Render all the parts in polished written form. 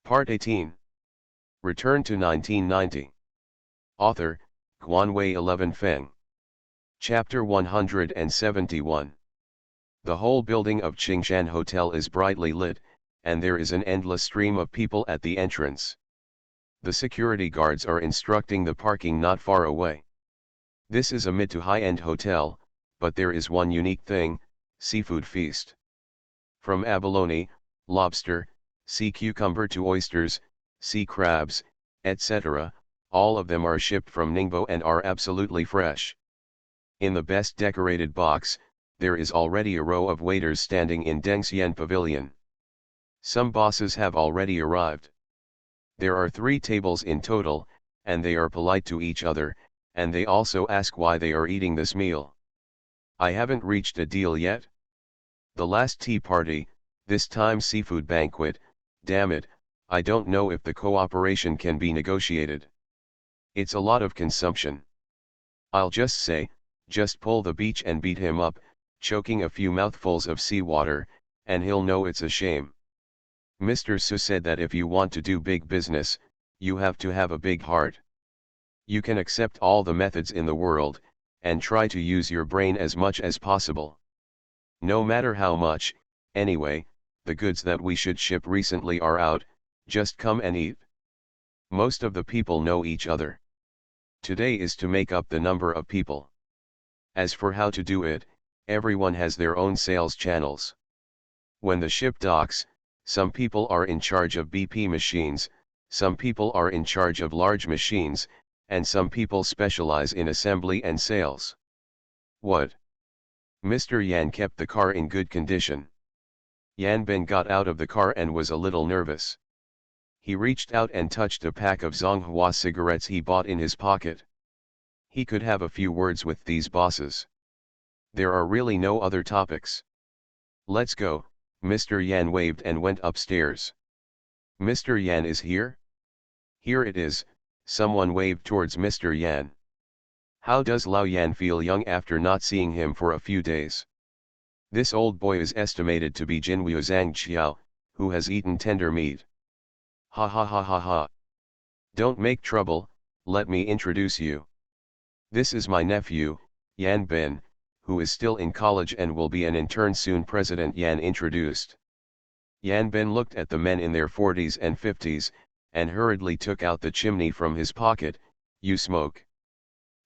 Part 18. Return to 1990. Author, Guanwei 11 Feng. Chapter 171. The whole building of Qingshan Hotel is brightly lit, and there is an endless stream of people at the entrance. The security guards are instructing the parking not far away. This is a mid to high-end hotel, but there is one unique thing: seafood feast. From abalone, lobster, sea cucumber to oysters, sea crabs, etc., all of them are shipped from Ningbo and are absolutely fresh. In the best decorated box, there is already a row of waiters standing in Deng Xian Pavilion. Some bosses have already arrived. There are 3 tables in total, and they are polite to each other, and they also ask why they are eating this meal. I haven't reached a deal yet. The last tea party, this time seafood banquet, damn it, I don't know if the cooperation can be negotiated. It's a lot of consumption. I'll just say, just pull the beach and beat him up, choking a few mouthfuls of seawater, and he'll know it's a shame. Mr. Su said that if you want to do big business, you have to have a big heart. You can accept all the methods in the world, and try to use your brain as much as possible. No matter how much, anyway, the goods that we should ship recently are out, just come and eat. Most of the people know each other. Today is to make up the number of people. As for how to do it, everyone has their own sales channels. When the ship docks, some people are in charge of BP machines, some people are in charge of large machines, and some people specialize in assembly and sales. What? Mr. Yan kept the car in good condition. Yan Ben got out of the car and was a little nervous. He reached out and touched a pack of Zonghua cigarettes he bought in his pocket. He could have a few words with these bosses. There are really no other topics. Let's go, Mr. Yan waved and went upstairs. Mr. Yan is here? Here it is, someone waved towards Mr. Yan. How does Lao Yan feel young after not seeing him for a few days? This old boy is estimated to be Jinwu Zhangqiao, who has eaten tender meat. Ha ha ha ha ha. Don't make trouble, let me introduce you. This is my nephew, Yan Ben, who is still in college and will be an intern soon. President Yan introduced. Yan Ben looked at the men in their 40s and 50s, and hurriedly took out the chimney from his pocket. You smoke?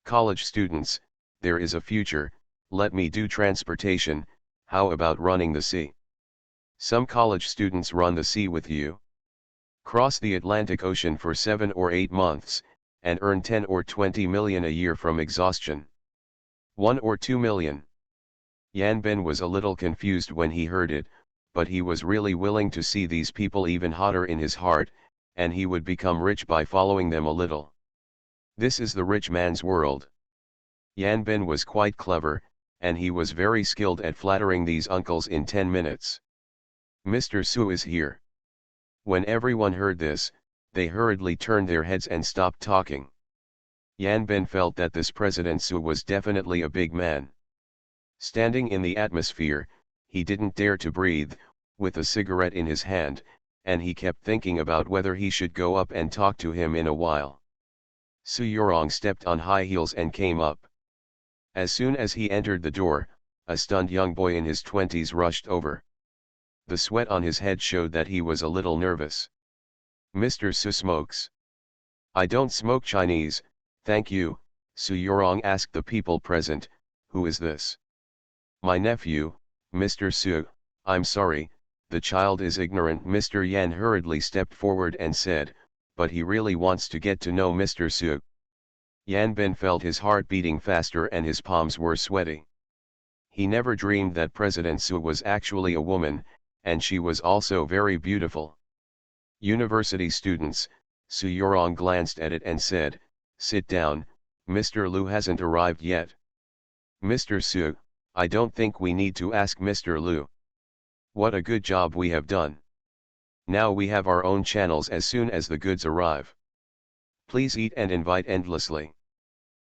College students, there is a future, let me do transportation, how about running the sea? Some college students run the sea with you. Cross the Atlantic Ocean for 7 or 8 months, and earn 10 or 20 million a year from exhaustion. 1 or 2 million. Yan Ben was a little confused when he heard it, but he was really willing to see these people even hotter in his heart, and he would become rich by following them a little. This is the rich man's world. Yan Ben was quite clever, and he was very skilled at flattering these uncles in 10 minutes. Mr. Su is here. When everyone heard this, they hurriedly turned their heads and stopped talking. Yan Ben felt that this President Su was definitely a big man. Standing in the atmosphere, he didn't dare to breathe, with a cigarette in his hand, and he kept thinking about whether he should go up and talk to him in a while. Su Yorong stepped on high heels and came up. As soon as he entered the door, a stunned young boy in his 20s rushed over. The sweat on his head showed that he was a little nervous. Mr. Su smokes. I don't smoke Chinese, thank you, Su Yorong asked the people present. Who is this? My nephew, Mr. Su. I'm sorry, the child is ignorant. Mr. Yan hurriedly stepped forward and said, but he really wants to get to know Mr. Su. Yan Ben felt his heart beating faster and his palms were sweaty. He never dreamed that President Su was actually a woman, and she was also very beautiful. University students, Su Yorong glanced at it and said, sit down, Mr. Lu hasn't arrived yet. Mr. Su, I don't think we need to ask Mr. Lu. What a good job we have done. Now we have our own channels as soon as the goods arrive. Please eat and invite endlessly.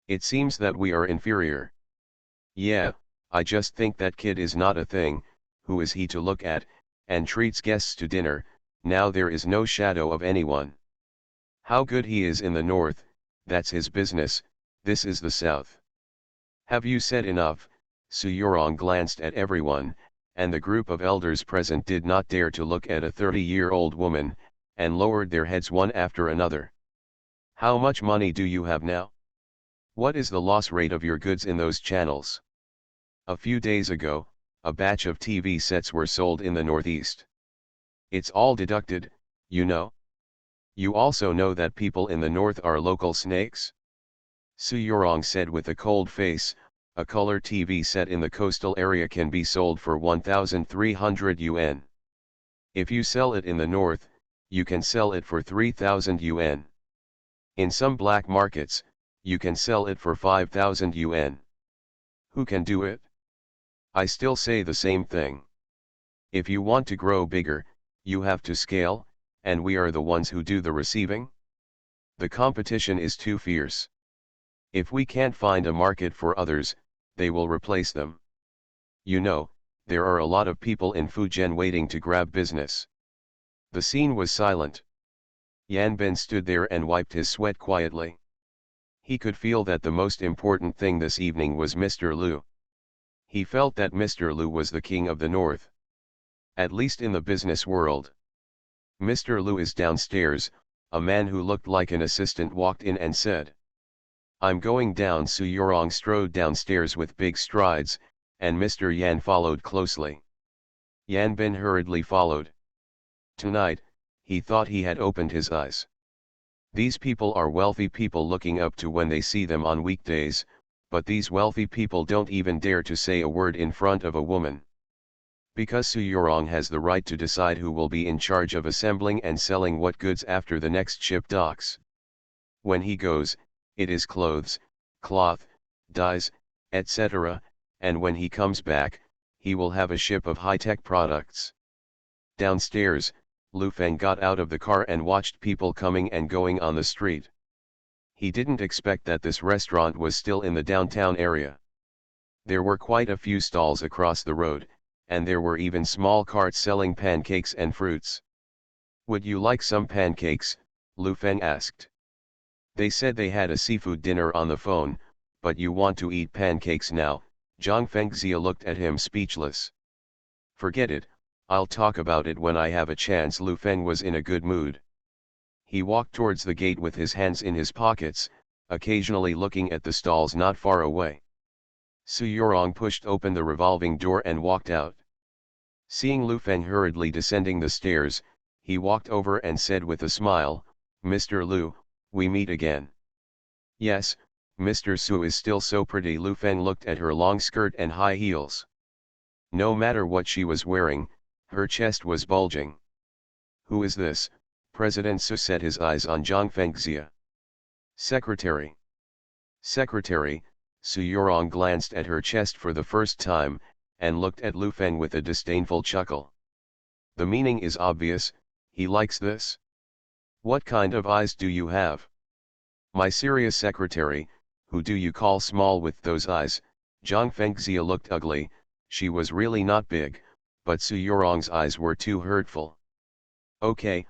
It seems that we are inferior. Yeah, I just think that kid is not a thing, who is he to look at, and treats guests to dinner, now there is no shadow of anyone. How good he is in the north, that's his business, this is the south. Have you said enough? Su Yorong glanced at everyone, and the group of elders present did not dare to look at a 30-year-old woman, and lowered their heads one after another. How much money do you have now? What is the loss rate of your goods in those channels? A few days ago, a batch of TV sets were sold in the Northeast. It's all deducted, you know. You also know that people in the North are local snakes? Su Yorong said with a cold face, a color TV set in the coastal area can be sold for 1,300 yuan. If you sell it in the North, you can sell it for 3,000 yuan. In some black markets, you can sell it for 5,000 yuan. Who can do it? I still say the same thing. If you want to grow bigger, you have to scale, and we are the ones who do the receiving. The competition is too fierce. If we can't find a market for others, they will replace them. You know, there are a lot of people in Fujian waiting to grab business. The scene was silent. Yan Ben stood there and wiped his sweat quietly. He could feel that the most important thing this evening was Mr. Liu. He felt that Mr. Liu was the king of the north. At least in the business world. Mr. Liu is downstairs, a man who looked like an assistant walked in and said, "I'm going down." Su Yorong strode downstairs with big strides, and Mr. Yan followed closely. Yan Ben hurriedly followed. Tonight, he thought he had opened his eyes. These people are wealthy people looking up to when they see them on weekdays, but these wealthy people don't even dare to say a word in front of a woman. Because Su Yorong has the right to decide who will be in charge of assembling and selling what goods after the next ship docks. When he goes, it is clothes, cloth, dyes, etc., and when he comes back, he will have a ship of high-tech products. Downstairs, Lu Feng got out of the car and watched people coming and going on the street. He didn't expect that this restaurant was still in the downtown area. There were quite a few stalls across the road, and there were even small carts selling pancakes and fruits. "Would you like some pancakes?" Lu Feng asked. "They said they had a seafood dinner on the phone, but you want to eat pancakes now?" Zhang Fengxia looked at him speechless. "Forget it, I'll talk about it when I have a chance." Lu Feng was in a good mood. He walked towards the gate with his hands in his pockets, occasionally looking at the stalls not far away. Su Yorong pushed open the revolving door and walked out. Seeing Lu Feng hurriedly descending the stairs, he walked over and said with a smile, "Mr. Liu, we meet again." "Yes, Mr. Su is still so pretty." Lu Feng looked at her long skirt and high heels. No matter what she was wearing, her chest was bulging. "Who is this?" President Su set his eyes on Zhang Fengxia. "Secretary." "Secretary." Su Yorong glanced at her chest for the first time, and looked at Lu Feng with a disdainful chuckle. The meaning is obvious, he likes this. "What kind of eyes do you have?" "My serious secretary, who do you call small with those eyes?" Zhang Fengxia looked ugly, she was really not big, but Su Yorong's eyes were too hurtful. Okay.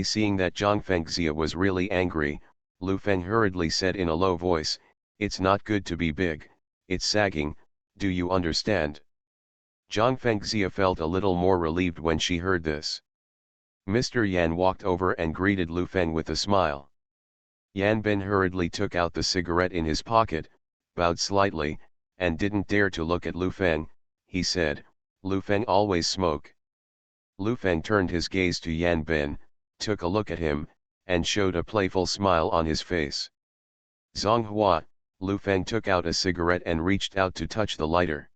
Seeing that Zhang Fengxia was really angry, Lu Feng hurriedly said in a low voice, "It's not good to be big, it's sagging, do you understand?" Zhang Fengxia felt a little more relieved when she heard this. Mr. Yan walked over and greeted Lu Feng with a smile. Yan Ben hurriedly took out the cigarette in his pocket, bowed slightly, and didn't dare to look at Lu Feng. He said, "Lu Feng always smoke." Lu Feng turned his gaze to Yan Ben, took a look at him, and showed a playful smile on his face. "Zonghua." Lu Feng took out a cigarette and reached out to touch the lighter.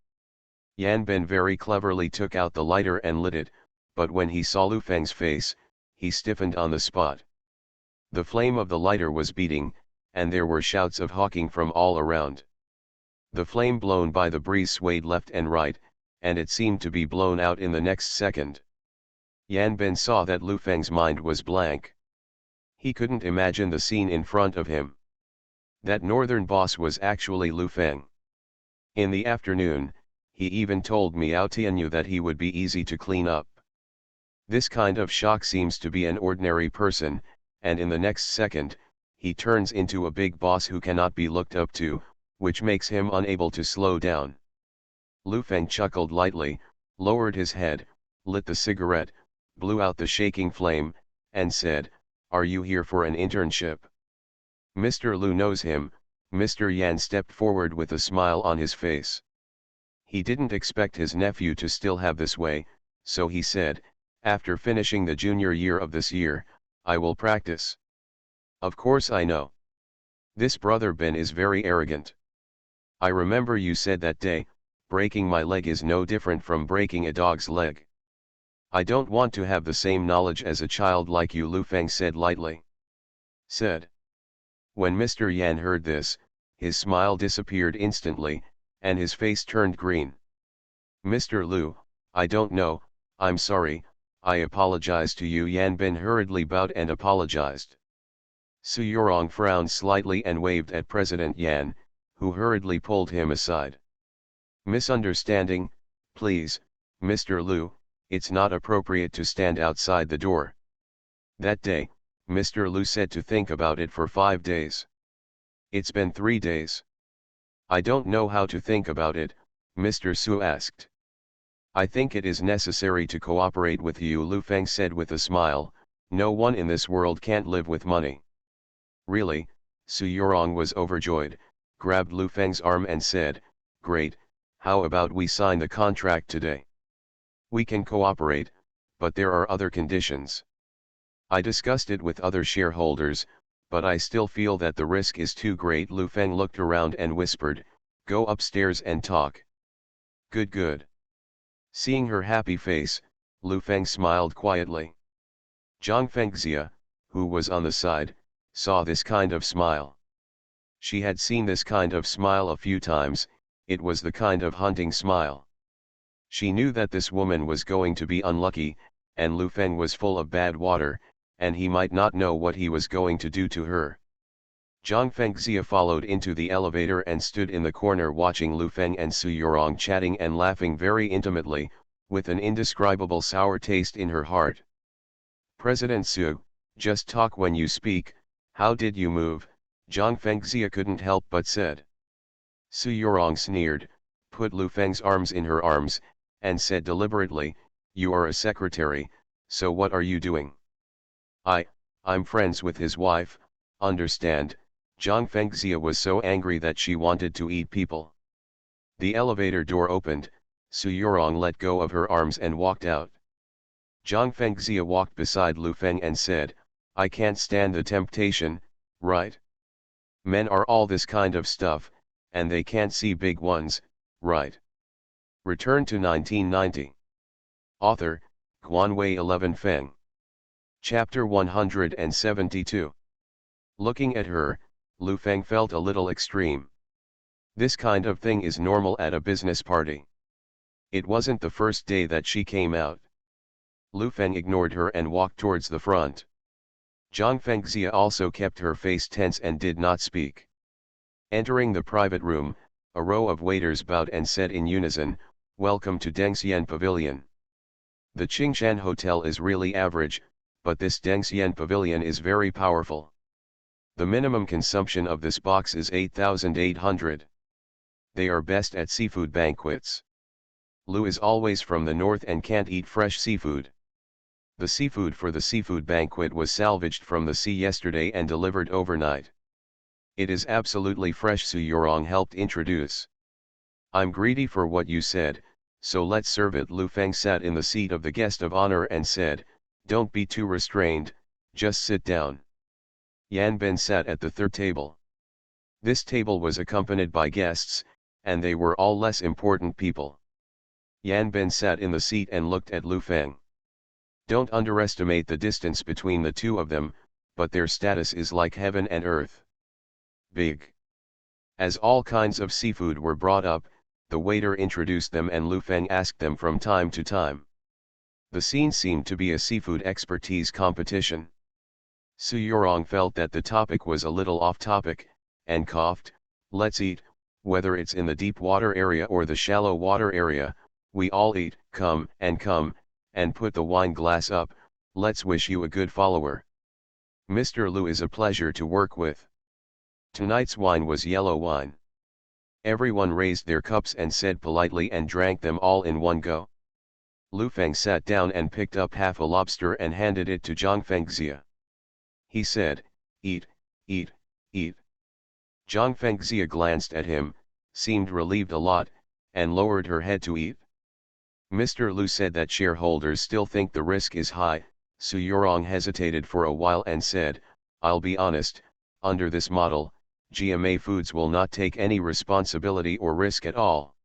Yan Ben very cleverly took out the lighter and lit it, but when he saw Lu Feng's face, he stiffened on the spot. The flame of the lighter was beating, and there were shouts of hawking from all around. The flame blown by the breeze swayed left and right, and it seemed to be blown out in the next second. Yan Ben saw that Lu Feng's mind was blank. He couldn't imagine the scene in front of him. That northern boss was actually Lu Feng. In the afternoon, he even told Miao Tianyu that he would be easy to clean up. This kind of shock seems to be an ordinary person, and in the next second, he turns into a big boss who cannot be looked up to, which makes him unable to slow down. Lu Feng chuckled lightly, lowered his head, lit the cigarette, blew out the shaking flame, and said, "Are you here for an internship?" Mr. Lu knows him. Mr. Yan stepped forward with a smile on his face. He didn't expect his nephew to still have this way, so he said, "After finishing the junior year of this year, I will practice." "Of course I know. This brother Ben is very arrogant. I remember you said that day, breaking my leg is no different from breaking a dog's leg." "I don't want to have the same knowledge as a child like you," Lu Feng said lightly. When Mr. Yan heard this, his smile disappeared instantly, and his face turned green. "Mr. Lu, I don't know, I'm sorry, I apologize to you." Yan Ben hurriedly bowed and apologized. Su Yorong frowned slightly and waved at President Yan, who hurriedly pulled him aside. "Misunderstanding, please, Mr. Lu, it's not appropriate to stand outside the door." That day, Mr. Lu said to think about it for 5 days. "It's been 3 days. I don't know how to think about it," Mr. Su asked. "I think it is necessary to cooperate with you," Lu Feng said with a smile. "No one in this world can't live with money." "Really?" Su Yorong was overjoyed, grabbed Lu Feng's arm and said, "Great, how about we sign the contract today? We can cooperate, but there are other conditions. I discussed it with other shareholders, but I still feel that the risk is too great." Lu Feng looked around and whispered, "Go upstairs and talk." "Good, good." Seeing her happy face, Lu Feng smiled quietly. Zhang Fengxia, who was on the side, saw this kind of smile. She had seen this kind of smile a few times. It was the kind of hunting smile. She knew that this woman was going to be unlucky, and Lu Feng was full of bad water, and he might not know what he was going to do to her. Zhang Fengxia followed into the elevator and stood in the corner watching Lu Feng and Su Yorong chatting and laughing very intimately, with an indescribable sour taste in her heart. "President Su, just talk when you speak. How did you move?" Zhang Fengxia couldn't help but said. Su Yorong sneered, put Lu Feng's arms in her arms, and said deliberately, "You are a secretary, so what are you doing?" I'm friends with his wife, understand." Zhang Fengxia was so angry that she wanted to eat people. The elevator door opened, Su Yorong let go of her arms and walked out. Zhang Fengxia walked beside Lu Feng and said, "I can't stand the temptation, right? Men are all this kind of stuff, and they can't see big ones, right?" Return to 1990. Author, Guanwei 11 Feng. Chapter 172. Looking at her, Lu Feng felt a little extreme. This kind of thing is normal at a business party. It wasn't the first day that she came out. Lu Feng ignored her and walked towards the front. Zhang Fengxia also kept her face tense and did not speak. Entering the private room, a row of waiters bowed and said in unison, "Welcome to Dengxian Pavilion. The Qingshan Hotel is really average, but this Dengxian Pavilion is very powerful. The minimum consumption of this box is 8,800. They are best at seafood banquets. Lu is always from the north and can't eat fresh seafood. The seafood for the seafood banquet was salvaged from the sea yesterday and delivered overnight. It is absolutely fresh," Su Yorong helped introduce. "I'm greedy for what you said, so let's serve it." Lu Feng sat in the seat of the guest of honor and said, "Don't be too restrained, just sit down." Yan Ben sat at the third table. This table was accompanied by guests, and they were all less important people. Yan Ben sat in the seat and looked at Lu Feng. Don't underestimate the distance between the two of them, but their status is like heaven and earth. Big. As all kinds of seafood were brought up, the waiter introduced them and Lu Feng asked them from time to time. The scene seemed to be a seafood expertise competition. Su Yorong felt that the topic was a little off topic, and coughed, "Let's eat, whether it's in the deep water area or the shallow water area, we all eat." Come, and and put the wine glass up. Let's wish you a good follower. Mr. Lu is a pleasure to work with. Tonight's wine was yellow wine. Everyone raised their cups and said politely and drank them all in one go. Lu Feng sat down and picked up half a lobster and handed it to Zhang Fengxia. He said, "Eat, eat, eat." Zhang Fengxia glanced at him, seemed relieved a lot, and lowered her head to eat. Mr. Lu said that shareholders still think the risk is high. Su Yorong hesitated for a while and said, "I'll be honest, under this model, GMA Foods will not take any responsibility or risk at all.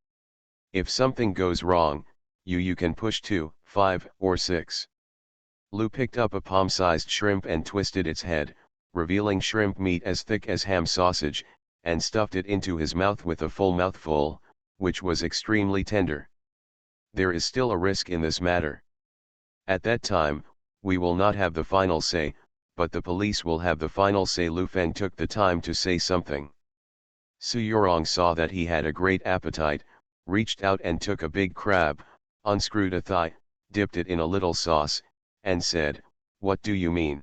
If something goes wrong, you can push 2, 5, or 6. Lu picked up a palm-sized shrimp and twisted its head, revealing shrimp meat as thick as ham sausage, and stuffed it into his mouth with a full mouthful, which was extremely tender. There is still a risk in this matter. At that time, we will not have the final say, but the police will have the final say. Lu Feng took the time to say something. Su Yorong saw that he had a great appetite, reached out and took a big crab, unscrewed a thigh, dipped it in a little sauce, and said, "What do you mean?"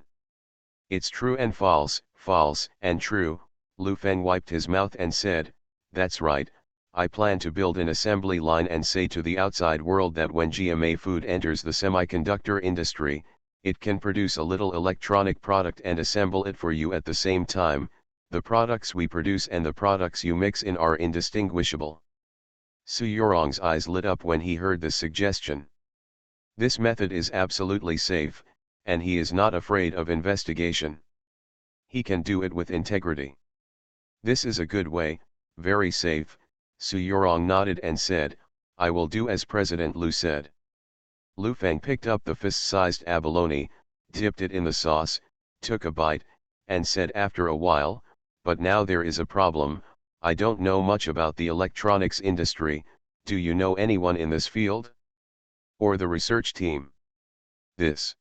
"It's true and false, false and true." Lu Feng wiped his mouth and said, "That's right, I plan to build an assembly line and say to the outside world that when GMA Food enters the semiconductor industry, it can produce a little electronic product and assemble it for you at the same time. The products we produce and the products you mix in are indistinguishable." Su Yorong's eyes lit up when he heard this suggestion. This method is absolutely safe, and he is not afraid of investigation. He can do it with integrity. This is a good way, very safe. Su Yorong nodded and said, "I will do as President Lu said." Lu Feng picked up the fist-sized abalone, dipped it in the sauce, took a bite, and said after a while, "But now there is a problem. I don't know much about the electronics industry. Do you know anyone in this field? Or the research team?" This.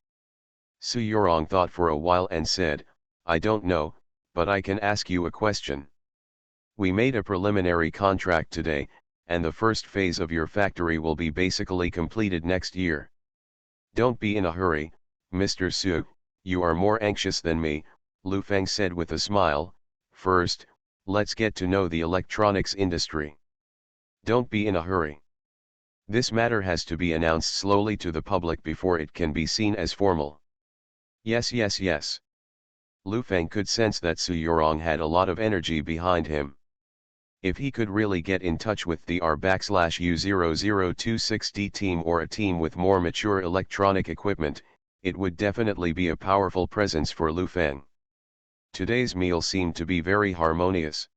Su Yorong thought for a while and said, "I don't know, but I can ask you a question. We made a preliminary contract today, and the first phase of your factory will be basically completed next year. Don't be in a hurry, Mr. Su, you are more anxious than me," Lu Feng said with a smile. "First, let's get to know the electronics industry. Don't be in a hurry. This matter has to be announced slowly to the public before it can be seen as formal." "Yes, yes, yes." Lu Feng could sense that Su Yorong had a lot of energy behind him. If he could really get in touch with the R/U0026D team or a team with more mature electronic equipment, it would definitely be a powerful presence for Lu Feng. Today's meal seemed to be very harmonious.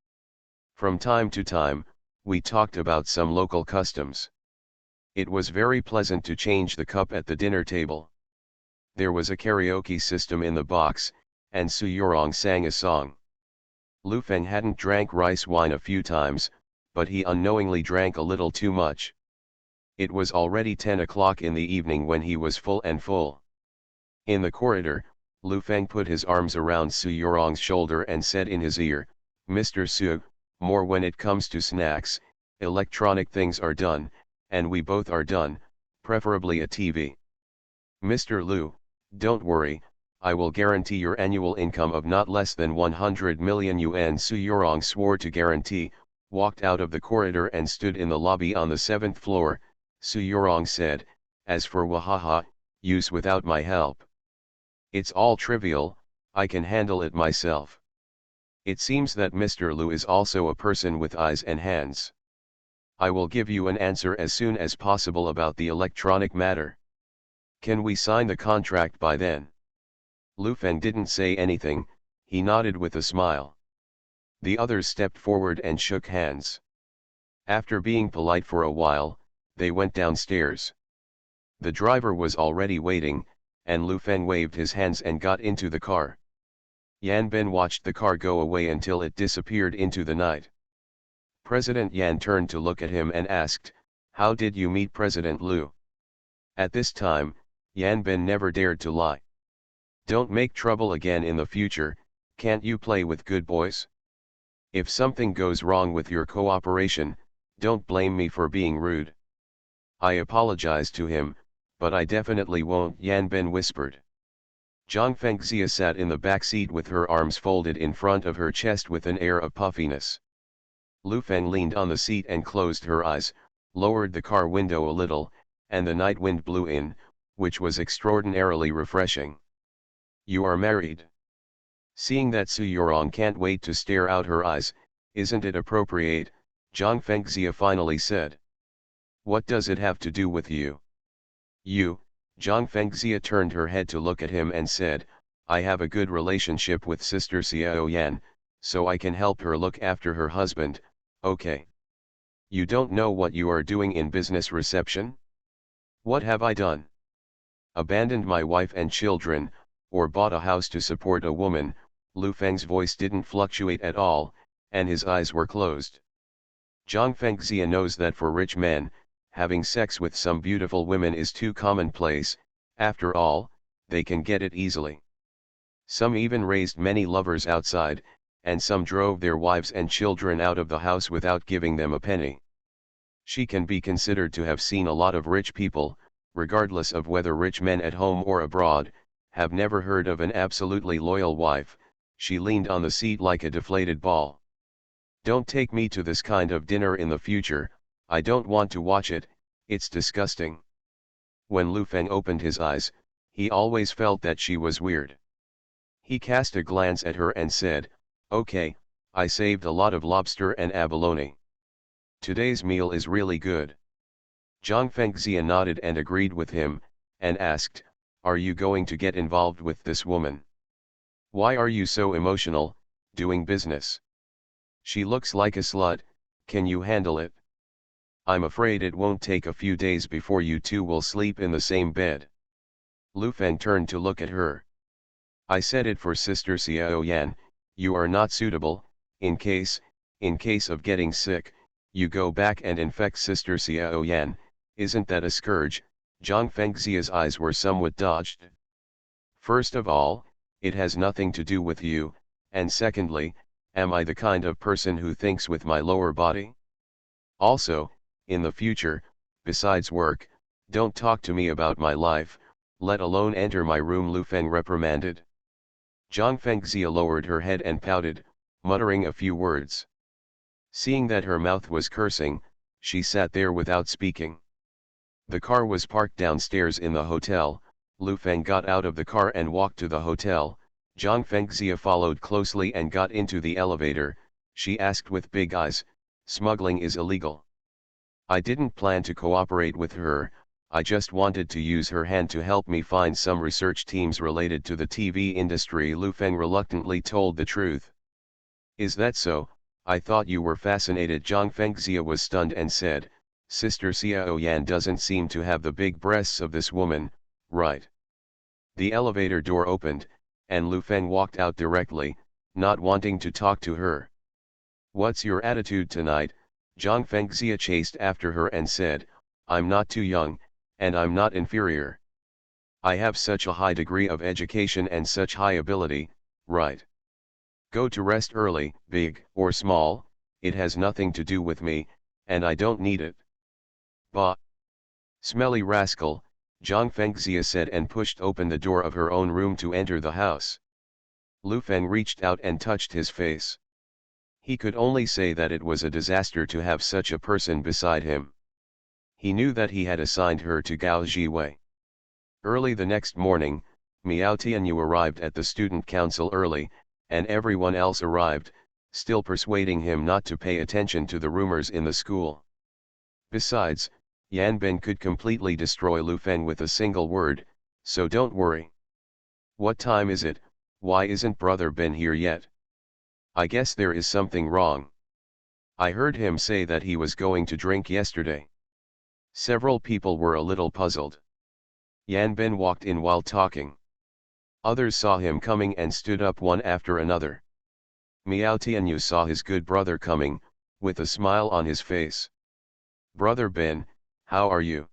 From time to time, we talked about some local customs. It was very pleasant to change the cup at the dinner table. There was a karaoke system in the box, and Su Yorong sang a song. Lu Feng hadn't drank rice wine a few times, but he unknowingly drank a little too much. It was already 10 o'clock in the evening when he was full and full. In the corridor, Lu Feng put his arms around Su Yorong's shoulder and said in his ear, "Mr. Su, more when it comes to snacks, electronic things are done, and we both are done, preferably a TV. Mr. Lu, don't worry, I will guarantee your annual income of not less than 100 million yuan." Su Yorong swore to guarantee, walked out of the corridor and stood in the lobby on the 7th floor. Su Yorong said, "As for Wahaha, use without my help. It's all trivial, I can handle it myself." It seems that Mr. Lu is also a person with eyes and hands. I will give you an answer as soon as possible about the electronic matter. Can we sign the contract by then? Lu Feng didn't say anything, he nodded with a smile. The others stepped forward and shook hands. After being polite for a while, they went downstairs. The driver was already waiting, and Lu Feng waved his hands and got into the car. Yan Ben watched the car go away until it disappeared into the night. President Yan turned to look at him and asked, "How did you meet President Lu?" At this time, Yan Ben never dared to lie. "Don't make trouble again in the future, can't you play with good boys? If something goes wrong with your cooperation, don't blame me for being rude." I apologized to him, but I definitely won't, Yan Ben whispered. Zhang Fengxia sat in the back seat with her arms folded in front of her chest with an air of puffiness. Lu Feng leaned on the seat and closed her eyes, lowered the car window a little, and the night wind blew in, which was extraordinarily refreshing. You are married. Seeing that Su Yorong can't wait to stare out her eyes, isn't it appropriate, Zhang Fengxia finally said. What does it have to do with you? You, Zhang Fengxia turned her head to look at him and said, I have a good relationship with Sister Xiao Yan, so I can help her look after her husband, okay. You don't know what you are doing in business reception? What have I done? Abandoned my wife and children, or bought a house to support a woman? Lu Feng's voice didn't fluctuate at all, and his eyes were closed. Zhang Fengxia knows that for rich men, having sex with some beautiful women is too commonplace. After all, they can get it easily. Some even raised many lovers outside, and some drove their wives and children out of the house without giving them a penny. She can be considered to have seen a lot of rich people, regardless of whether rich men at home or abroad, have never heard of an absolutely loyal wife. She leaned on the seat like a deflated ball. Don't take me to this kind of dinner in the future, I don't want to watch it, it's disgusting. When Lu Feng opened his eyes, he always felt that she was weird. He cast a glance at her and said, okay, I saved a lot of lobster and abalone. Today's meal is really good. Zhang Fengxia nodded and agreed with him, and asked, are you going to get involved with this woman? Why are you so emotional, doing business? She looks like a slut, can you handle it? I'm afraid it won't take a few days before you two will sleep in the same bed. Lu Feng turned to look at her. I said it for Sister Xiao Yan, you are not suitable. In case of getting sick, you go back and infect Sister Xiao Yan, isn't that a scourge? Zhang Fengxia's eyes were somewhat dodged. First of all, it has nothing to do with you, and secondly, am I the kind of person who thinks with my lower body? Also, in the future, besides work, don't talk to me about my life, let alone enter my room, Lu Feng reprimanded. Zhang Fengxia lowered her head and pouted, muttering a few words. Seeing that her mouth was cursing, she sat there without speaking. The car was parked downstairs in the hotel. Lu Feng got out of the car and walked to the hotel. Zhang Fengxia followed closely and got into the elevator. She asked with big eyes, smuggling is illegal. I didn't plan to cooperate with her, I just wanted to use her hand to help me find some research teams related to the TV industry. Lu Feng reluctantly told the truth. Is that so? I thought you were fascinated. Zhang Fengxia was stunned and said, Sister Xiao Yan doesn't seem to have the big breasts of this woman, right? The elevator door opened, and Lu Feng walked out directly, not wanting to talk to her. What's your attitude tonight? Zhang Fengxia chased after her and said, I'm not too young, and I'm not inferior. I have such a high degree of education and such high ability, right? Go to rest early, big or small, it has nothing to do with me, and I don't need it. Bah! Smelly rascal, Zhang Fengxia said and pushed open the door of her own room to enter the house. Lu Feng reached out and touched his face. He could only say that it was a disaster to have such a person beside him. He knew that he had assigned her to Gao Jiwei. Early the next morning, Miao Tianyu arrived at the student council early, and everyone else arrived, still persuading him not to pay attention to the rumors in the school. Besides, Yan Ben could completely destroy Lu Feng with a single word, so don't worry. What time is it? Why isn't Brother Ben here yet? I guess there is something wrong. I heard him say that he was going to drink yesterday. Several people were a little puzzled. Yan Ben walked in while talking. Others saw him coming and stood up one after another. Miao Tianyu saw his good brother coming, with a smile on his face. Brother Ben, how are you?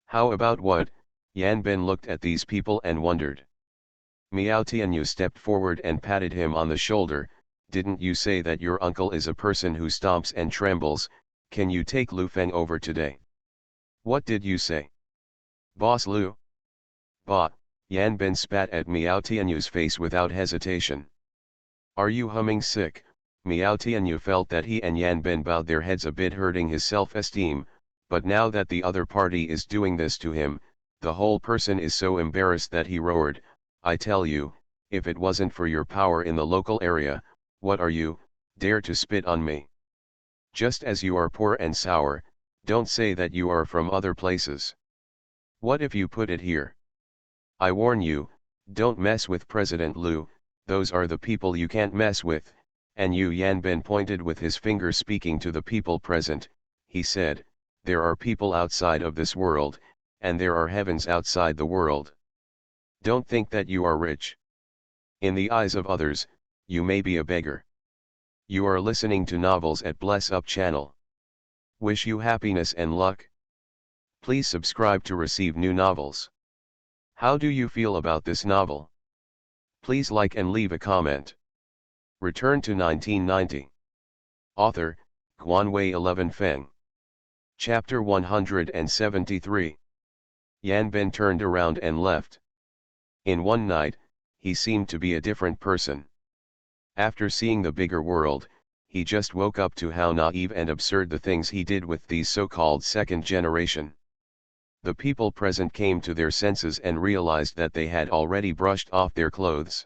How about what? Yan Ben looked at these people and wondered. Miao Tianyu stepped forward and patted him on the shoulder. Didn't you say that your uncle is a person who stomps and trembles? Can you take Lu Feng over today? What did you say? Boss Lu. Bah, Yan Ben spat at Miao Tianyu's face without hesitation. Are you humming sick? Miao Tianyu felt that he and Yan Ben bowed their heads a bit, hurting his self-esteem, but now that the other party is doing this to him, the whole person is so embarrassed that he roared, I tell you, if it wasn't for your power in the local area, what are you, dare to spit on me? Just as you are poor and sour, don't say that you are from other places. What if you put it here? I warn you, don't mess with President Lu, those are the people you can't mess with, and you Yan Ben pointed with his finger speaking to the people present, he said, there are people outside of this world, and there are heavens outside the world. Don't think that you are rich. In the eyes of others, you may be a beggar. You are listening to novels at Bless Up channel. Wish you happiness and luck. Please subscribe to receive new novels. How do you feel about this novel? Please like and leave a comment. Return to 1990. Author, Guanwei 11 Feng. Chapter 173. Yan Ben turned around and left. In one night, he seemed to be a different person. After seeing the bigger world, he just woke up to how naive and absurd the things he did with these so-called second generation. The people present came to their senses and realized that they had already brushed off their clothes.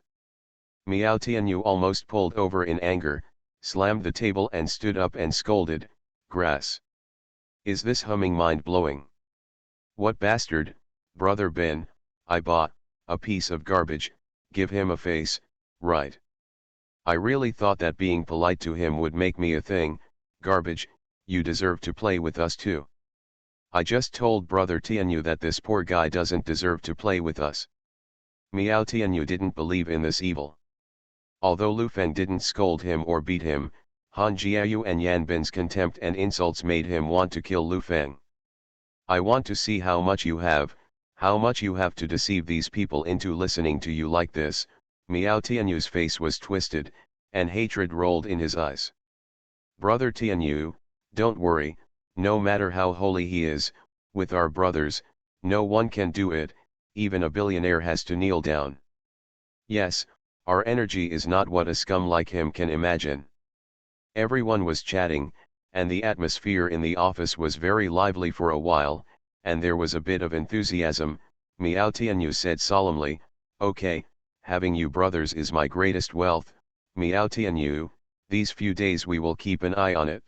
Miao Tianyu almost pulled over in anger, slammed the table and stood up and scolded, grass. Is this humming mind-blowing? What bastard, brother Ben, I bought, a piece of garbage, give him a face, right? I really thought that being polite to him would make me a thing, garbage, you deserve to play with us too. I just told brother Tianyu that this poor guy doesn't deserve to play with us. Miao Tianyu didn't believe in this evil. Although Lu Feng didn't scold him or beat him, Han Jiayu and Yan Ben's contempt and insults made him want to kill Lu Feng. I want to see how much you have to deceive these people into listening to you like this. Miao Tianyu's face was twisted, and hatred rolled in his eyes. Brother Tianyu, don't worry, no matter how holy he is, with our brothers, no one can do it, even a billionaire has to kneel down. Yes, our energy is not what a scum like him can imagine. Everyone was chatting, and the atmosphere in the office was very lively for a while, and there was a bit of enthusiasm. Miao Tianyu said solemnly, okay, having you brothers is my greatest wealth, Miao Tianyu, these few days we will keep an eye on it.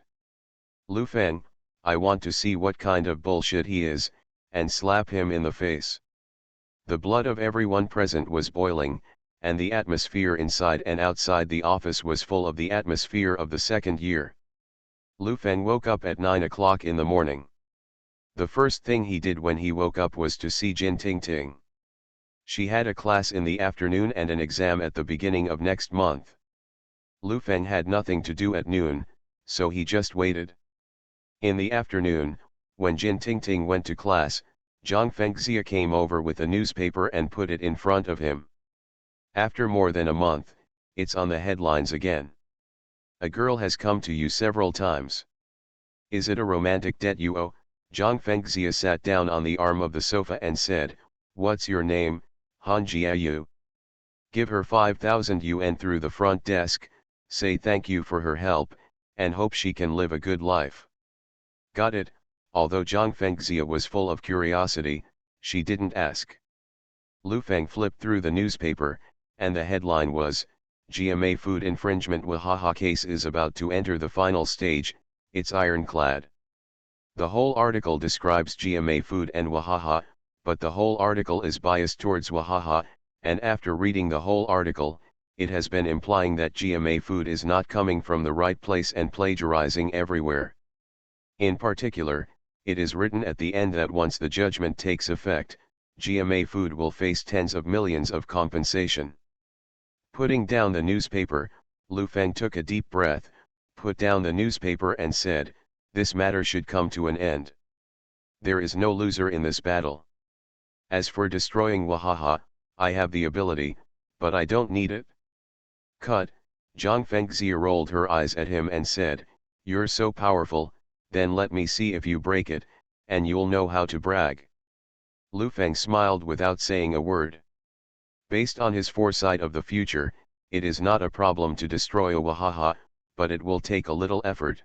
Lu Feng, I want to see what kind of bullshit he is, and slap him in the face. The blood of everyone present was boiling, and the atmosphere inside and outside the office was full of the atmosphere of the second year. Lu Feng woke up at 9 o'clock in the morning. The first thing he did when he woke up was to see Jin Tingting. She had a class in the afternoon and an exam at the beginning of next month. Lu Feng had nothing to do at noon, so he just waited. In the afternoon, when Jin Tingting went to class, Zhang Fengxia came over with a newspaper and put it in front of him. After more than a month, it's on the headlines again. A girl has come to you several times. Is it a romantic debt you owe? Zhang Fengxia sat down on the arm of the sofa and said, what's your name, Han Jiayu? Give her 5,000 yuan through the front desk, say thank you for her help, and hope she can live a good life. Got it. Although Zhang Fengxia was full of curiosity, she didn't ask. Lu Feng flipped through the newspaper, and the headline was, GMA food infringement Wahaha case is about to enter the final stage, it's ironclad. The whole article describes GMA food and Wahaha, but the whole article is biased towards Wahaha, and after reading the whole article, it has been implying that GMA food is not coming from the right place and plagiarizing everywhere. In particular, it is written at the end that once the judgment takes effect, GMA food will face tens of millions of compensation. Putting down the newspaper, Lu Feng took a deep breath, put down the newspaper and said, this matter should come to an end. There is no loser in this battle. As for destroying Wahaha, I have the ability, but I don't need it. Cut. Zhang Fengxia rolled her eyes at him and said, you're so powerful, then let me see if you break it, and you'll know how to brag. Lu Feng smiled without saying a word. Based on his foresight of the future, it is not a problem to destroy a Wahaha, but it will take a little effort.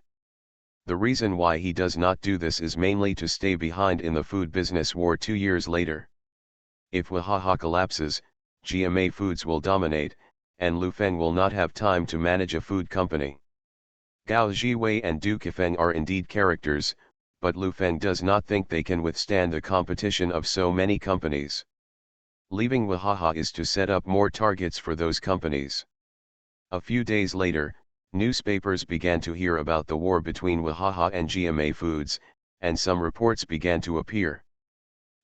The reason why he does not do this is mainly to stay behind in the food business war 2 years later. If Wahaha collapses, GMA Foods will dominate, and Lu Feng will not have time to manage a food company. Gao Jiwei and Du Kefeng are indeed characters, but Lu Feng does not think they can withstand the competition of so many companies. Leaving Wahaha is to set up more targets for those companies. A few days later, newspapers began to hear about the war between Wahaha and GMA Foods, and some reports began to appear.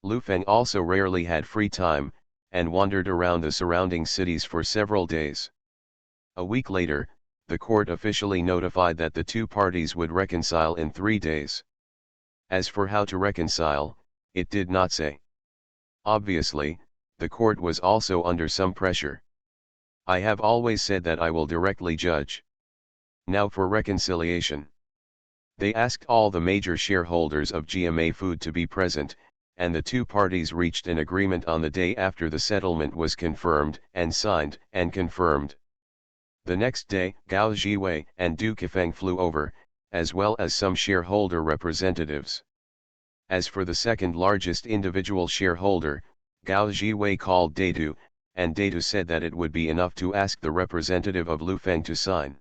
Lu Feng also rarely had free time, and wandered around the surrounding cities for several days. A week later, the court officially notified that the two parties would reconcile in 3 days. As for how to reconcile, it did not say. Obviously, the court was also under some pressure. I have always said that I will directly judge. Now for reconciliation. They asked all the major shareholders of GMA Food to be present, and the two parties reached an agreement on the day after the settlement was confirmed and signed and confirmed. The next day, Gao Jiwei and Du Kefeng flew over, as well as some shareholder representatives. As for the second largest individual shareholder, Gao Jiwei called Datu, and Datu said that it would be enough to ask the representative of Lu Feng to sign.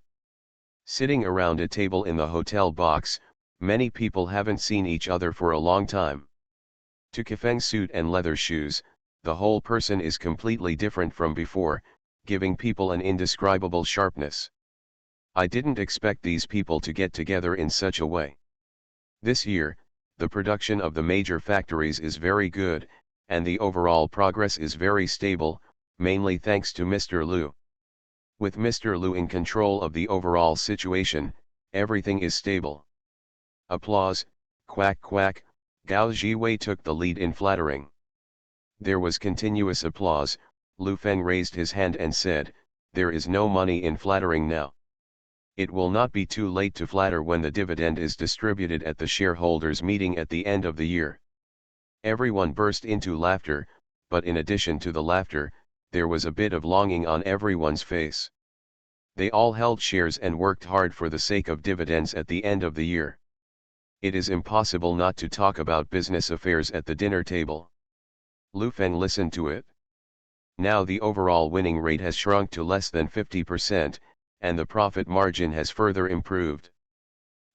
Sitting around a table in the hotel box, many people haven't seen each other for a long time. To Kefeng's suit and leather shoes, the whole person is completely different from before, giving people an indescribable sharpness. I didn't expect these people to get together in such a way. This year, the production of the major factories is very good, and the overall progress is very stable, mainly thanks to Mr. Lu. With Mr. Lu in control of the overall situation, everything is stable. Applause, quack quack, Gao Jiwei took the lead in flattering. There was continuous applause. Lu Feng raised his hand and said, "There is no money in flattering now. It will not be too late to flatter when the dividend is distributed at the shareholders' meeting at the end of the year." Everyone burst into laughter, but in addition to the laughter, there was a bit of longing on everyone's face. They all held shares and worked hard for the sake of dividends at the end of the year. It is impossible not to talk about business affairs at the dinner table. Lu Feng listened to it. Now the overall winning rate has shrunk to less than 50%, and the profit margin has further improved.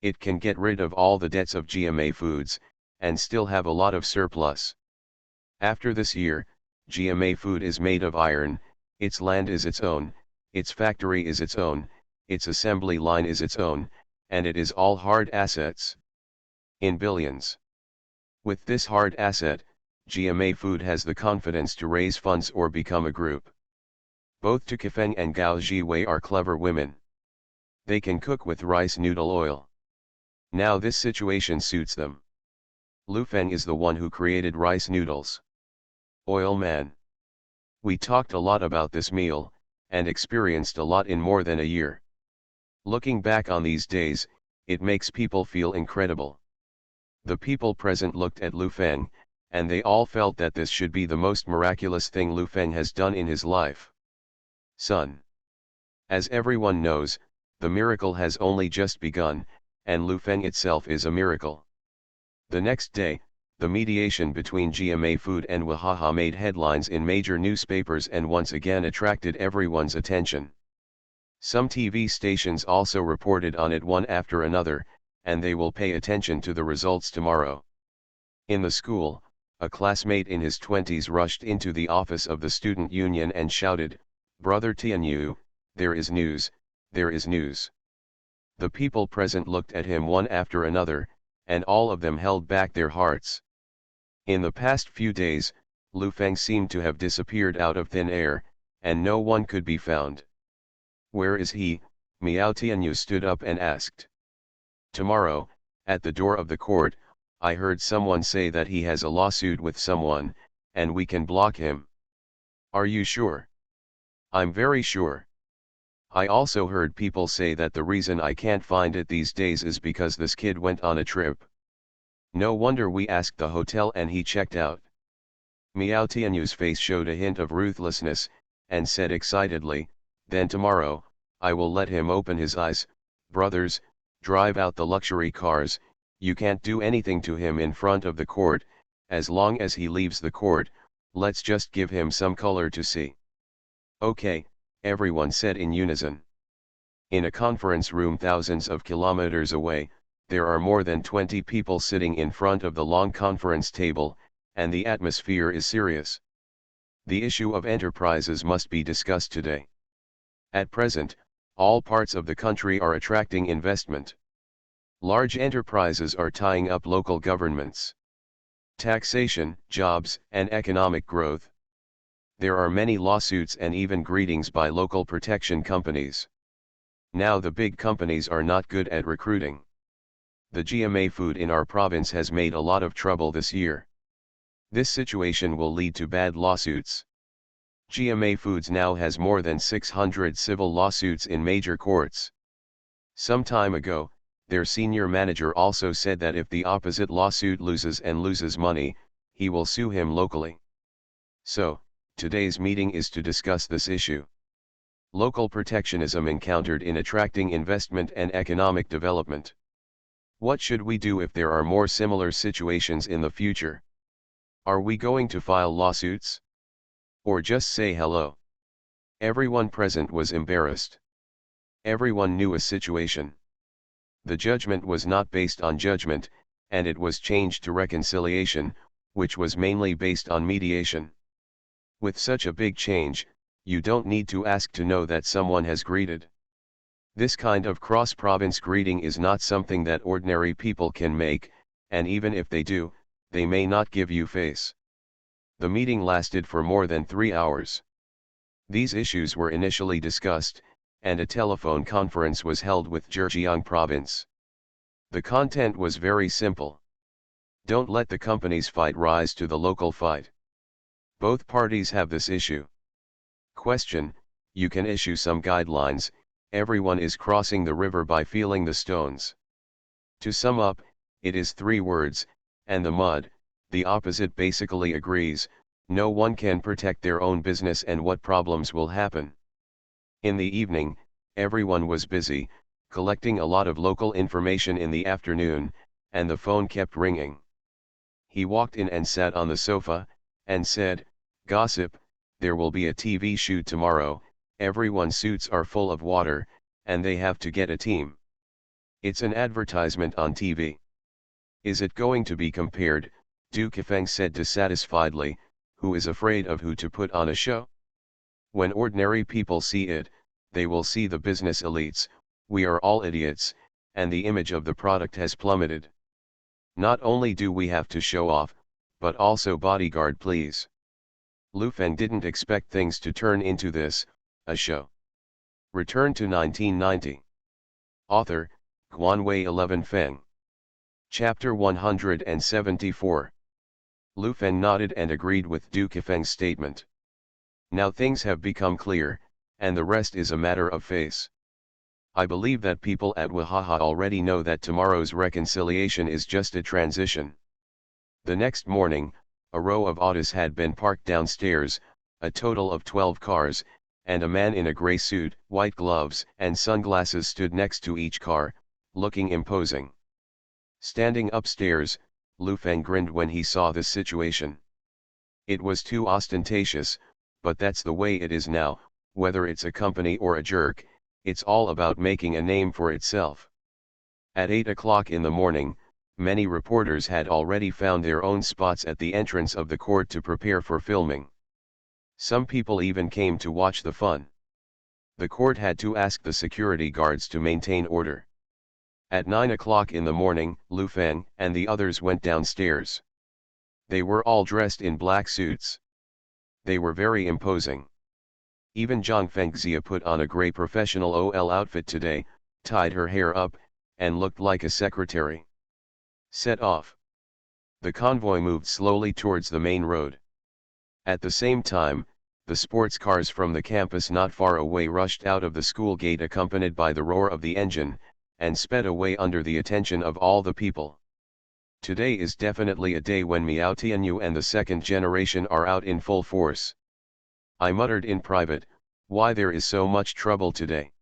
It can get rid of all the debts of GMA Foods, and still have a lot of surplus. After this year, GMA Food is made of iron, its land is its own, its factory is its own, its assembly line is its own, and it is all hard assets. In billions. With this hard asset, GMA Food has the confidence to raise funds or become a group. Both Tu Kefeng and Gao Jiwei are clever women. They can cook with rice noodle oil. Now this situation suits them. Lu Feng is the one who created rice noodles. Oil man. We talked a lot about this meal, and experienced a lot in more than a year. Looking back on these days, it makes people feel incredible. The people present looked at Lu Feng, and they all felt that this should be the most miraculous thing Lu Feng has done in his life. Son. As everyone knows, the miracle has only just begun, and Lu Feng itself is a miracle. The next day, the mediation between GMA Food and Wahaha made headlines in major newspapers and once again attracted everyone's attention. Some TV stations also reported on it one after another, and they will pay attention to the results tomorrow. In the school, a classmate in his 20s rushed into the office of the student union and shouted, "Brother Tianyu, there is news, there is news." The people present looked at him one after another, and all of them held back their hearts. In the past few days, Lu Feng seemed to have disappeared out of thin air, and no one could be found. "Where is he?" Miao Tianyu stood up and asked. "Tomorrow, at the door of the court, I heard someone say that he has a lawsuit with someone, and we can block him." "Are you sure?" "I'm very sure. I also heard people say that the reason I can't find it these days is because this kid went on a trip. No wonder we asked the hotel and he checked out." Meow-Tianyu's face showed a hint of ruthlessness, and said excitedly, "Then tomorrow, I will let him open his eyes. Brothers, drive out the luxury cars. You can't do anything to him in front of the court. As long as he leaves the court, let's just give him some color to see." "Okay," everyone said in unison. In a conference room thousands of kilometers away, there are more than 20 people sitting in front of the long conference table, and the atmosphere is serious. The issue of enterprises must be discussed today. At present, all parts of the country are attracting investment. Large enterprises are tying up local governments. Taxation, jobs, and economic growth. There are many lawsuits and even greetings by local protection companies. Now the big companies are not good at recruiting. The GMA food in our province has made a lot of trouble this year. This situation will lead to bad lawsuits. GMA Foods now has more than 600 civil lawsuits in major courts. Some time ago, their senior manager also said that if the opposite lawsuit loses and loses money, he will sue him locally. So, today's meeting is to discuss this issue. Local protectionism encountered in attracting investment and economic development. What should we do if there are more similar situations in the future? Are we going to file lawsuits? Or just say hello? Everyone present was embarrassed. Everyone knew a situation. The judgment was not based on judgment, and it was changed to reconciliation, which was mainly based on mediation. With such a big change, you don't need to ask to know that someone has greeted. This kind of cross-province greeting is not something that ordinary people can make, and even if they do, they may not give you face. The meeting lasted for more than 3 hours. These issues were initially discussed, and a telephone conference was held with Zhejiang province. The content was very simple. Don't let the companies' fight rise to the local fight. Both parties have this issue. Question: you can issue some guidelines. Everyone is crossing the river by feeling the stones. To sum up, it is 3 words, and the mud. The opposite basically agrees. No one can protect their own business and what problems will happen. In the evening, everyone was busy, collecting a lot of local information in the afternoon, and the phone kept ringing. He walked in and sat on the sofa, and said, "Gossip, there will be a TV shoot tomorrow, everyone's suits are full of water, and they have to get a team. It's an advertisement on TV. Is it going to be compared?" Du Kefeng said dissatisfiedly, "Who is afraid of who to put on a show? When ordinary people see it, they will see the business elites. We are all idiots, and the image of the product has plummeted. Not only do we have to show off, but also bodyguard please." Lu Feng didn't expect things to turn into this, a show. Return to 1990. Author, Guanwei 11 Feng. Chapter 174. Lu Feng nodded and agreed with Du Kefeng's statement. Now things have become clear, and the rest is a matter of face. I believe that people at Wahaha already know that tomorrow's reconciliation is just a transition. The next morning, a row of autos had been parked downstairs, a total of 12 cars, and a man in a gray suit, white gloves, and sunglasses stood next to each car, looking imposing. Standing upstairs, Lu Feng grinned when he saw this situation. It was too ostentatious, but that's the way it is now. Whether it's a company or a jerk, it's all about making a name for itself. At 8 o'clock in the morning, many reporters had already found their own spots at the entrance of the court to prepare for filming. Some people even came to watch the fun. The court had to ask the security guards to maintain order. At 9 o'clock in the morning, Lu Feng and the others went downstairs. They were all dressed in black suits. They were very imposing. Even Zhang Fengxia put on a gray professional OL outfit today, tied her hair up, and looked like a secretary. Set off. The convoy moved slowly towards the main road. At the same time, the sports cars from the campus not far away rushed out of the school gate accompanied by the roar of the engine, and sped away under the attention of all the people. Today is definitely a day when Miao Tianyu and the second generation are out in full force. I muttered in private, why there is so much trouble today.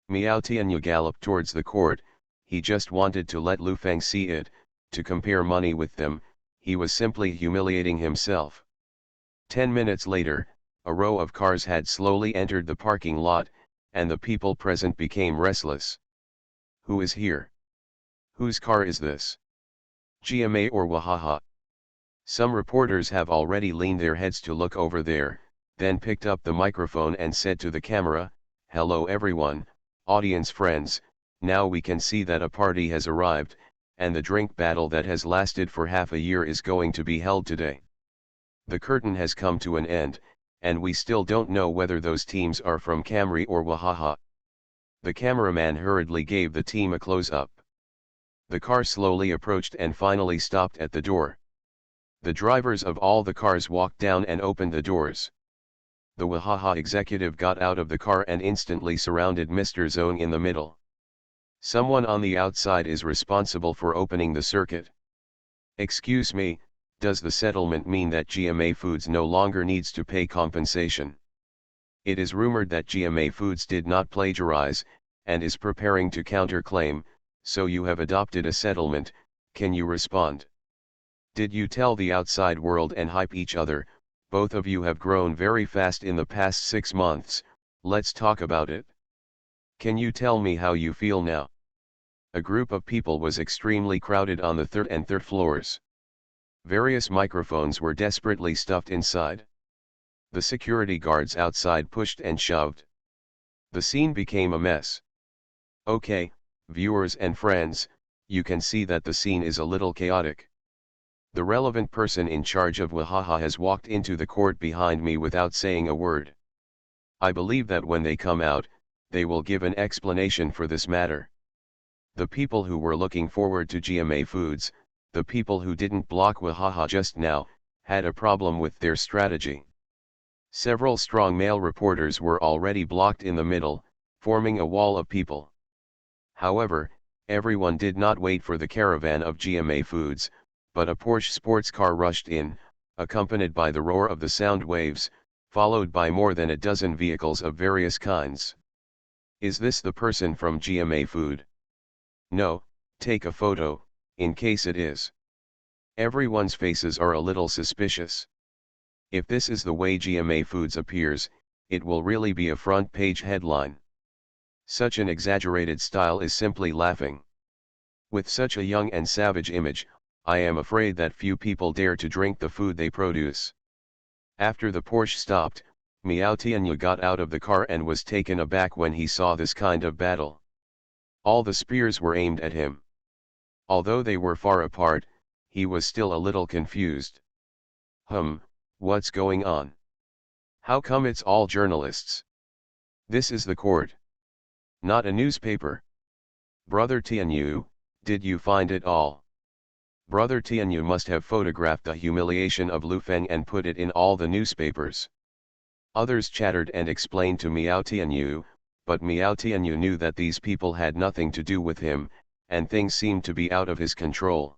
Miao Tianyu galloped towards the court. He just wanted to let Lu Feng see it, to compare money with them. He was simply humiliating himself. 10 minutes later, a row of cars had slowly entered the parking lot, and the people present became restless. Who is here? Whose car is this? GMA or Wahaha? Some reporters have already leaned their heads to look over there, then picked up the microphone and said to the camera, "Hello everyone, audience friends, now we can see that a party has arrived, and the drink battle that has lasted for half a year is going to be held today. The curtain has come to an end, and we still don't know whether those teams are from Camry or Wahaha." The cameraman hurriedly gave the team a close-up. The car slowly approached and finally stopped at the door. The drivers of all the cars walked down and opened the doors. The Wahaha executive got out of the car and instantly surrounded Mr. Zhong in the middle. Someone on the outside is responsible for opening the circuit. Excuse me, does the settlement mean that GMA Foods no longer needs to pay compensation? It is rumored that GMA Foods did not plagiarize, and is preparing to counterclaim, so you have adopted a settlement. Can you respond? Did you tell the outside world and hype each other? Both of you have grown very fast in the past 6 months, let's talk about it. Can you tell me how you feel now? A group of people was extremely crowded on the third and third floors. Various microphones were desperately stuffed inside. The security guards outside pushed and shoved. The scene became a mess. Okay, viewers and friends, you can see that the scene is a little chaotic. The relevant person in charge of Wahaha has walked into the court behind me without saying a word. I believe that when they come out, they will give an explanation for this matter. The people who were looking forward to GMA Foods, the people who didn't block Wahaha just now, had a problem with their strategy. Several strong male reporters were already blocked in the middle, forming a wall of people. However, everyone did not wait for the caravan of GMA Foods, but a Porsche sports car rushed in, accompanied by the roar of the sound waves, followed by more than a dozen vehicles of various kinds. Is this the person from GMA Food? No, take a photo, in case it is. Everyone's faces are a little suspicious. If this is the way GMA Foods appears, it will really be a front-page headline. Such an exaggerated style is simply laughing. With such a young and savage image, I am afraid that few people dare to drink the food they produce. After the Porsche stopped, Miao Tianyu got out of the car and was taken aback when he saw this kind of battle. All the spears were aimed at him. Although they were far apart, he was still a little confused. What's going on? How come it's all journalists? This is the court. Not a newspaper. Brother Tianyu, did you find it all? Brother Tianyu must have photographed the humiliation of Lu Feng and put it in all the newspapers. Others chattered and explained to Miao Tianyu, but Miao Tianyu knew that these people had nothing to do with him, and things seemed to be out of his control.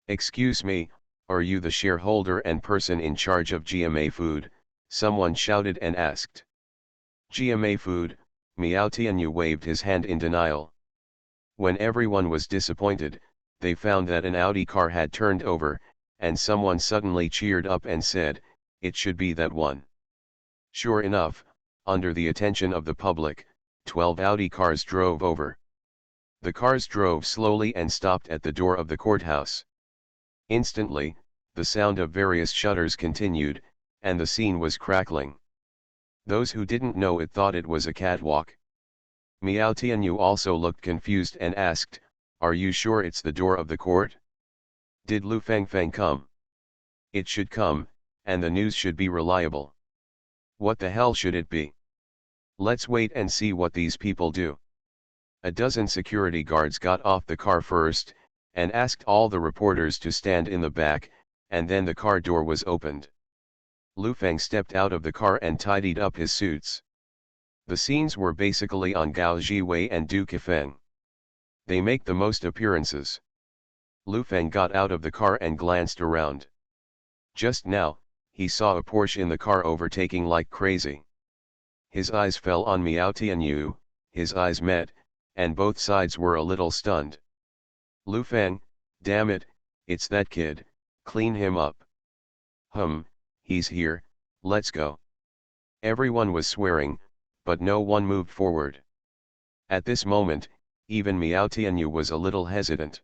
Excuse me, are you the shareholder and person in charge of GMA Food? Someone shouted and asked. GMA Food, Miao Tianyu waved his hand in denial. When everyone was disappointed, they found that an Audi car had turned over, and someone suddenly cheered up and said, "It should be that one." Sure enough, under the attention of the public, 12 Audi cars drove over. The cars drove slowly and stopped at the door of the courthouse. Instantly, the sound of various shutters continued, and the scene was crackling. Those who didn't know it thought it was a catwalk. Miao Tianyu also looked confused and asked, "Are you sure it's the door of the court? Did Lu Feng come? It should come, and the news should be reliable. What the hell should it be? Let's wait and see what these people do." A dozen security guards got off the car first, and asked all the reporters to stand in the back, and then the car door was opened. Lu Feng stepped out of the car and tidied up his suits. The scenes were basically on Gao Jiwei and Du Kefeng. They make the most appearances. Lu Feng got out of the car and glanced around. Just now, he saw a Porsche in the car overtaking like crazy. His eyes fell on Miao Tianyu, his eyes met, and both sides were a little stunned. Lu Feng, damn it, it's that kid, clean him up. He's here, let's go. Everyone was swearing, but no one moved forward. At this moment, even Miao Tianyu was a little hesitant.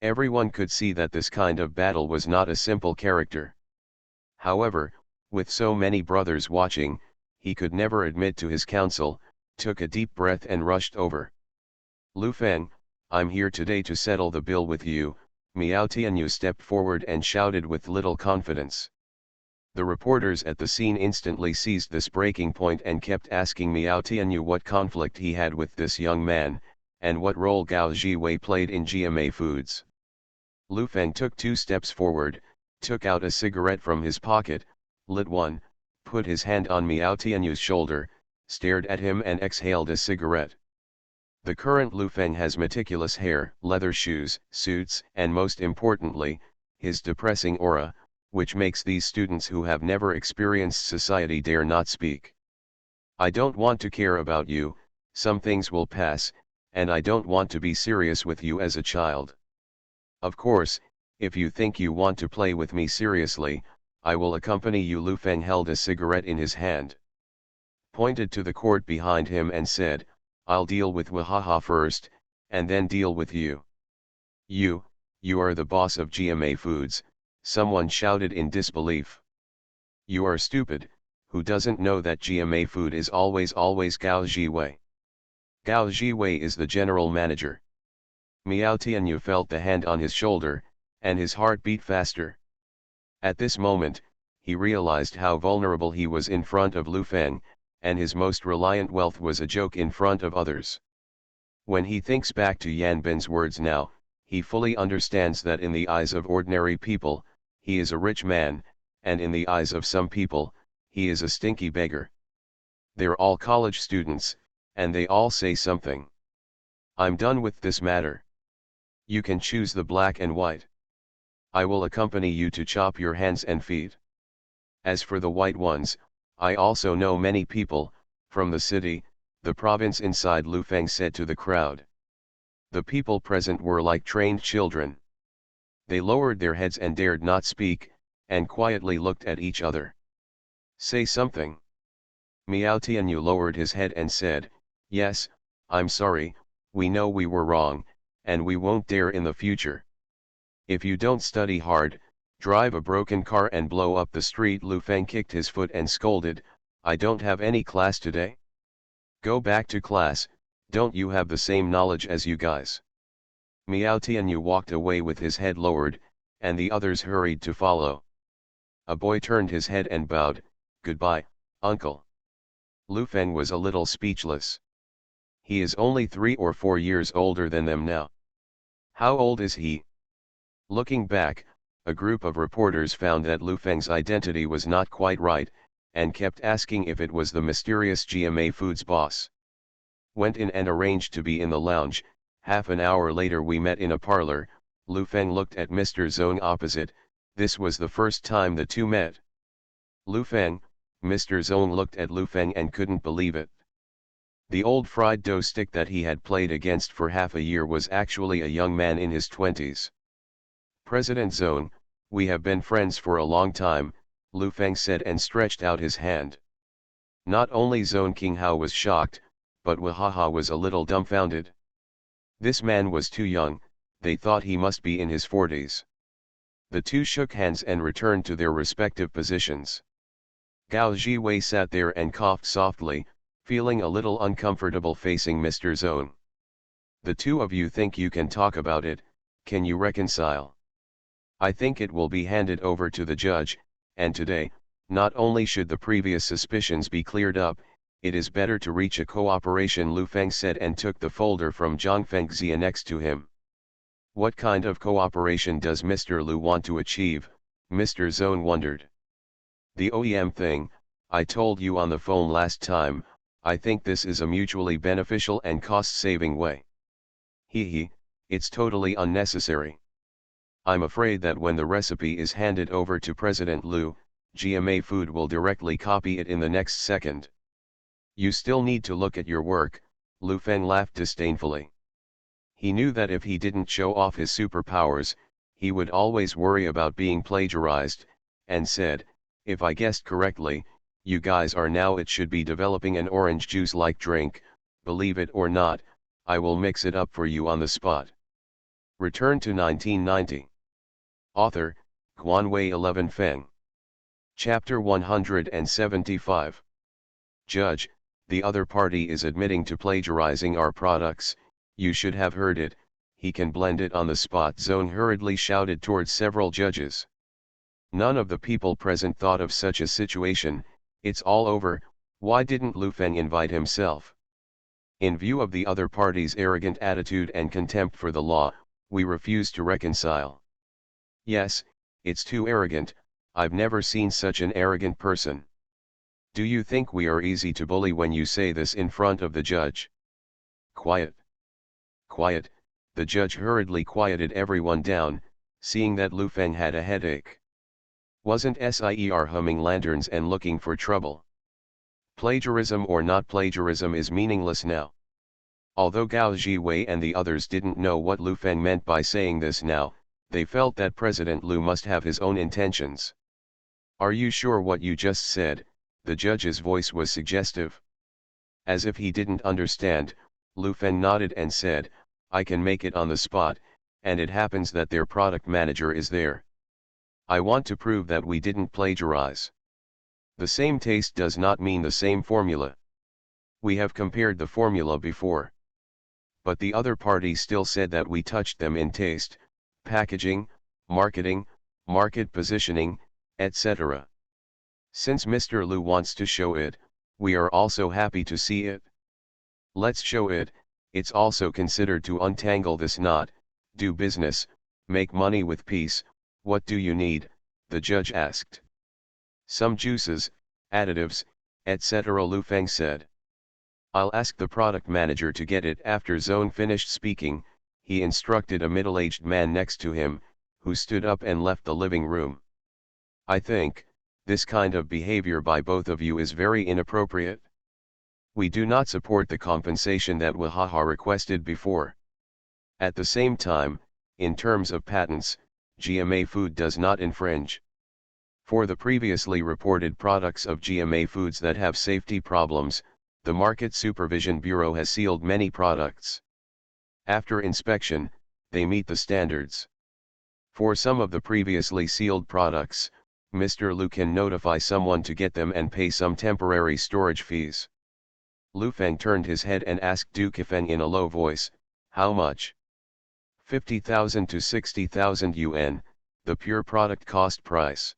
Everyone could see that this kind of battle was not a simple character. However, with so many brothers watching, he could never admit to his counsel, took a deep breath and rushed over. Lu Feng, I'm here today to settle the bill with you, Miao Tianyu stepped forward and shouted with little confidence. The reporters at the scene instantly seized this breaking point and kept asking Miao Tianyu what conflict he had with this young man, and what role Gao Jiwei played in GMA Foods. Lu Feng took 2 steps forward, took out a cigarette from his pocket, lit one, put his hand on Miao Tianyu's shoulder, stared at him and exhaled a cigarette. The current Lu Feng has meticulous hair, leather shoes, suits, and most importantly, his depressing aura, which makes these students who have never experienced society dare not speak. I don't want to care about you, some things will pass, and I don't want to be serious with you as a child. Of course, if you think you want to play with me seriously, I will accompany you. Lu Feng held a cigarette in his hand, pointed to the court behind him and said, I'll deal with Wahaha first, and then deal with you. You are the boss of GMA Foods, someone shouted in disbelief. You are stupid, who doesn't know that GMA Food is always Gao Jiwei. Gao Jiwei is the general manager. Miao Tianyu felt the hand on his shoulder, and his heart beat faster. At this moment, he realized how vulnerable he was in front of Lu Feng, and his most reliant wealth was a joke in front of others. When he thinks back to Yan Bin's words now, he fully understands that in the eyes of ordinary people, he is a rich man, and in the eyes of some people, he is a stinky beggar. They're all college students, and they all say something. I'm done with this matter. You can choose the black and white. I will accompany you to chop your hands and feet. As for the white ones, I also know many people, from the city, the province inside, Lu Feng said to the crowd. The people present were like trained children. They lowered their heads and dared not speak, and quietly looked at each other. Say something. Miao Tianyu lowered his head and said, Yes, I'm sorry, we know we were wrong, and we won't dare in the future. If you don't study hard, drive a broken car and blow up the street. Lu Feng kicked his foot and scolded, I don't have any class today. Go back to class, don't you have the same knowledge as you guys? Miao Tianyu walked away with his head lowered, and the others hurried to follow. A boy turned his head and bowed, Goodbye, uncle. Lu Feng was a little speechless. He is only 3 or 4 years older than them now. How old is he? Looking back, a group of reporters found that Lu Feng's identity was not quite right, and kept asking if it was the mysterious GMA Foods boss. Went in and arranged to be in the lounge. Half an hour later we met in a parlor. Lu Feng looked at Mr. Zhong opposite. This was the first time the two met. Lu Feng, Mr. Zhong looked at Lu Feng and couldn't believe it. The old fried dough stick that he had played against for half a year was actually a young man in his 20s. President Zhong, we have been friends for a long time, Lu Feng said and stretched out his hand. Not only Zhong Qinghao was shocked, but Wahaha was a little dumbfounded. This man was too young, they thought he must be in his 40s. The two shook hands and returned to their respective positions. Gao Jiwei sat there and coughed softly, feeling a little uncomfortable facing Mr. Zhong. The two of you think you can talk about it, can you reconcile? I think it will be handed over to the judge, and today, not only should the previous suspicions be cleared up, it is better to reach a cooperation, Lu Feng said and took the folder from Zhang Fengxia next to him. What kind of cooperation does Mr. Lu want to achieve? Mr. Zhong wondered. The OEM thing, I told you on the phone last time, I think this is a mutually beneficial and cost-saving way. It's totally unnecessary. I'm afraid that when the recipe is handed over to President Lu, GMA Food will directly copy it in the next second. You still need to look at your work, Lu Feng laughed disdainfully. He knew that if he didn't show off his superpowers, he would always worry about being plagiarized, and said, if I guessed correctly, you guys are now it should be developing an orange juice-like drink, believe it or not, I will mix it up for you on the spot. Return to 1990. Author, Guanwei 11 Feng. Chapter 175. Judge, the other party is admitting to plagiarizing our products, you should have heard it, he can blend it on the spot. Zone hurriedly shouted towards several judges. None of the people present thought of such a situation. It's all over, why didn't Lu Feng invite himself? In view of the other party's arrogant attitude and contempt for the law, we refuse to reconcile. Yes, it's too arrogant, I've never seen such an arrogant person. Do you think we are easy to bully when you say this in front of the judge? Quiet. Quiet, the judge hurriedly quieted everyone down, seeing that Lu Feng had a headache. Wasn't SIER humming lanterns and looking for trouble? Plagiarism or not plagiarism is meaningless now. Although Gao Jiwei and the others didn't know what Lu Feng meant by saying this now, they felt that President Lu must have his own intentions. Are you sure what you just said? The judge's voice was suggestive. As if he didn't understand, Lu Feng nodded and said, I can make it on the spot, and it happens that their product manager is there. I want to prove that we didn't plagiarize. The same taste does not mean the same formula. We have compared the formula before. But the other party still said that we touched them in taste, packaging, marketing, market positioning, etc. Since Mr. Lu wants to show it, we are also happy to see it. Let's show it. It's also considered to untangle this knot, do business, make money with peace. What do you need? The judge asked. Some juices, additives, etc. Lu Feng said. I'll ask the product manager to get it. After Zone finished speaking, he instructed a middle-aged man next to him, who stood up and left the living room. I think, this kind of behavior by both of you is very inappropriate. We do not support the compensation that Wahaha requested before. At the same time, in terms of patents, GMA Food does not infringe. For the previously reported products of GMA Foods that have safety problems, the Market Supervision Bureau has sealed many products. After inspection, they meet the standards. For some of the previously sealed products, Mr. Lu can notify someone to get them and pay some temporary storage fees. Lu Feng turned his head and asked Du Kefeng in a low voice, how much? 50,000 to 60,000 yuan, the pure product cost price.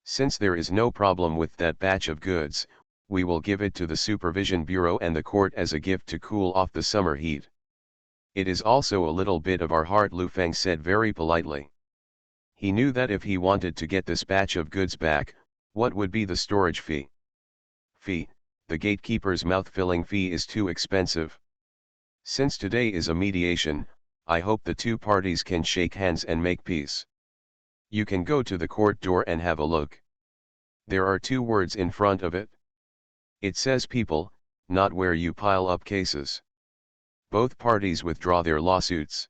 Since there is no problem with that batch of goods, we will give it to the Supervision Bureau and the court as a gift to cool off the summer heat. It is also a little bit of our heart, Lu Feng said very politely. He knew that if he wanted to get this batch of goods back, what would be the storage fee? The gatekeeper's mouth-filling fee is too expensive. Since today is a mediation, I hope the two parties can shake hands and make peace. You can go to the court door and have a look. There are two words in front of it. It says people, not where you pile up cases. Both parties withdraw their lawsuits.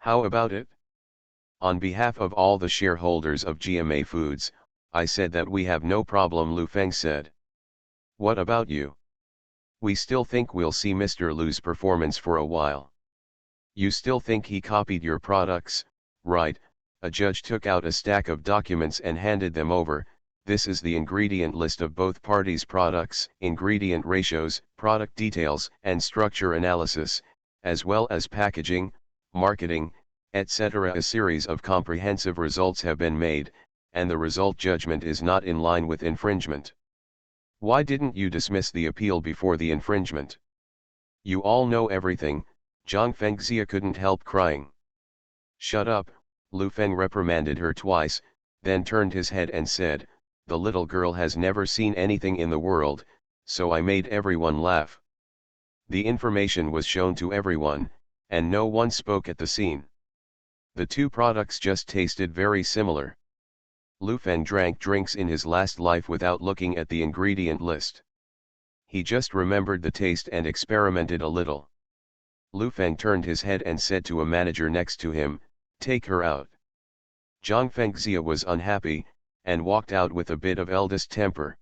How about it? On behalf of all the shareholders of GMA Foods, I said that we have no problem, Lu Feng said. What about you? We still think we'll see Mr. Lu's performance for a while. You still think he copied your products, right? A judge took out a stack of documents and handed them over. This is the ingredient list of both parties' products, ingredient ratios, product details, and structure analysis, as well as packaging, marketing, etc. A series of comprehensive results have been made, and the result judgment is not in line with infringement. Why didn't you dismiss the appeal before the infringement? You all know everything, Zhang Fengxia couldn't help crying. Shut up, Lu Feng reprimanded her twice, then turned his head and said, the little girl has never seen anything in the world, so I made everyone laugh. The information was shown to everyone, and no one spoke at the scene. The two products just tasted very similar. Lu Feng drank drinks in his last life without looking at the ingredient list. He just remembered the taste and experimented a little. Lu Feng turned his head and said to a manager next to him, "Take her out." Zhang Fengxia was unhappy, and walked out with a bit of eldest temper.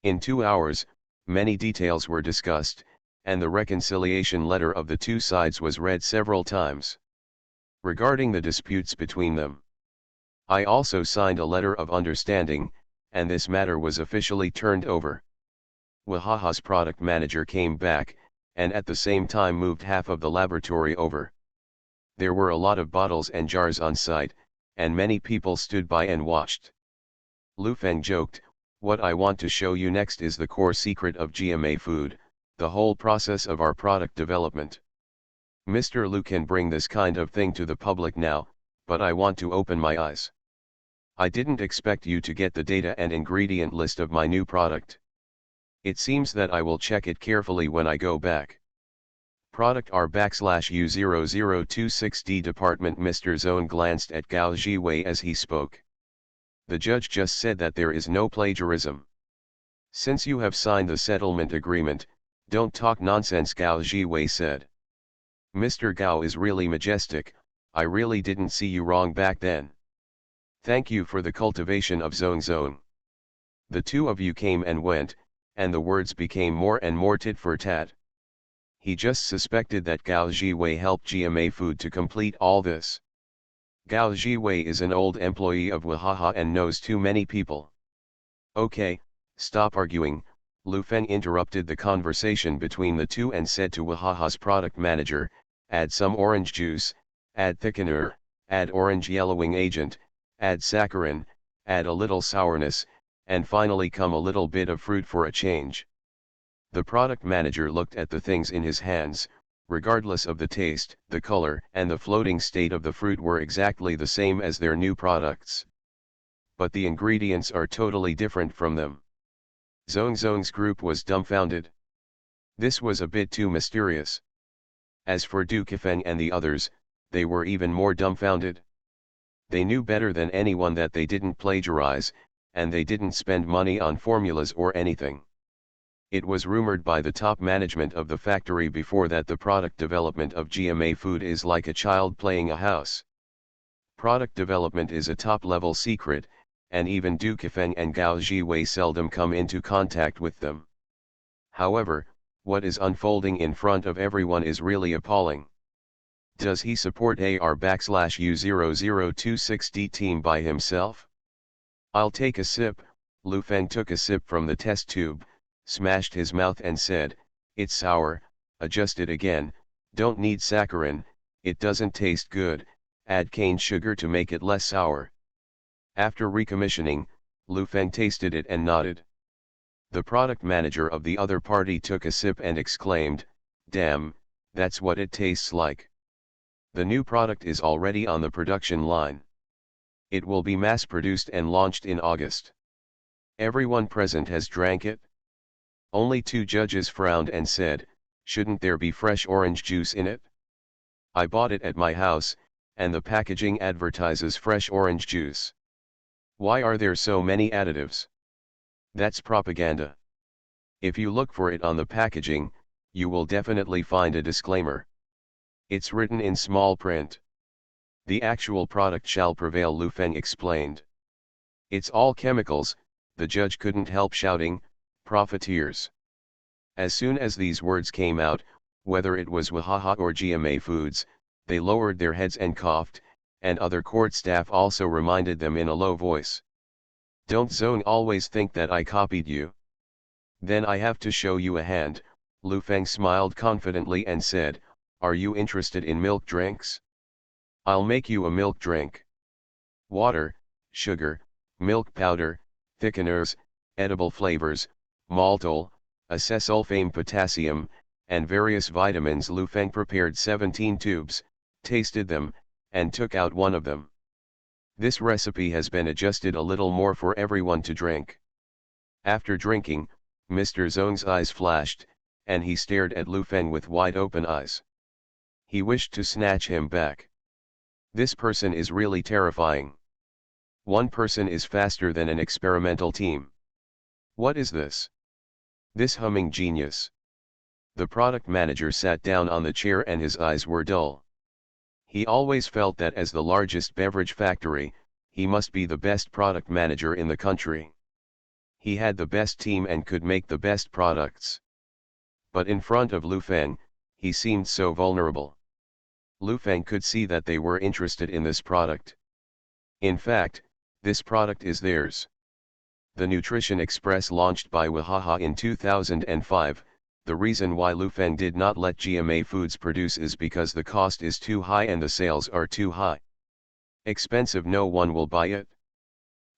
In 2 hours, many details were discussed, and the reconciliation letter of the two sides was read several times. Regarding the disputes between them, I also signed a letter of understanding, and this matter was officially turned over. Wahaha's product manager came back, and at the same time moved half of the laboratory over. There were a lot of bottles and jars on site, and many people stood by and watched. Lu Feng joked, "What I want to show you next is the core secret of GMA food, the whole process of our product development. Mr. Lu can bring this kind of thing to the public now, but I want to open my eyes. I didn't expect you to get the data and ingredient list of my new product. It seems that I will check it carefully when I go back. Product R/U0026D Department." Mr. Zone glanced at Gao Jiwei as he spoke. "The judge just said that there is no plagiarism. Since you have signed the settlement agreement, don't talk nonsense," Gao Jiwei said. "Mr. Gao is really majestic, I really didn't see you wrong back then. Thank you for the cultivation of Zone. The two of you came and went, and the words became more and more tit for tat. He just suspected that Gao Jiwei helped GMA Food to complete all this. Gao Jiwei is an old employee of Wahaha and knows too many people." "Okay, stop arguing," Lu Feng interrupted the conversation between the two and said to Wahaha's product manager, "Add some orange juice, add thickener, add orange yellowing agent, add saccharin, add a little sourness, and finally come a little bit of fruit for a change." The product manager looked at the things in his hands. Regardless of the taste, the color, and the floating state of the fruit were exactly the same as their new products. But the ingredients are totally different from them. Zone's group was dumbfounded. This was a bit too mysterious. As for Du Kifeng and the others, they were even more dumbfounded. They knew better than anyone that they didn't plagiarize, and they didn't spend money on formulas or anything. It was rumored by the top management of the factory before that the product development of GMA Food is like a child playing a house. Product development is a top-level secret, and even Du Kifeng and Gao Jiwei seldom come into contact with them. However, what is unfolding in front of everyone is really appalling. Does he support AR/U0026D team by himself? "I'll take a sip." Lu Feng took a sip from the test tube, smashed his mouth and said, "It's sour, adjust it again, don't need saccharin, it doesn't taste good, add cane sugar to make it less sour." After recommissioning, Lu Feng tasted it and nodded. The product manager of the other party took a sip and exclaimed, "Damn, that's what it tastes like. The new product is already on the production line. It will be mass-produced and launched in August. Everyone present has drank it?" Only two judges frowned and said, "Shouldn't there be fresh orange juice in it? I bought it at my house, and the packaging advertises fresh orange juice. Why are there so many additives? That's propaganda. If you look for it on the packaging, you will definitely find a disclaimer. It's written in small print. The actual product shall prevail," Lu Feng explained. "It's all chemicals," the judge couldn't help shouting, "Profiteers." As soon as these words came out, whether it was Wahaha or GMA Foods, they lowered their heads and coughed, and other court staff also reminded them in a low voice. "Don't Zone always think that I copied you? Then I have to show you a hand." Lu Feng smiled confidently and said, "Are you interested in milk drinks? I'll make you a milk drink. Water, sugar, milk powder, thickeners, edible flavors, maltol, acesulfame potassium, and various vitamins." Lu Feng prepared 17 tubes, tasted them, and took out one of them. "This recipe has been adjusted a little more for everyone to drink." After drinking, Mr. Zone's eyes flashed, and he stared at Lu Feng with wide open eyes. He wished to snatch him back. This person is really terrifying. One person is faster than an experimental team. What is this? This humming genius. The product manager sat down on the chair and his eyes were dull. He always felt that as the largest beverage factory, he must be the best product manager in the country. He had the best team and could make the best products. But in front of Lu Feng, he seemed so vulnerable. Lu Feng could see that they were interested in this product. In fact, this product is theirs. The Nutrition Express launched by Wahaha in 2005, the reason why Lu Feng did not let GMA Foods produce is because the cost is too high and the sales are too high. Expensive, no one will buy it.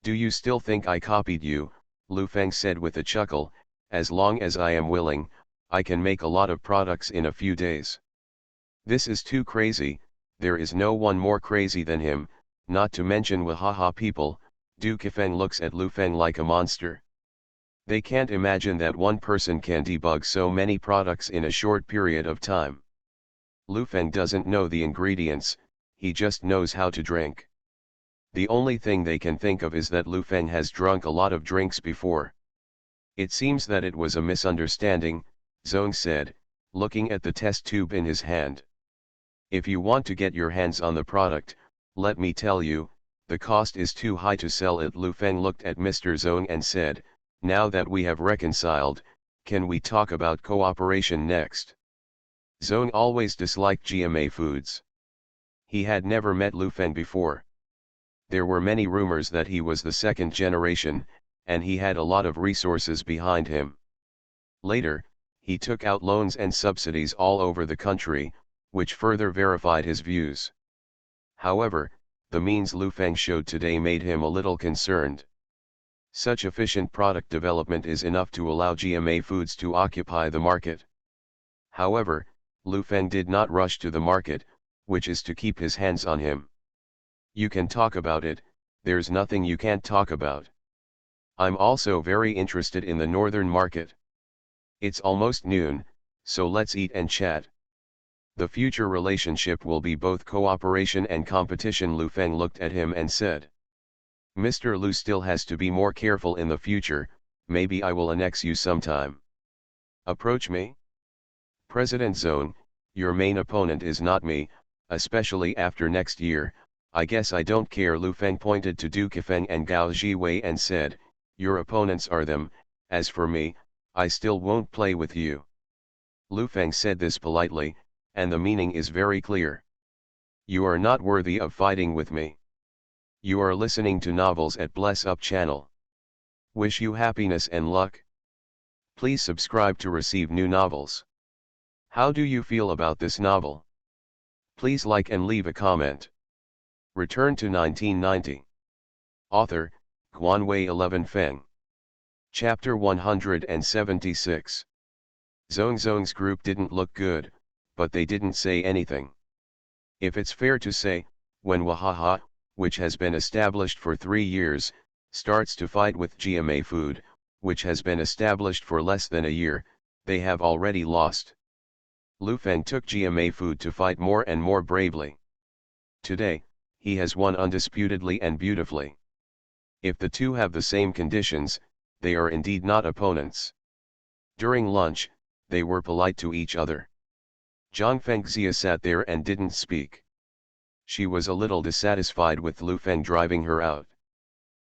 Do you still think I copied you? Lu Feng said with a chuckle, as long as I am willing, I can make a lot of products in a few days. This is too crazy, there is no one more crazy than him, not to mention Wahaha people. Du Kefeng looks at Lu Feng like a monster. They can't imagine that one person can debug so many products in a short period of time. Lu Feng doesn't know the ingredients, he just knows how to drink. The only thing they can think of is that Lu Feng has drunk a lot of drinks before. It seems that it was a misunderstanding, Zhong said, looking at the test tube in his hand. If you want to get your hands on the product, let me tell you, the cost is too high to sell it. Lu Feng looked at Mr. Zhong and said, now that we have reconciled, can we talk about cooperation next? Zhong always disliked GMA Foods. He had never met Lu Feng before. There were many rumors that he was the second generation, and he had a lot of resources behind him. Later, he took out loans and subsidies all over the country, which further verified his views. However, the means Lu Feng showed today made him a little concerned. Such efficient product development is enough to allow GMA Foods to occupy the market. However, Lu Feng did not rush to the market, which is to keep his hands on him. You can talk about it, there's nothing you can't talk about. I'm also very interested in the northern market. It's almost noon, so let's eat and chat. The future relationship will be both cooperation and competition. Lu Feng looked at him and said. Mr. Lu still has to be more careful in the future, maybe I will annex you sometime. Approach me? President Zhong, your main opponent is not me, especially after next year, I guess I don't care. Lu Feng pointed to Du Kefeng and Gao Jiwei and said, your opponents are them, as for me, I still won't play with you. Lu Feng said this politely, and the meaning is very clear. You are not worthy of fighting with me. You are listening to novels at Bless Up channel. Wish you happiness and luck. Please subscribe to receive new novels. How do you feel about this novel? Please like and leave a comment. Return to 1990. Author, Guanwei 11 Feng. Chapter 176. Zhong's group didn't look good, but they didn't say anything. If it's fair to say, when Wahaha, which has been established for 3 years, starts to fight with GMA Food, which has been established for less than a year, they have already lost. Lu Feng took GMA Food to fight more and more bravely. Today, he has won undisputedly and beautifully. If the two have the same conditions, they are indeed not opponents. During lunch, they were polite to each other. Zhang Fengxia sat there and didn't speak. She was a little dissatisfied with Lu Feng driving her out.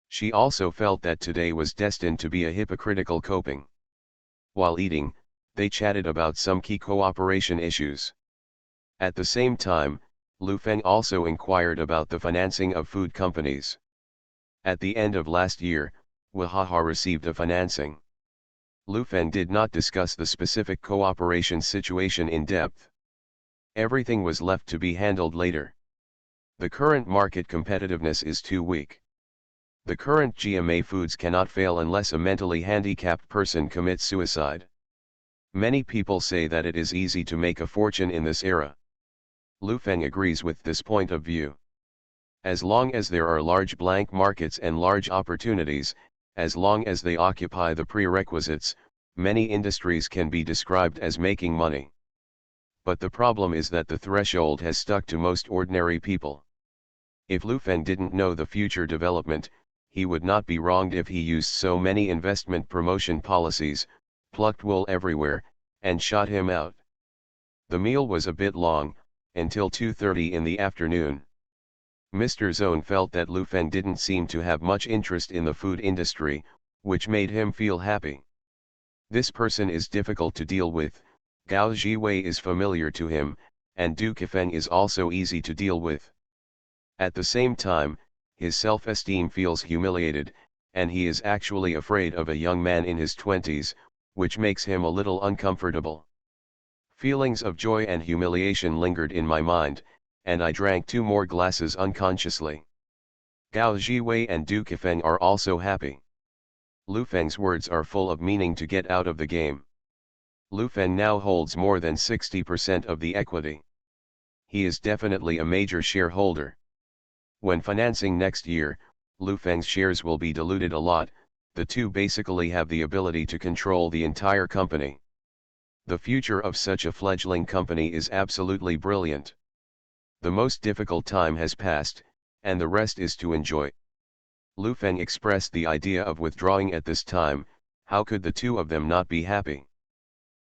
She also felt that today was destined to be a hypocritical coping. While eating, they chatted about some key cooperation issues. At the same time, Lu Feng also inquired about the financing of food companies. At the end of last year, Wahaha received a financing. Lu Feng did not discuss the specific cooperation situation in depth. Everything was left to be handled later. The current market competitiveness is too weak. The current GMA Foods cannot fail unless a mentally handicapped person commits suicide. Many people say that it is easy to make a fortune in this era. Lu Feng agrees with this point of view. As long as there are large blank markets and large opportunities, as long as they occupy the prerequisites, many industries can be described as making money. But the problem is that the threshold has stuck to most ordinary people. If Lu Feng didn't know the future development, he would not be wronged if he used so many investment promotion policies, plucked wool everywhere, and shot him out. The meal was a bit long, until 2:30 in the afternoon. Mr. Zone felt that Lu Feng didn't seem to have much interest in the food industry, which made him feel happy. This person is difficult to deal with, Gao Jiwei is familiar to him, and Du Kefeng is also easy to deal with. At the same time, his self-esteem feels humiliated, and he is actually afraid of a young man in his 20s, which makes him a little uncomfortable. Feelings of joy and humiliation lingered in my mind, and I drank 2 more glasses unconsciously. Gao Jiwei and Du Kefeng are also happy. Lu Feng's words are full of meaning to get out of the game. Lu Feng now holds more than 60% of the equity. He is definitely a major shareholder. When financing next year, Lu Feng's shares will be diluted a lot. The two basically have the ability to control the entire company. The future of such a fledgling company is absolutely brilliant. The most difficult time has passed, and the rest is to enjoy. Lu Feng expressed the idea of withdrawing at this time. How could the two of them not be happy?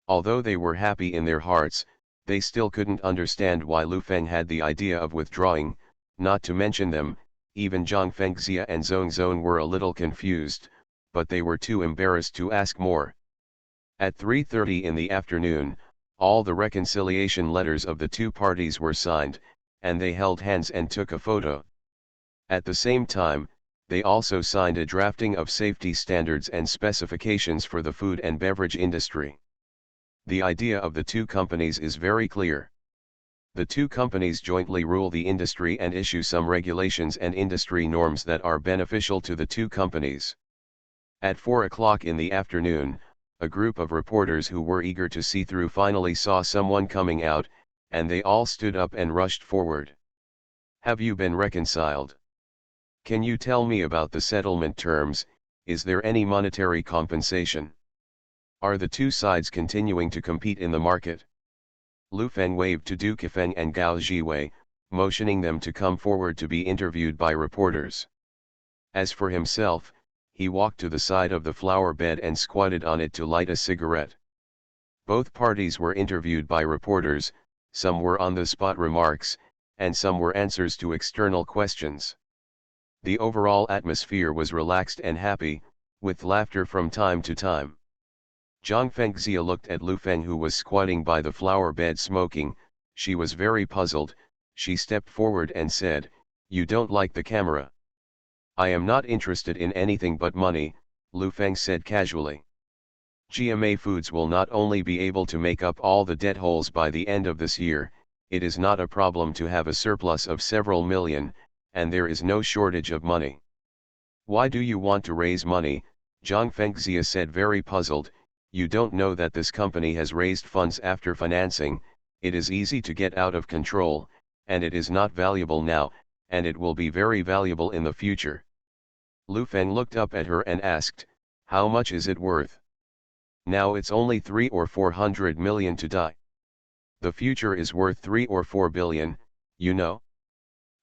Although they were happy in their hearts, they still couldn't understand why Lu Feng had the idea of withdrawing. Not to mention them, even Zhang Fengxia and Zone were a little confused, but they were too embarrassed to ask more. At 3:30 in the afternoon, all the reconciliation letters of the two parties were signed, and they held hands and took a photo. At the same time, they also signed a drafting of safety standards and specifications for the food and beverage industry. The idea of the two companies is very clear. The two companies jointly rule the industry and issue some regulations and industry norms that are beneficial to the two companies. At 4 o'clock in the afternoon, a group of reporters who were eager to see through finally saw someone coming out, and they all stood up and rushed forward. Have you been reconciled? Can you tell me about the settlement terms? Is there any monetary compensation? Are the two sides continuing to compete in the market? Lu Feng waved to Du Kefeng and Gao Jiwei, motioning them to come forward to be interviewed by reporters. As for himself, he walked to the side of the flower bed and squatted on it to light a cigarette. Both parties were interviewed by reporters, some were on-the-spot remarks, and some were answers to external questions. The overall atmosphere was relaxed and happy, with laughter from time to time. Zhang Fengxia looked at Lu Feng, who was squatting by the flower bed smoking. She was very puzzled. She stepped forward and said, "You don't like the camera?" "I am not interested in anything but money," Lu Feng said casually. GMA Foods will not only be able to make up all the debt holes by the end of this year, it is not a problem to have a surplus of several million, and there is no shortage of money. "Why do you want to raise money?" Zhang Fengxia said, very puzzled. "You don't know that this company has raised funds after financing. It is easy to get out of control, and it is not valuable now, and it will be very valuable in the future." Lu Feng looked up at her and asked, "How much is it worth?" "Now it's only 3 or 400 million to die. The future is worth 3 or 4 billion, you know."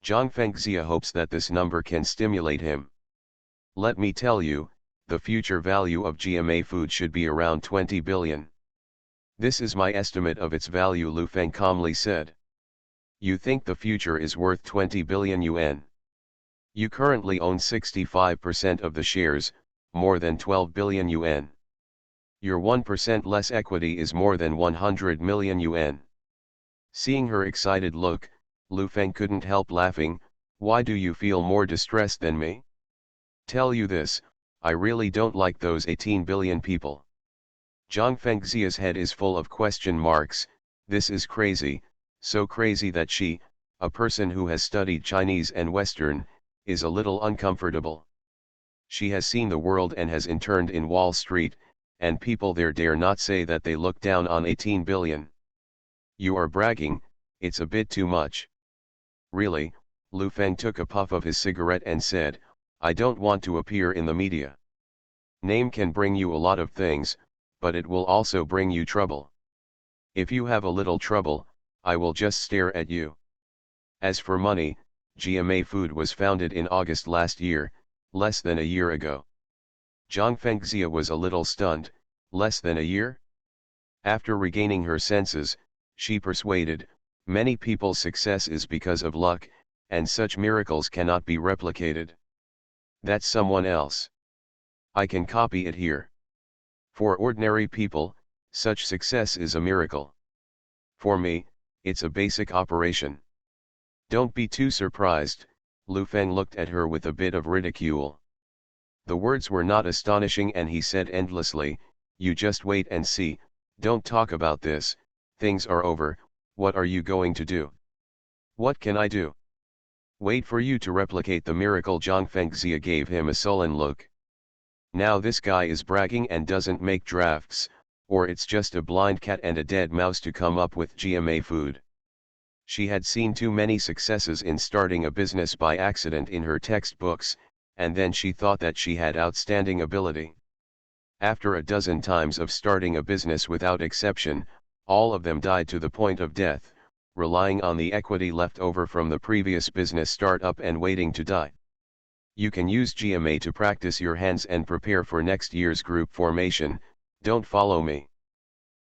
Zhang Fengxia hopes that this number can stimulate him. "Let me tell you, the future value of GMA Food should be around 20 billion. This is my estimate of its value," Lu Feng calmly said. "You think the future is worth 20 billion yuan? You currently own 65% of the shares, more than 12 billion yuan. Your 1% less equity is more than 100 million yuan. Seeing her excited look, Lu Feng couldn't help laughing. "Why do you feel more distressed than me? Tell you this, I really don't like those 18 billion people." Zhang Fengxia's head is full of question marks. This is crazy, so crazy that she, a person who has studied Chinese and Western, is a little uncomfortable. She has seen the world and has interned in Wall Street, and people there dare not say that they look down on 18 billion. "You are bragging, it's a bit too much." "Really?" Lu Feng took a puff of his cigarette and said, "I don't want to appear in the media. Name can bring you a lot of things, but it will also bring you trouble. If you have a little trouble, I will just stare at you. As for money, GMA Food was founded in August last year, less than a year ago. Zhang Fengxia was a little stunned. Less than a year? After regaining her senses, she persuaded, many people's success is because of luck, and such miracles cannot be replicated. That's someone else. I can copy it here. For ordinary people, such success is a miracle. For me, it's a basic operation. Don't be too surprised, Lu Feng looked at her with a bit of ridicule. The words were not astonishing and he said endlessly, you just wait and see, don't talk about this, things are over, what are you going to do? What can I do? Wait for you to replicate the miracle. Zhang Fengxia gave him a sullen look. Now this guy is bragging and doesn't make drafts, or it's just a blind cat and a dead mouse to come up with GMA Food. She had seen too many successes in starting a business by accident in her textbooks, and then she thought that she had outstanding ability. After a dozen times of starting a business without exception, all of them died to the point of death, relying on the equity left over from the previous business startup and waiting to die. You can use GMA to practice your hands and prepare for next year's group formation. Don't follow me.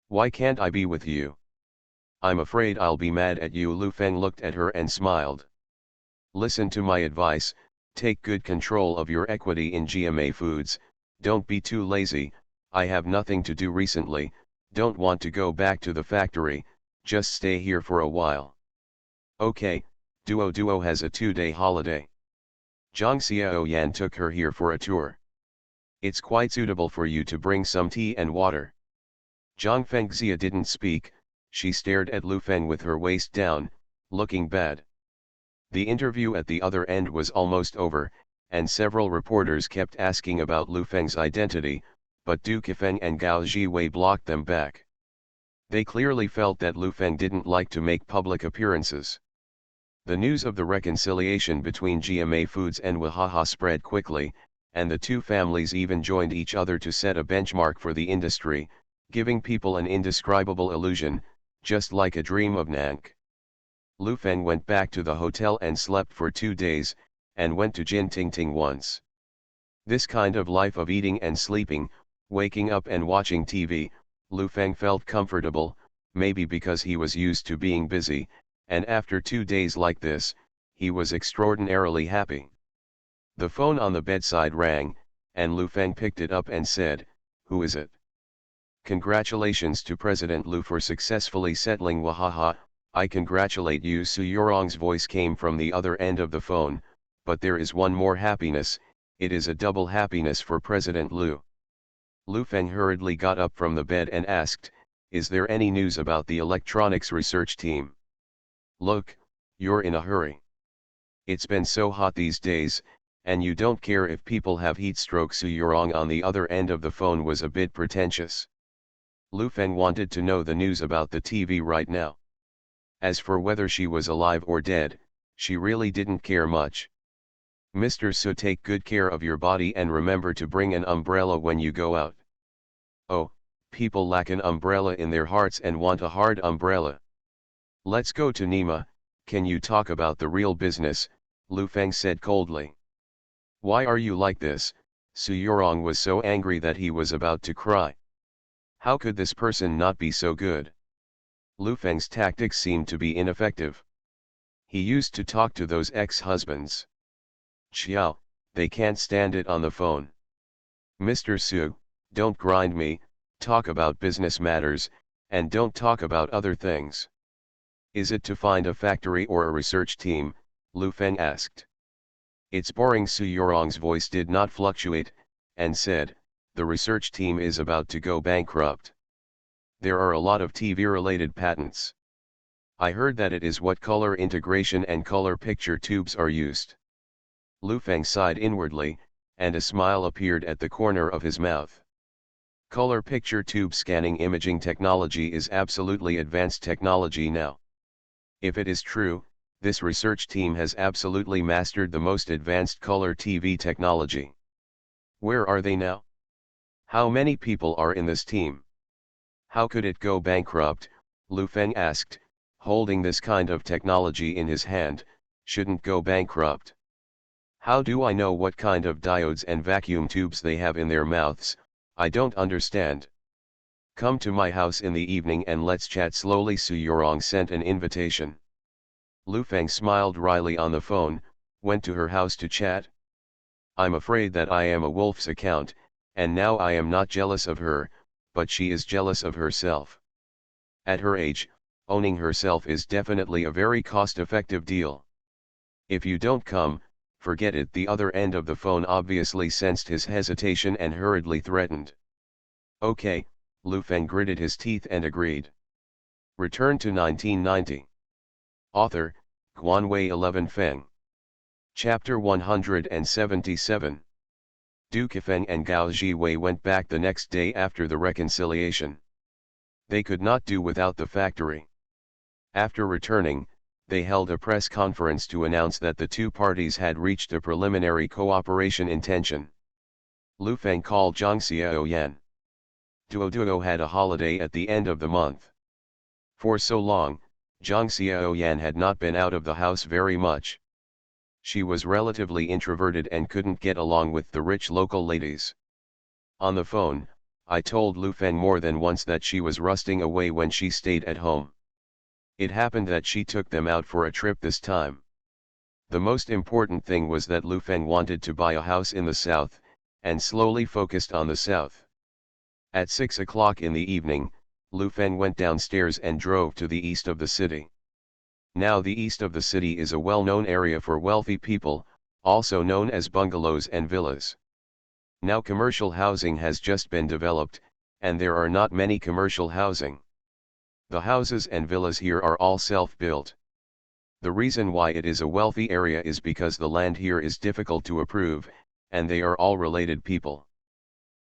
Why can't I be with you? I'm afraid I'll be mad at you. Lu Feng looked at her and smiled. Listen to my advice, take good control of your equity in GMA Foods, don't be too lazy. I have nothing to do recently, don't want to go back to the factory, just stay here for a while. Okay, Duo has a 2-day holiday. Zhang Xiaoyan took her here for a tour. It's quite suitable for you to bring some tea and water. Zhang Fengxia didn't speak, she stared at Lu Feng with her waist down, looking bad. The interview at the other end was almost over, and several reporters kept asking about Lu Feng's identity, but Du Kefeng and Gao Jiwei blocked them back. They clearly felt that Lu Feng didn't like to make public appearances. The news of the reconciliation between GMA Foods and Wahaha spread quickly, and the two families even joined each other to set a benchmark for the industry, giving people an indescribable illusion, just like a dream of Nank. Lu Feng went back to the hotel and slept for 2 days, and went to Jin Tingting once. This kind of life of eating and sleeping, waking up and watching TV, Lu Feng felt comfortable, maybe because he was used to being busy, and after 2 days like this, he was extraordinarily happy. The phone on the bedside rang, and Lu Feng picked it up and said, "Who is it?" "Congratulations to President Lu for successfully settling Wahaha. I congratulate you." Su Yorong's voice came from the other end of the phone, "but there is one more happiness, it is a double happiness for President Lu." Lu Feng hurriedly got up from the bed and asked, "Is there any news about the electronics research team?" "Look, you're in a hurry. It's been so hot these days, and you don't care if people have heat stroke." Su Yorong on the other end of the phone was a bit pretentious. Lu Feng wanted to know the news about the TV right now. As for whether she was alive or dead, she really didn't care much. "Mr. Su, take good care of your body and remember to bring an umbrella when you go out." "Oh, people lack an umbrella in their hearts and want a hard umbrella. Let's go to Nima, can you talk about the real business?" Lu Feng said coldly. "Why are you like this?" Su Yorong was so angry that he was about to cry. How could this person not be so good? Lu Feng's tactics seemed to be ineffective. He used to talk to those ex-husbands. "Xiao, they can't stand it on the phone. Mr. Su, don't grind me, talk about business matters, and don't talk about other things." "Is it to find a factory or a research team?" Lu Feng asked. "It's boring." Su Yorong's voice did not fluctuate, and said, "The research team is about to go bankrupt. There are a lot of TV-related patents. I heard that it is what color integration and color picture tubes are used." Lu Feng sighed inwardly, and a smile appeared at the corner of his mouth. Color picture tube scanning imaging technology is absolutely advanced technology now. If it is true, this research team has absolutely mastered the most advanced color TV technology. Where are they now? How many people are in this team? How could it go bankrupt? Lu Feng asked, holding this kind of technology in his hand, shouldn't go bankrupt. How do I know what kind of diodes and vacuum tubes they have in their mouths? I don't understand. Come to my house in the evening and let's chat slowly. Su Yorong sent an invitation. Lu Feng smiled wryly on the phone, went to her house to chat. I'm afraid that I am a wolf's account, and now I am not jealous of her, but she is jealous of herself. At her age, owning herself is definitely a very cost-effective deal. If you don't come, forget it. The other end of the phone obviously sensed his hesitation and hurriedly threatened. Okay, Lu Feng gritted his teeth and agreed. Return to 1990. Author, Guanwei 11 Feng. Chapter 177. Du Kefeng and Gao Jiwei went back the next day after the reconciliation. They could not do without the factory. After returning, they held a press conference to announce that the two parties had reached a preliminary cooperation intention. Lu Feng called Zhang Xiaoyan. Duo had a holiday at the end of the month. For so long, Zhang Xiaoyan had not been out of the house very much. She was relatively introverted and couldn't get along with the rich local ladies. On the phone, I told Lu Feng more than once that she was rusting away when she stayed at home. It happened that she took them out for a trip this time. The most important thing was that Lu Feng wanted to buy a house in the south, and slowly focused on the south. At 6 o'clock in the evening, Lu Feng went downstairs and drove to the east of the city. Now the east of the city is a well-known area for wealthy people, also known as bungalows and villas. Now commercial housing has just been developed, and there are not many commercial housing. The houses and villas here are all self-built. The reason why it is a wealthy area is because the land here is difficult to approve, and they are all related people.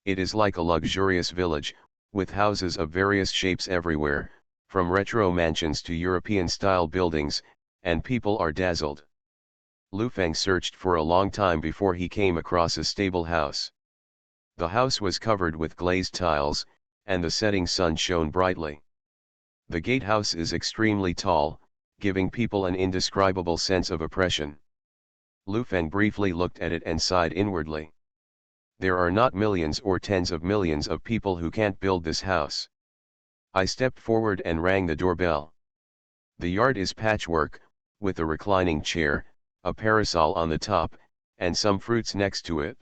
It is like a luxurious village, with houses of various shapes everywhere, from retro mansions to European-style buildings, and people are dazzled. Lu Feng searched for a long time before he came across a stable house. The house was covered with glazed tiles, and the setting sun shone brightly. The gatehouse is extremely tall, giving people an indescribable sense of oppression. Lu Feng briefly looked at it and sighed inwardly. There are not millions or tens of millions of people who can't build this house. I stepped forward and rang the doorbell. The yard is patchwork, with a reclining chair, a parasol on the top, and some fruits next to it.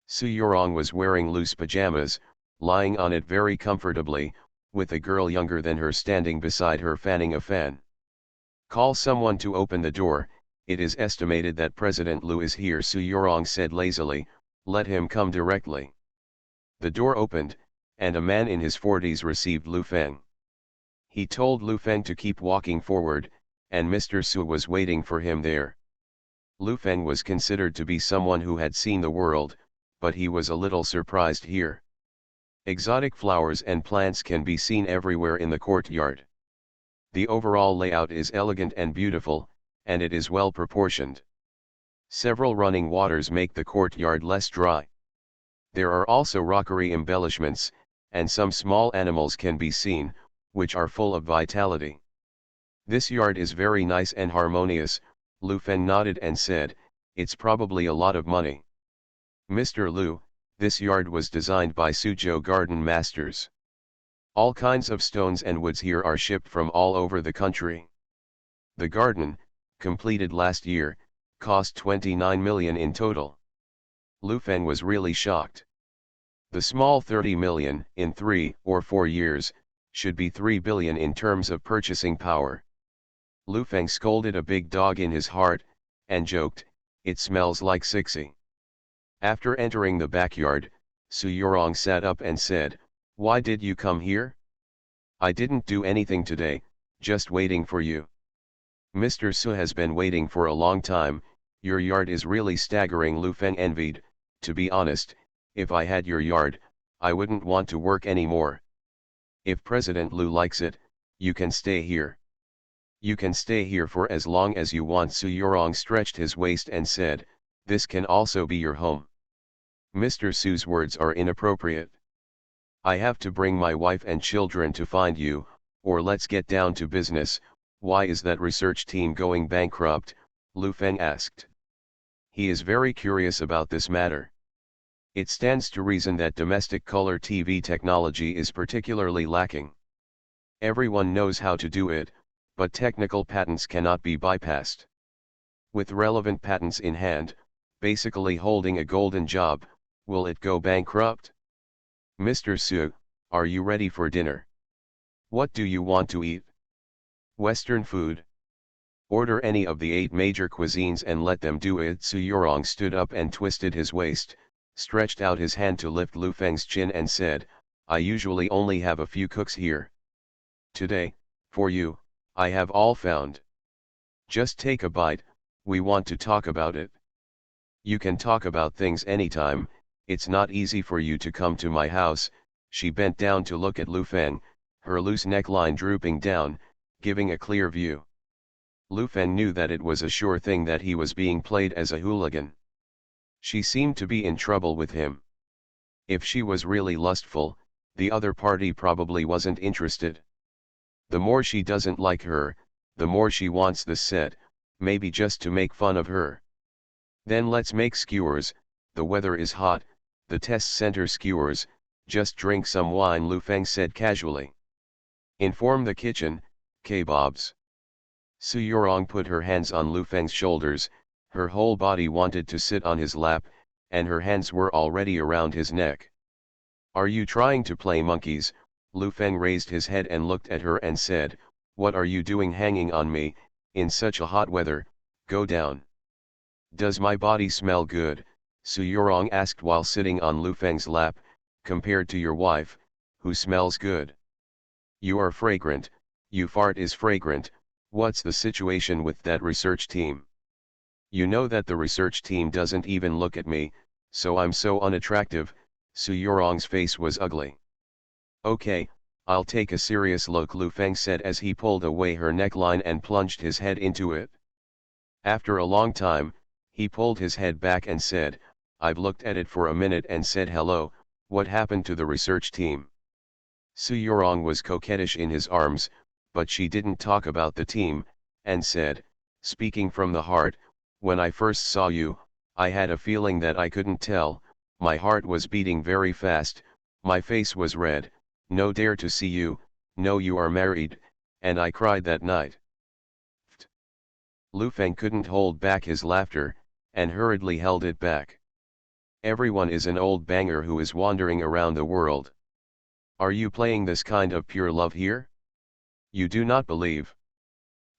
Su Yorong was wearing loose pajamas, lying on it very comfortably, with a girl younger than her standing beside her fanning a fan. Call someone to open the door, it is estimated that President Lu is here. Su Yorong said lazily, let him come directly. The door opened, and a man in his 40s received Lu Feng. He told Lu Feng to keep walking forward, and Mr. Su was waiting for him there. Lu Feng was considered to be someone who had seen the world, but he was a little surprised here. Exotic flowers and plants can be seen everywhere in the courtyard. The overall layout is elegant and beautiful, and it is well proportioned. Several running waters make the courtyard less dry. There are also rockery embellishments, and some small animals can be seen, which are full of vitality. This yard is very nice and harmonious. Lu Feng nodded and said, it's probably a lot of money. Mr. Lu, this yard was designed by Suzhou Garden Masters. All kinds of stones and woods here are shipped from all over the country. The garden, completed last year, cost 29 million in total. Lu Feng was really shocked. The small 30 million in 3 or 4 years, should be 3 billion in terms of purchasing power. Lu Feng scolded a big dog in his heart, and joked, it smells like Sixy. After entering the backyard, Su Yorong sat up and said, why did you come here? I didn't do anything today, just waiting for you. Mr. Su has been waiting for a long time, your yard is really staggering. Lu Feng envied, to be honest, if I had your yard, I wouldn't want to work anymore. If President Lu likes it, you can stay here. You can stay here for as long as you want. Su Yorong stretched his waist and said, this can also be your home. Mr. Su's words are inappropriate. I have to bring my wife and children to find you, or let's get down to business. Why is that research team going bankrupt? Lu Feng asked. He is very curious about this matter. It stands to reason that domestic color TV technology is particularly lacking. Everyone knows how to do it, but technical patents cannot be bypassed. With relevant patents in hand, basically holding a golden job, will it go bankrupt? Mr. Su, are you ready for dinner? What do you want to eat? Western food. Order any of the 8 major cuisines and let them do it. Su Yorong stood up and twisted his waist, stretched out his hand to lift Lu Feng's chin and said, I usually only have a few cooks here. Today, for you, I have all found. Just take a bite, we want to talk about it. You can talk about things anytime, it's not easy for you to come to my house. She bent down to look at Lu Feng, her loose neckline drooping down, giving a clear view. Lu Feng knew that it was a sure thing that he was being played as a hooligan. She seemed to be in trouble with him. If she was really lustful, the other party probably wasn't interested. The more she doesn't like her, the more she wants this set, maybe just to make fun of her. Then let's make skewers, the weather is hot, the test center skewers, just drink some wine, Lu Feng said casually. Inform the kitchen, kebabs. Su Yorong put her hands on Lu Feng's shoulders, her whole body wanted to sit on his lap, and her hands were already around his neck. Are you trying to play monkeys? Lu Feng raised his head and looked at her and said, what are you doing hanging on me, in such a hot weather? Go down. Does my body smell good? Su Yorong asked while sitting on Lu Feng's lap, compared to your wife, who smells good. You are fragrant, you fart is fragrant. What's the situation with that research team? You know that the research team doesn't even look at me, so I'm so unattractive. Su Yorong's face was ugly. Okay, I'll take a serious look, Lu Feng said as he pulled away her neckline and plunged his head into it. After a long time, he pulled his head back and said, I've looked at it for a minute and said hello, what happened to the research team? Su Yorong was coquettish in his arms, but she didn't talk about the team, and said, speaking from the heart, when I first saw you, I had a feeling that I couldn't tell, my heart was beating very fast, my face was red, no dare to see you, no you are married, and I cried that night. Lu Feng couldn't hold back his laughter, and hurriedly held it back. Everyone is an old banger who is wandering around the world. Are you playing this kind of pure love here? You do not believe.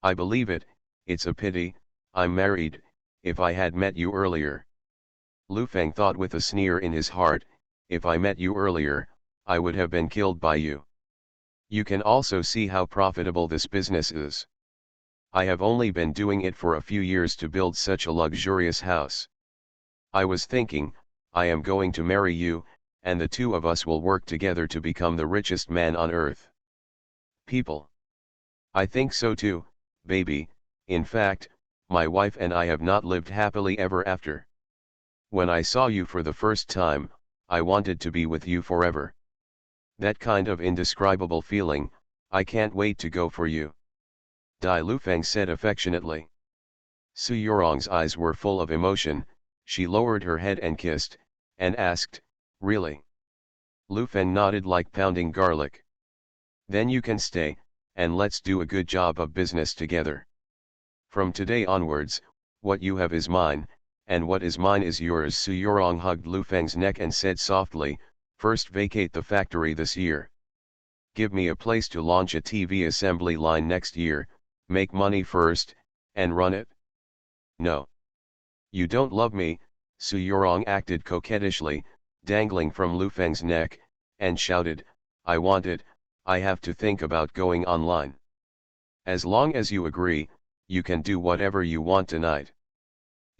I believe it, it's a pity, I'm married, if I had met you earlier. Lu Feng thought with a sneer in his heart, if I met you earlier, I would have been killed by you. You can also see how profitable this business is. I have only been doing it for a few years to build such a luxurious house. I was thinking, I am going to marry you, and the two of us will work together to become the richest man on earth. People. I think so too, baby, in fact, my wife and I have not lived happily ever after. When I saw you for the first time, I wanted to be with you forever. That kind of indescribable feeling, I can't wait to go for you. Dai Lu Feng said affectionately. Su Yorong's eyes were full of emotion, she lowered her head and kissed, and asked, really? Lu Feng nodded like pounding garlic. Then you can stay, and let's do a good job of business together. From today onwards, what you have is mine, and what is mine is yours. Su Yorong hugged Lu Feng's neck and said softly, first vacate the factory this year. Give me a place to launch a TV assembly line next year, make money first, and run it. No. You don't love me, Su Yorong acted coquettishly, dangling from Lu Feng's neck, and shouted, I want it, I have to think about going online. As long as you agree, you can do whatever you want tonight.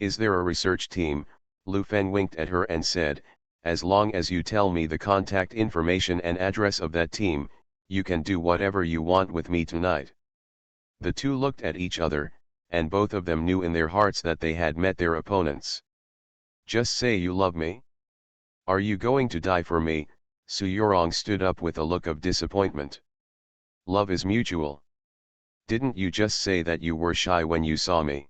Is there a research team? Lu Feng winked at her and said, as long as you tell me the contact information and address of that team, you can do whatever you want with me tonight. The two looked at each other, and both of them knew in their hearts that they had met their opponents. Just say you love me. Are you going to die for me? Su Yorong stood up with a look of disappointment. Love is mutual. Didn't you just say that you were shy when you saw me?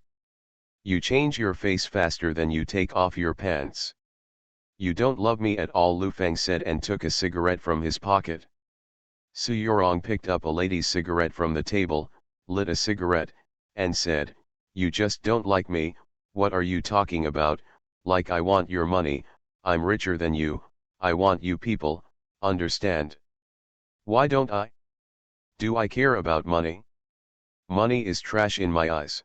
You change your face faster than you take off your pants. You don't love me at all, Lu Feng said and took a cigarette from his pocket. Su Yorong picked up a lady's cigarette from the table, lit a cigarette, and said, "You just don't like me. What are you talking about? Like I want your money, I'm richer than you, I want you people, understand? Why don't I? Do I care about money? Money is trash in my eyes.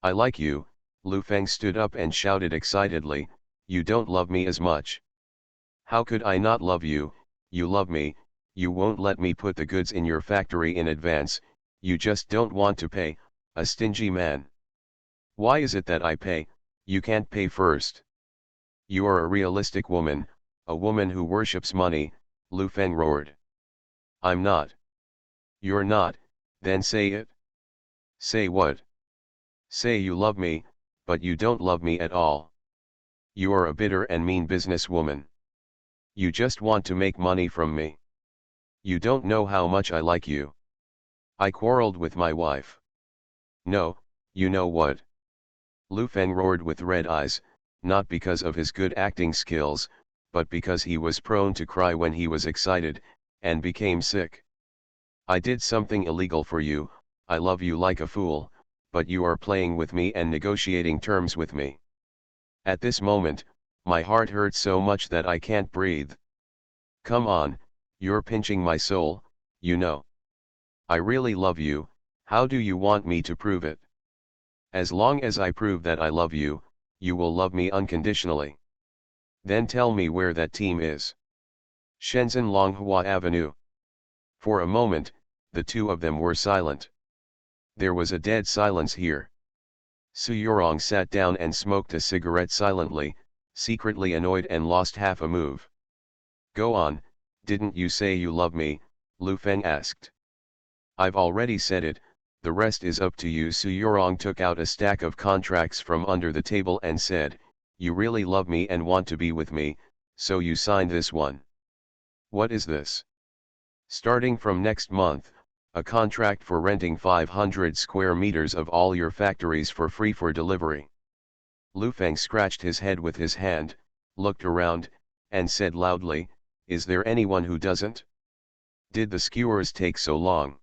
I like you." Lu Feng stood up and shouted excitedly, "You don't love me as much. How could I not love you? You love me, you won't let me put the goods in your factory in advance, you just don't want to pay, a stingy man. Why is it that I pay, you can't pay first? You are a realistic woman, a woman who worships money," Lu Feng roared. "I'm not." "You're not, then say it." "Say what?" "Say you love me, but you don't love me at all. You are a bitter and mean businesswoman. You just want to make money from me. You don't know how much I like you. I quarreled with my wife." "No, you know what?" Lu Feng roared with red eyes, not because of his good acting skills, but because he was prone to cry when he was excited, and became sick. "I did something illegal for you, I love you like a fool, but you are playing with me and negotiating terms with me. At this moment, my heart hurts so much that I can't breathe. Come on, you're pinching my soul, you know. I really love you, how do you want me to prove it? As long as I prove that I love you, you will love me unconditionally. Then tell me where that team is." "Shenzhen Longhua Avenue." For a moment, the two of them were silent. There was a dead silence here. Su Yorong sat down and smoked a cigarette silently, secretly annoyed and lost half a move. "Go on, didn't you say you love me?" Lu Feng asked. "I've already said it, the rest is up to you." Su Yorong took out a stack of contracts from under the table and said, "You really love me and want to be with me, so you signed this one. What is this? Starting from next month, a contract for renting 500 square meters of all your factories for free for delivery." Lu Feng scratched his head with his hand, looked around, and said loudly, "Is there anyone who doesn't? Did the skewers take so long?"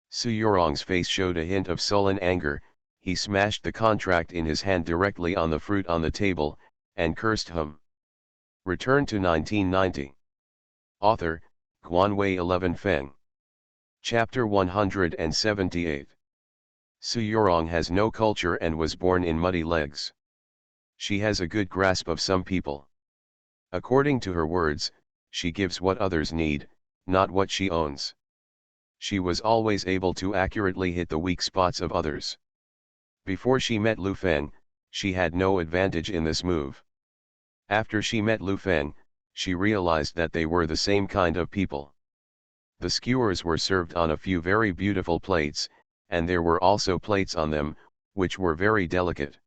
Su Yorong's face showed a hint of sullen anger, he smashed the contract in his hand directly on the fruit on the table, and cursed him. Return to 1990. Author, Guanwei 11 Feng. Chapter 178. Su Yorong has no culture and was born in muddy legs. She has a good grasp of some people. According to her words, she gives what others need, not what she owns. She was always able to accurately hit the weak spots of others. Before she met Lu Feng, she had no advantage in this move. After she met Lu Feng, she realized that they were the same kind of people. The skewers were served on a few very beautiful plates, and there were also plates on them, which were very delicate.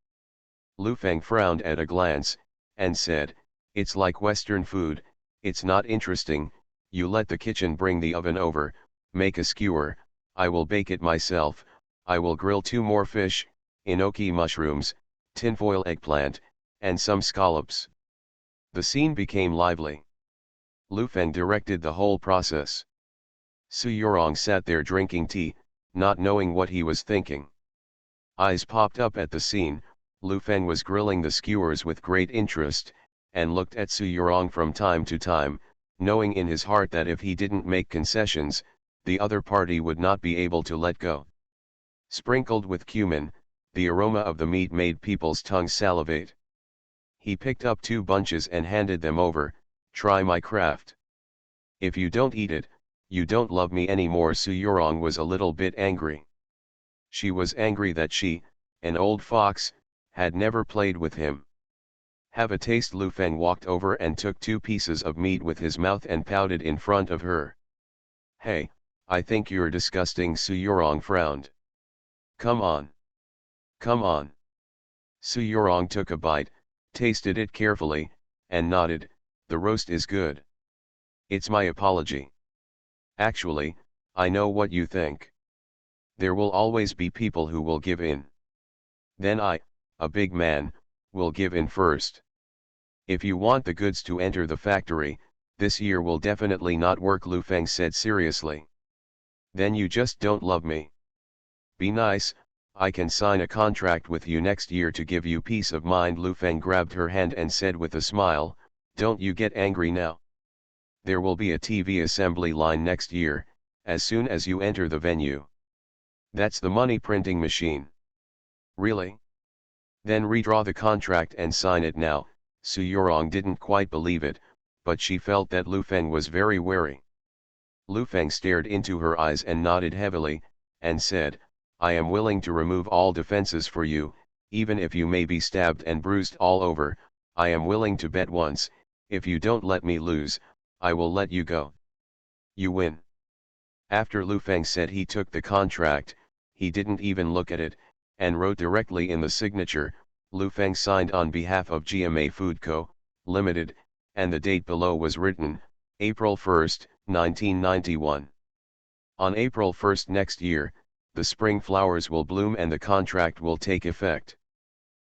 Lu Feng frowned at a glance, and said, "It's like Western food, it's not interesting. You let the kitchen bring the oven over, make a skewer, I will bake it myself, I will grill 2 more fish, enoki mushrooms, tinfoil eggplant, and some scallops." The scene became lively. Lu Feng directed the whole process. Su Yorong sat there drinking tea, not knowing what he was thinking. Eyes popped up at the scene. Lu Feng was grilling the skewers with great interest, and looked at Su Yorong from time to time, knowing in his heart that if he didn't make concessions, the other party would not be able to let go. Sprinkled with cumin, the aroma of the meat made people's tongues salivate. He picked up 2 bunches and handed them over. "Try my craft. If you don't eat it, you don't love me anymore." Su Yorong was a little bit angry. She was angry that she, an old fox, had never played with him. "Have a taste." Lu Feng walked over and took 2 pieces of meat with his mouth and pouted in front of her. "Hey, I think you're disgusting." Su Yorong frowned. "Come on. Come on." Su Yorong took a bite, tasted it carefully, and nodded, "The roast is good. It's my apology. Actually, I know what you think. There will always be people who will give in. Then a big man, will give in first. If you want the goods to enter the factory, this year will definitely not work, Lu Feng said seriously. Then you just don't love me. Be nice, I can sign a contract with you next year to give you peace of mind. Lu Feng grabbed her hand and said with a smile, don't you get angry now. There will be a TV assembly line next year, as soon as you enter the venue. That's the money printing machine. Really? Then redraw the contract and sign it now. Su Yorong didn't quite believe it, but she felt that Lu Feng was very wary. Lu Feng stared into her eyes and nodded heavily, and said, I am willing to remove all defenses for you, even if you may be stabbed and bruised all over. I am willing to bet once, if you don't let me lose, I will let you go. You win. After Lu Feng said he took the contract, he didn't even look at it, and wrote directly in the signature, Lu Feng signed on behalf of GMA Food Co., Limited, and the date below was written, April 1, 1991. On April 1 next year, the spring flowers will bloom and the contract will take effect.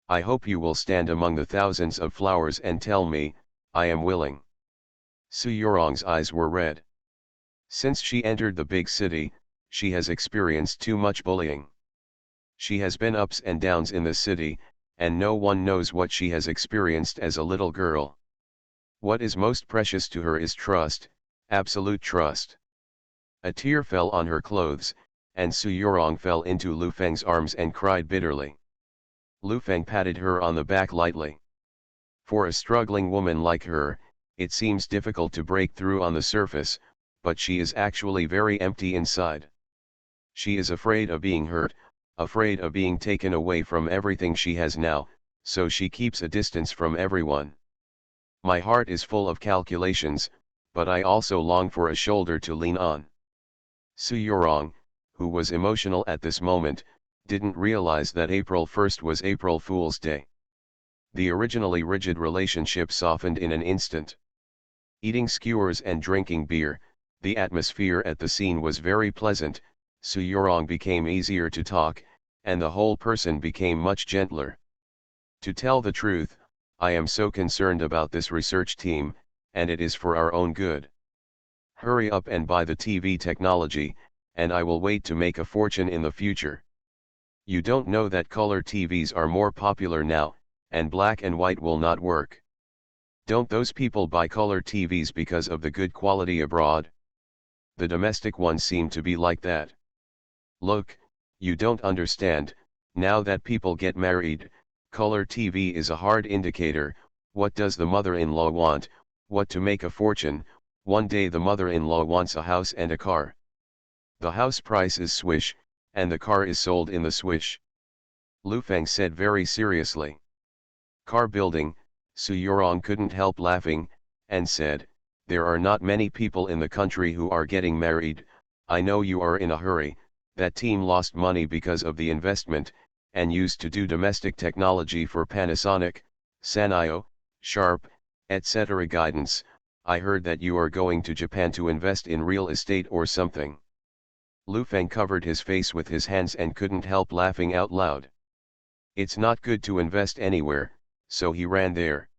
I hope you will stand among the thousands of flowers and tell me, I am willing. Su Yorong's eyes were red. Since she entered the big city, she has experienced too much bullying. She has been ups and downs in the city, and no one knows what she has experienced as a little girl. What is most precious to her is trust, absolute trust. A tear fell on her clothes, and Su Yorong fell into Lu Feng's arms and cried bitterly. Lu Feng patted her on the back lightly. For a struggling woman like her, it seems difficult to break through on the surface, but she is actually very empty inside. She is afraid of being hurt, afraid of being taken away from everything she has now, so she keeps a distance from everyone. My heart is full of calculations, but I also long for a shoulder to lean on. Su Yorong, who was emotional at this moment, didn't realize that April 1st was April Fool's Day. The originally rigid relationship softened in an instant. Eating skewers and drinking beer, the atmosphere at the scene was very pleasant. Su Yorong became easier to talk, and the whole person became much gentler. To tell the truth, I am so concerned about this research team, and it is for our own good. Hurry up and buy the TV technology, and I will wait to make a fortune in the future. You don't know that color TVs are more popular now, and black and white will not work. Don't those people buy color TVs because of the good quality abroad? The domestic ones seem to be like that. Look, you don't understand, now that people get married, color TV is a hard indicator. What does the mother-in-law want? What to make a fortune? One day the mother-in-law wants a house and a car. The house price is swish, and the car is sold in the swish. Lu Feng said very seriously. Car building. Su Yorong couldn't help laughing, and said, there are not many people in the country who are getting married. I know you are in a hurry. That team lost money because of the investment, and used to do domestic technology for Panasonic, Sanyo, Sharp, etc. guidance. I heard that you are going to Japan to invest in real estate or something. Lu Feng covered his face with his hands and couldn't help laughing out loud. It's not good to invest anywhere, so he ran there.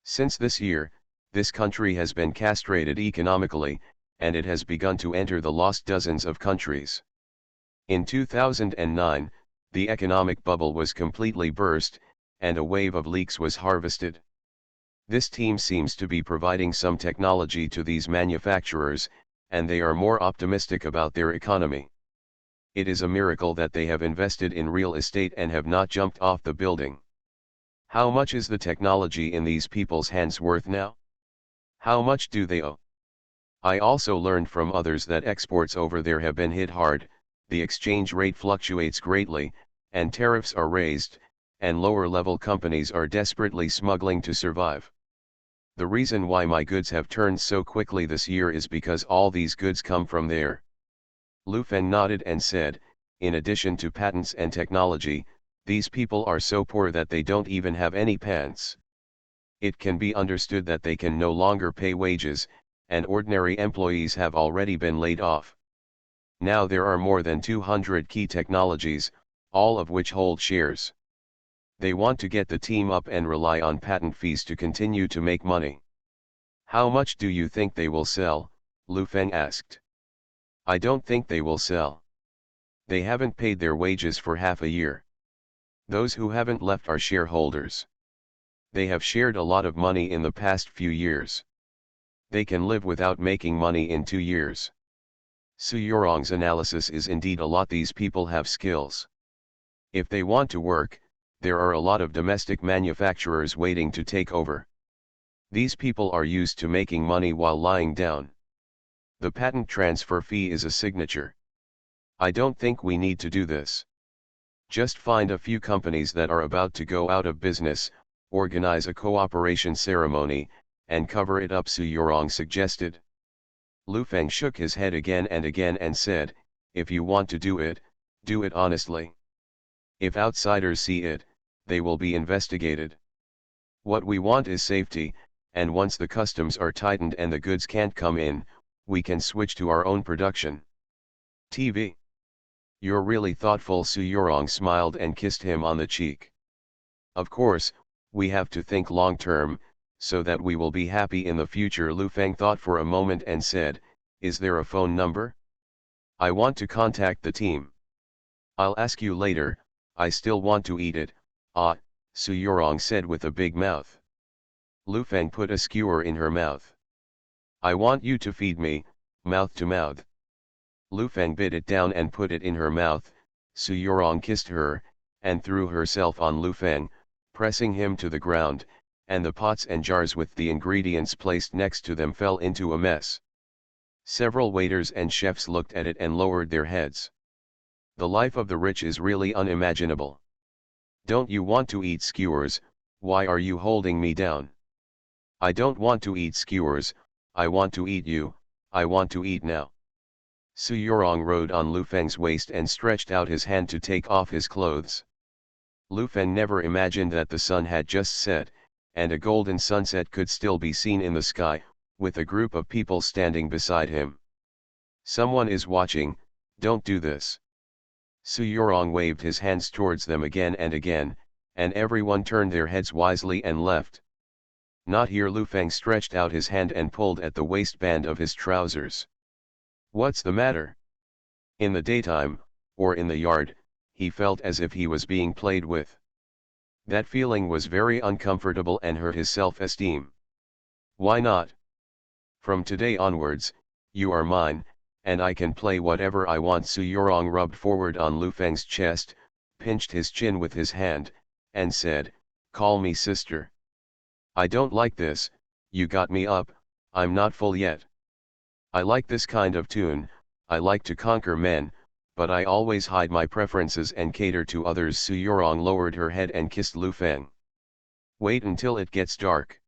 Since this year, this country has been castrated economically, and it has begun to enter the lost dozens of countries. In 2009, the economic bubble was completely burst, and a wave of leaks was harvested. This team seems to be providing some technology to these manufacturers, and they are more optimistic about their economy. It is a miracle that they have invested in real estate and have not jumped off the building. How much is the technology in these people's hands worth now? How much do they owe? I also learned from others that exports over there have been hit hard. The exchange rate fluctuates greatly, and tariffs are raised, and lower-level companies are desperately smuggling to survive. The reason why my goods have turned so quickly this year is because all these goods come from there. Lu Feng nodded and said, in addition to patents and technology, these people are so poor that they don't even have any pants. It can be understood that they can no longer pay wages, and ordinary employees have already been laid off. Now there are more than 200 key technologies, all of which hold shares. They want to get the team up and rely on patent fees to continue to make money. How much do you think they will sell? Lu Feng asked. I don't think they will sell. They haven't paid their wages for half a year. Those who haven't left are shareholders. They have shared a lot of money in the past few years. They can live without making money in 2 years. Su Yorong's analysis is indeed a lot. These people have skills. If they want to work, there are a lot of domestic manufacturers waiting to take over. These people are used to making money while lying down. The patent transfer fee is a signature. I don't think we need to do this. Just find a few companies that are about to go out of business, organize a cooperation ceremony, and cover it up, Su Yorong suggested. Lu Feng shook his head again and said, if you want to do it honestly. If outsiders see it, they will be investigated. What we want is safety, and once the customs are tightened and the goods can't come in, we can switch to our own production. TV. You're really thoughtful. Su Yorong smiled and kissed him on the cheek. Of course, we have to think long term, so that we will be happy in the future. Lu Feng thought for a moment and said, is there a phone number? I want to contact the team. I'll ask you later, I still want to eat it. Ah, Su Yorong said with a big mouth. Lu Feng put a skewer in her mouth. I want you to feed me, mouth to mouth. Lu Feng bit it down and put it in her mouth. Su Yorong kissed her, and threw herself on Lu Feng, pressing him to the ground, and the pots and jars with the ingredients placed next to them fell into a mess. Several waiters and chefs looked at it and lowered their heads. The life of the rich is really unimaginable. Don't you want to eat skewers? Why are you holding me down? I don't want to eat skewers, I want to eat you, I want to eat now. Su Yorong rode on Lu Feng's waist and stretched out his hand to take off his clothes. Lu Feng never imagined that the sun had just set, and a golden sunset could still be seen in the sky, with a group of people standing beside him. Someone is watching, don't do this. Su Yorong waved his hands towards them again, and everyone turned their heads wisely and left. Not here. Lu Feng stretched out his hand and pulled at the waistband of his trousers. What's the matter? In the daytime, or in the yard, he felt as if he was being played with. That feeling was very uncomfortable and hurt his self-esteem. Why not? From today onwards, you are mine, and I can play whatever I want. Su Yorong rubbed forward on Lu Feng's chest, pinched his chin with his hand, and said, call me sister. I don't like this, you got me up, I'm not full yet. I like this kind of tune, I like to conquer men, but I always hide my preferences and cater to others. Su Yorong lowered her head and kissed Lu Feng. Wait until it gets dark.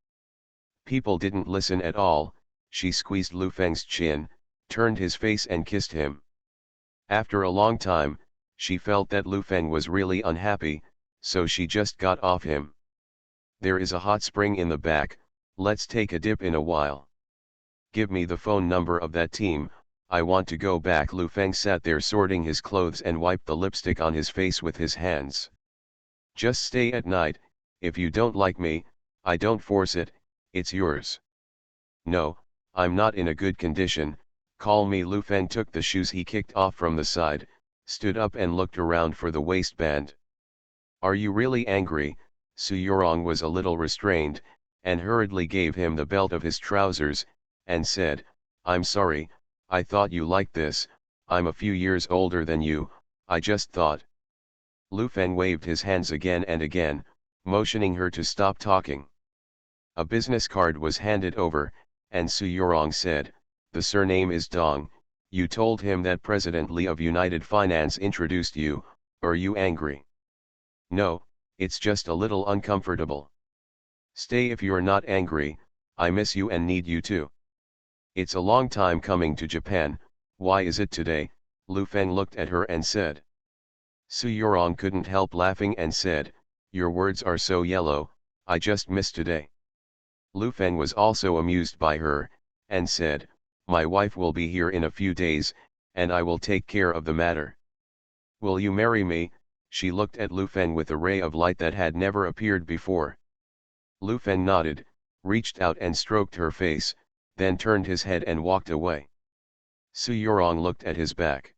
People didn't listen at all. She squeezed Lu Feng's chin, turned his face and kissed him. After a long time, she felt that Lu Feng was really unhappy, so she just got off him. There is a hot spring in the back, let's take a dip in a while. Give me the phone number of that team, I want to go back. Lu Feng sat there sorting his clothes and wiped the lipstick on his face with his hands. Just stay at night, if you don't like me, I don't force it, it's yours. No, I'm not in a good condition, call me. Lu Feng took the shoes he kicked off from the side, stood up and looked around for the waistband. Are you really angry? Su Yorong was a little restrained, and hurriedly gave him the belt of his trousers, and said, I'm sorry, I thought you liked this, I'm a few years older than you, I just thought. Lu Feng waved his hands again and again, motioning her to stop talking. A business card was handed over, and Su Yorong said, the surname is Dong, you told him that President Li of United Finance introduced you, are you angry? No, it's just a little uncomfortable. Stay if you're not angry, I miss you and need you too. It's a long time coming to Japan, why is it today? Lu Feng looked at her and said. Su Yorong couldn't help laughing and said, your words are so yellow, I just miss today. Lu Feng was also amused by her, and said, my wife will be here in a few days, and I will take care of the matter. Will you marry me? She looked at Lu Feng with a ray of light that had never appeared before. Lu Feng nodded, reached out and stroked her face, then turned his head and walked away. Su Yorong looked at his back.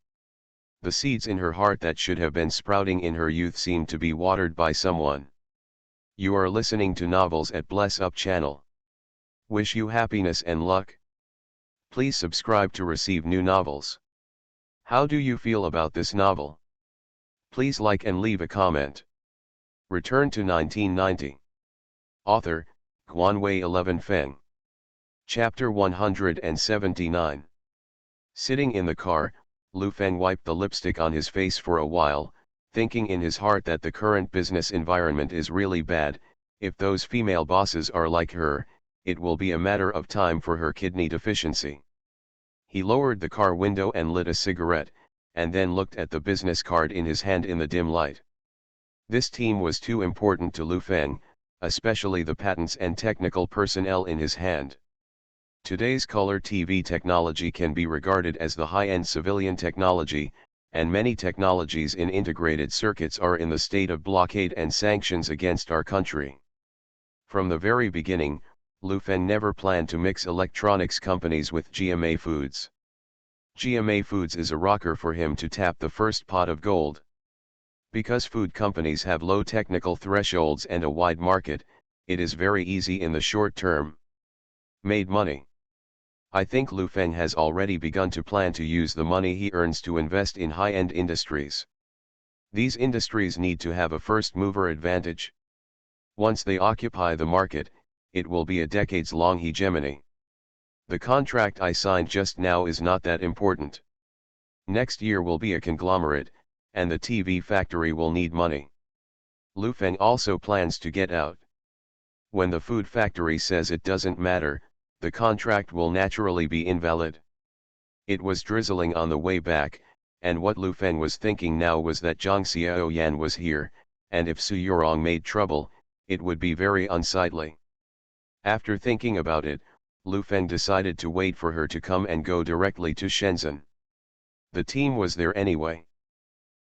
The seeds in her heart that should have been sprouting in her youth seemed to be watered by someone. You are listening to novels at Bless Up channel. Wish you happiness and luck. Please subscribe to receive new novels. How do you feel about this novel? Please like and leave a comment. Return to 1990. Author, Guanwei 11 Feng. Chapter 179. Sitting in the car, Lu Feng wiped the lipstick on his face for a while, thinking in his heart that the current business environment is really bad. If those female bosses are like her, it will be a matter of time for her kidney deficiency. He lowered the car window and lit a cigarette, and then looked at the business card in his hand in the dim light. This team was too important to Lu Feng, especially the patents and technical personnel in his hand. Today's color TV technology can be regarded as the high-end civilian technology, and many technologies in integrated circuits are in the state of blockade and sanctions against our country. From the very beginning, Lu Feng never planned to mix electronics companies with GMA Foods. GMA Foods is a rocker for him to tap the first pot of gold. Because food companies have low technical thresholds and a wide market, it is very easy in the short term. Made money. I think Lu Feng has already begun to plan to use the money he earns to invest in high-end industries. These industries need to have a first-mover advantage. Once they occupy the market, it will be a decades-long hegemony. The contract I signed just now is not that important. Next year will be a conglomerate, and the TV factory will need money. Lu Feng also plans to get out. When the food factory says it doesn't matter, the contract will naturally be invalid. It was drizzling on the way back, and what Lu Feng was thinking now was that Zhang Xiaoyan was here, and if Su Yorong made trouble, it would be very unsightly. After thinking about it, Lu Feng decided to wait for her to come and go directly to Shenzhen. The team was there anyway.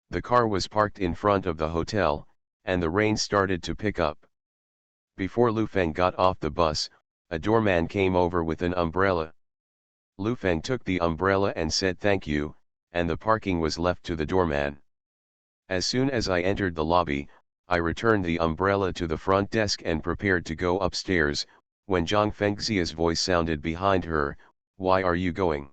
The car was parked in front of the hotel, and the rain started to pick up. Before Lu Feng got off the bus, a doorman came over with an umbrella. Lu Feng took the umbrella and said thank you, and the parking was left to the doorman. As soon as I entered the lobby, I returned the umbrella to the front desk and prepared to go upstairs, when Zhang Fengxia's voice sounded behind her, "Why are you going?"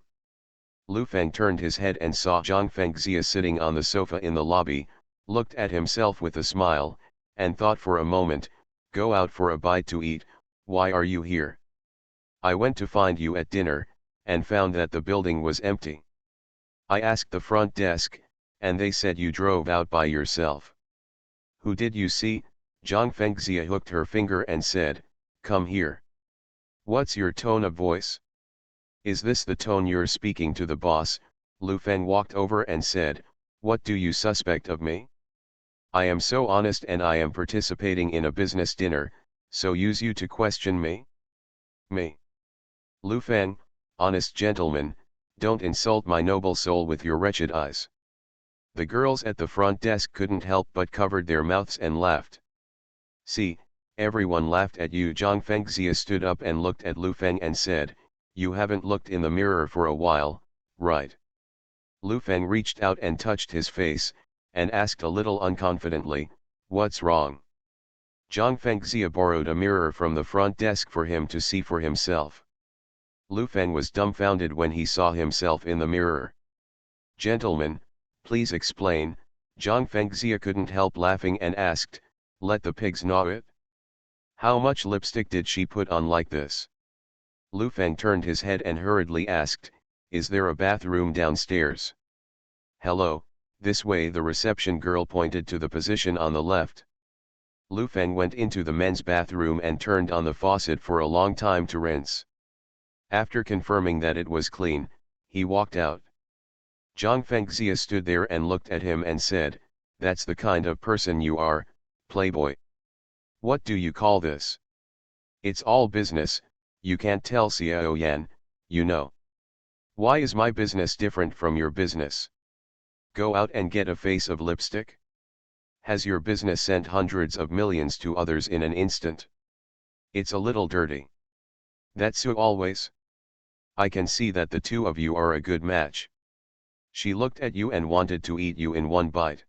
Lu Feng turned his head and saw Zhang Fengxia sitting on the sofa in the lobby, looked at himself with a smile, and thought for a moment, "Go out for a bite to eat, why are you here?" "I went to find you at dinner, and found that the building was empty. I asked the front desk, and they said you drove out by yourself." "Who did you see?" Zhang Fengxia hooked her finger and said, "Come here." "What's your tone of voice? Is this the tone you're speaking to the boss?" Lu Feng walked over and said, "What do you suspect of me? I am so honest and I am participating in a business dinner, so use you to question me? Me? Lu Feng, honest gentleman, don't insult my noble soul with your wretched eyes." The girls at the front desk couldn't help but covered their mouths and laughed. "See, everyone laughed at you." Zhang Fengxia stood up and looked at Lu Feng and said, "You haven't looked in the mirror for a while, right?" Lu Feng reached out and touched his face, and asked a little unconfidently, "What's wrong?" Zhang Fengxia borrowed a mirror from the front desk for him to see for himself. Lu Feng was dumbfounded when he saw himself in the mirror. "Gentlemen, please explain." Zhang Fengxia couldn't help laughing and asked, "Let the pigs gnaw it? How much lipstick did she put on like this?" Lu Feng turned his head and hurriedly asked, "Is there a bathroom downstairs?" "Hello, this way." The reception girl pointed to the position on the left. Lu Feng went into the men's bathroom and turned on the faucet for a long time to rinse. After confirming that it was clean, he walked out. Zhang Fengxia stood there and looked at him and said, "That's the kind of person you are, playboy. What do you call this? It's all business, you can't tell Xiaoyan, you know. Why is my business different from your business? Go out and get a face of lipstick?" Has your business sent hundreds of millions to others in an instant? It's a little dirty. That's so always. I can see that the two of you are a good match. She looked at you and wanted to eat you in one bite.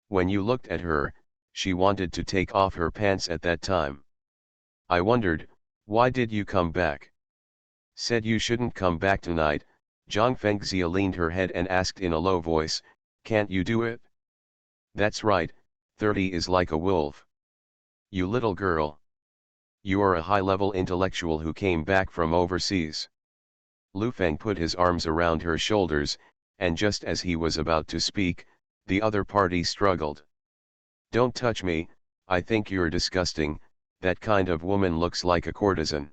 When you looked at her, she wanted to take off her pants at that time. I wondered, why did you come back? Said you shouldn't come back tonight. Zhang Fengxia leaned her head and asked in a low voice, can't you do it? That's right, 30 is like a wolf. You little girl. You are a high-level intellectual who came back from overseas. Lu Feng put his arms around her shoulders, and just as he was about to speak, the other party struggled. Don't touch me, I think you're disgusting, that kind of woman looks like a courtesan.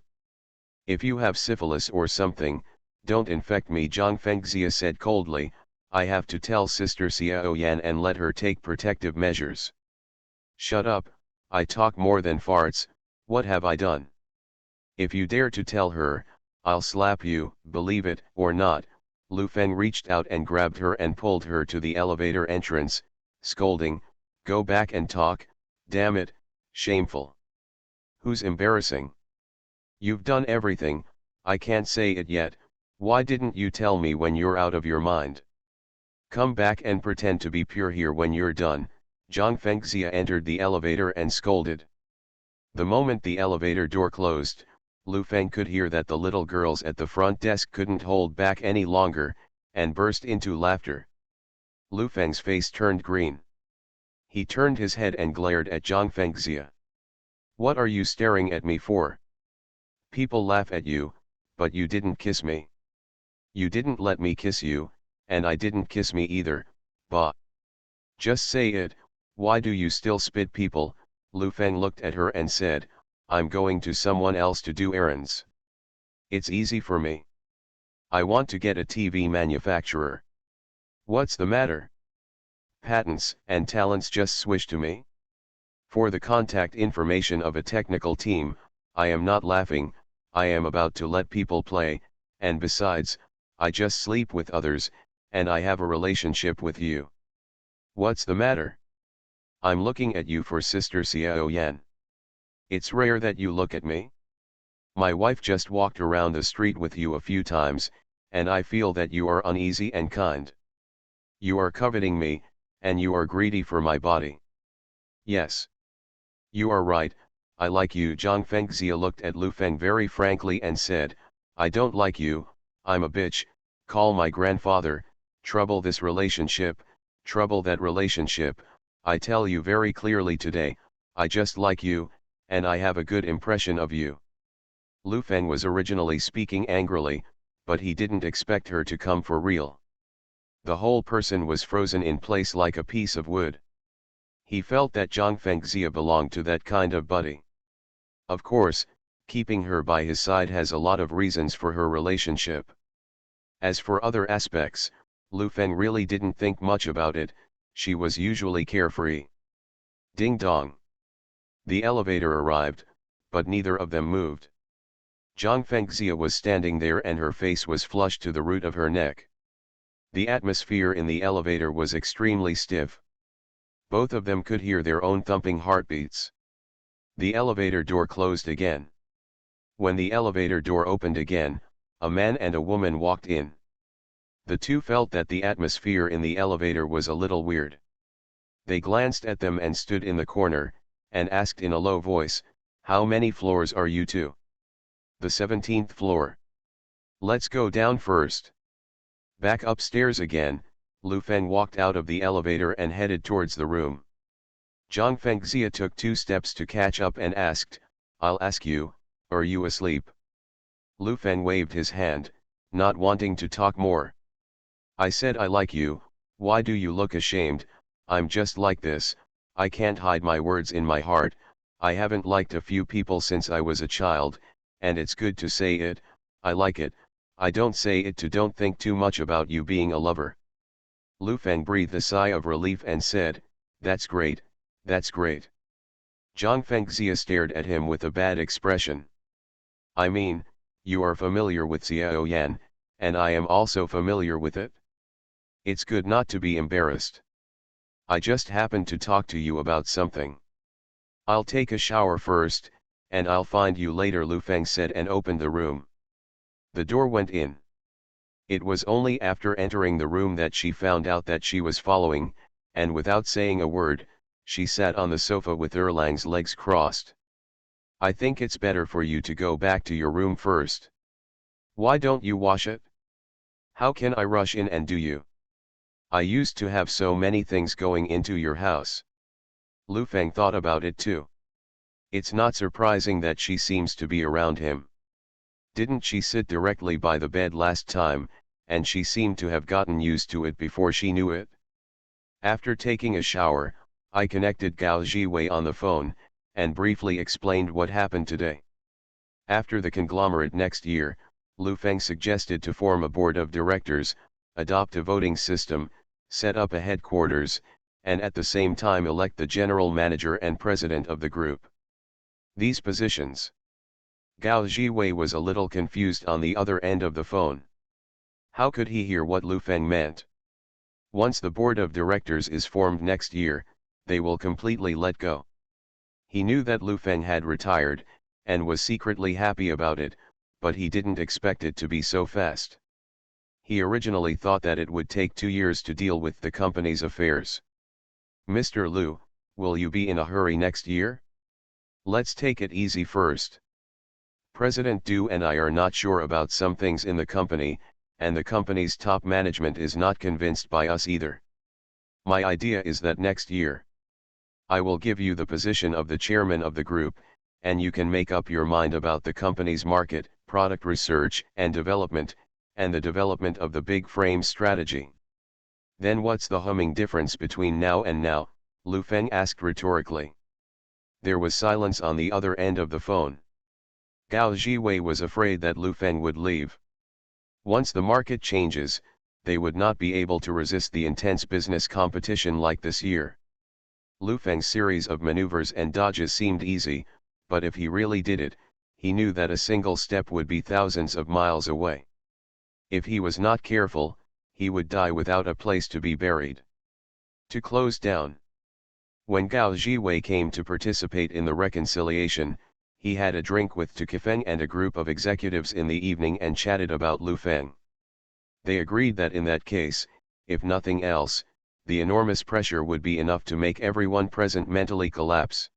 If you have syphilis or something, don't infect me, Zhang Fengxia said coldly. I have to tell Sister Xiao Yan and let her take protective measures. Shut up, I talk more than farts, what have I done? If you dare to tell her, I'll slap you, believe it or not. Lu Feng reached out and grabbed her and pulled her to the elevator entrance, scolding, go back and talk, damn it, shameful. Who's embarrassing? You've done everything, I can't say it yet, why didn't you tell me when you're out of your mind? Come back and pretend to be pure here when you're done. Zhang Fengxia entered the elevator and scolded. The moment the elevator door closed, Lu Feng could hear that the little girls at the front desk couldn't hold back any longer, and burst into laughter. Lu Feng's face turned green. He turned his head and glared at Zhang Fengxia. What are you staring at me for? People laugh at you, but you didn't kiss me. You didn't let me kiss you, and I didn't kiss me either, bah. Just say it, why do you still spit people? Lu Feng looked at her and said, I'm going to someone else to do errands. It's easy for me. I want to get a TV manufacturer. What's the matter? Patents and talents just swish to me? For the contact information of a technical team, I am not laughing, I am about to let people play, and besides, I just sleep with others, and I have a relationship with you. What's the matter? I'm looking at you for Sister Xiao Yan. It's rare that you look at me. My wife just walked around the street with you a few times, and I feel that you are uneasy and kind. You are coveting me, and you are greedy for my body. Yes. You are right, I like you. Zhang Fengxia looked at Lu Feng very frankly and said, I don't like you, I'm a bitch, call my grandfather, trouble this relationship, trouble that relationship, I tell you very clearly today, I just like you, and I have a good impression of you. Lu Feng was originally speaking angrily, but he didn't expect her to come for real. The whole person was frozen in place like a piece of wood. He felt that Zhang Fengxia belonged to that kind of buddy. Of course, keeping her by his side has a lot of reasons for her relationship. As for other aspects, Lu Feng really didn't think much about it, she was usually carefree. Ding dong. The elevator arrived, but neither of them moved. Zhang Fengxia was standing there and her face was flushed to the root of her neck. The atmosphere in the elevator was extremely stiff. Both of them could hear their own thumping heartbeats. The elevator door closed again. When the elevator door opened again, a man and a woman walked in. The two felt that the atmosphere in the elevator was a little weird. They glanced at them and stood in the corner, and asked in a low voice, how many floors are you to? The 17th floor. Let's go down first. Back upstairs again, Lu Feng walked out of the elevator and headed towards the room. Zhang Fengxia took 2 steps to catch up and asked, I'll ask you, are you asleep? Lu Feng waved his hand, not wanting to talk more. I said I like you, why do you look ashamed? I'm just like this, I can't hide my words in my heart, I haven't liked a few people since I was a child, and it's good to say it, I like it, I don't say it to don't think too much about you being a lover. Lu Feng breathed a sigh of relief and said, that's great, that's great. Zhang Fengxia stared at him with a bad expression. I mean, you are familiar with Xiao Yan, and I am also familiar with it. It's good not to be embarrassed. I just happened to talk to you about something. I'll take a shower first, and I'll find you later, Lu Feng said and opened the room. The door went in. It was only after entering the room that she found out that she was following, and without saying a word, she sat on the sofa with Erlang's legs crossed. I think it's better for you to go back to your room first. Why don't you wash it? How can I rush in and do you? I used to have so many things going into your house. Lu Feng thought about it too. It's not surprising that she seems to be around him. Didn't she sit directly by the bed last time, and she seemed to have gotten used to it before she knew it? After taking a shower, I connected Gao Jiwei on the phone, and briefly explained what happened today. After the conglomerate next year, Lu Feng suggested to form a board of directors, adopt a voting system, set up a headquarters, and at the same time elect the general manager and president of the group. These positions. Gao Jiwei was a little confused on the other end of the phone. How could he hear what Lu Feng meant? Once the board of directors is formed next year, they will completely let go. He knew that Lu Feng had retired, and was secretly happy about it, but he didn't expect it to be so fast. He originally thought that it would take 2 years to deal with the company's affairs. Mr. Lu, will you be in a hurry next year? Let's take it easy first. President Du and I are not sure about some things in the company, and the company's top management is not convinced by us either. My idea is that next year, I will give you the position of the chairman of the group, and you can make up your mind about the company's market, product research and development, and the development of the big frame strategy. Then what's the humming difference between now and now? Lu Feng asked rhetorically. There was silence on the other end of the phone. Gao Jiwei was afraid that Lu Feng would leave. Once the market changes, they would not be able to resist the intense business competition like this year. Lu Feng's series of maneuvers and dodges seemed easy, but if he really did it, he knew that a single step would be thousands of miles away. If he was not careful, he would die without a place to be buried. To close down. When Gao Jiwei came to participate in the reconciliation, he had a drink with Tu Kefeng and a group of executives in the evening and chatted about Lu Feng. They agreed that in that case, if nothing else, the enormous pressure would be enough to make everyone present mentally collapse.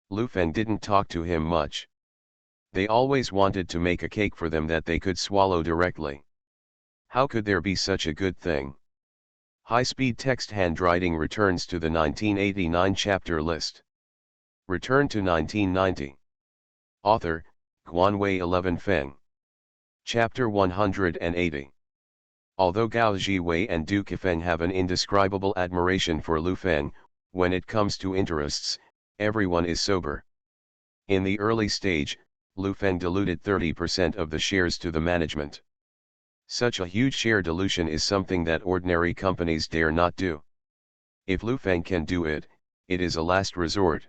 Lu Feng didn't talk to him much. They always wanted to make a cake for them that they could swallow directly. How could there be such a good thing? High-speed text handwriting returns to the 1989 chapter list. Return to 1990. Author, Guanwei 11 Feng. Chapter 180. Although Gao Jiwei and Du Kefeng have an indescribable admiration for Lu Feng, when it comes to interests, everyone is sober. In the early stage, Lu Feng diluted 30% of the shares to the management. Such a huge share dilution is something that ordinary companies dare not do. If Lu Feng can do it, it is a last resort.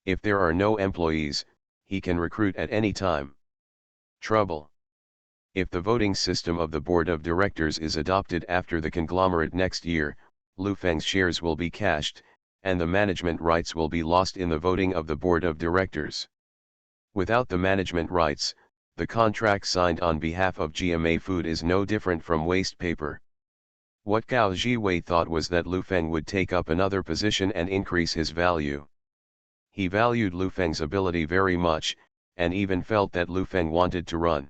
If there are no employees, he can recruit at any time. Trouble. If the voting system of the board of directors is adopted after the conglomerate next year, Lu Feng's shares will be cashed, and the management rights will be lost in the voting of the board of directors. Without the management rights, the contract signed on behalf of GMA Food is no different from waste paper. What Gao Jiwei thought was that Lu Feng would take up another position and increase his value. He valued Lu Feng's ability very much, and even felt that Lu Feng wanted to run.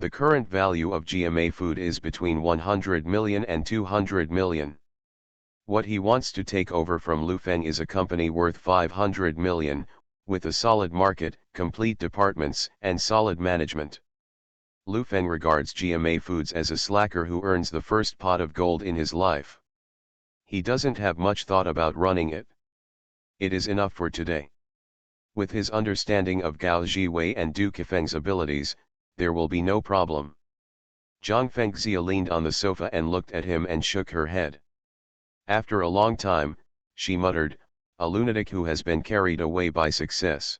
The current value of GMA Food is between 100 million and 200 million. What he wants to take over from Lu Feng is a company worth 500 million, with a solid market, complete departments, and solid management. Lu Feng regards GMA Foods as a slacker who earns the first pot of gold in his life. He doesn't have much thought about running it. It is enough for today. With his understanding of Gao Jiwei and Du Kefeng's abilities, there will be no problem. Zhang Fengxia leaned on the sofa and looked at him and shook her head. After a long time, she muttered, "A lunatic who has been carried away by success."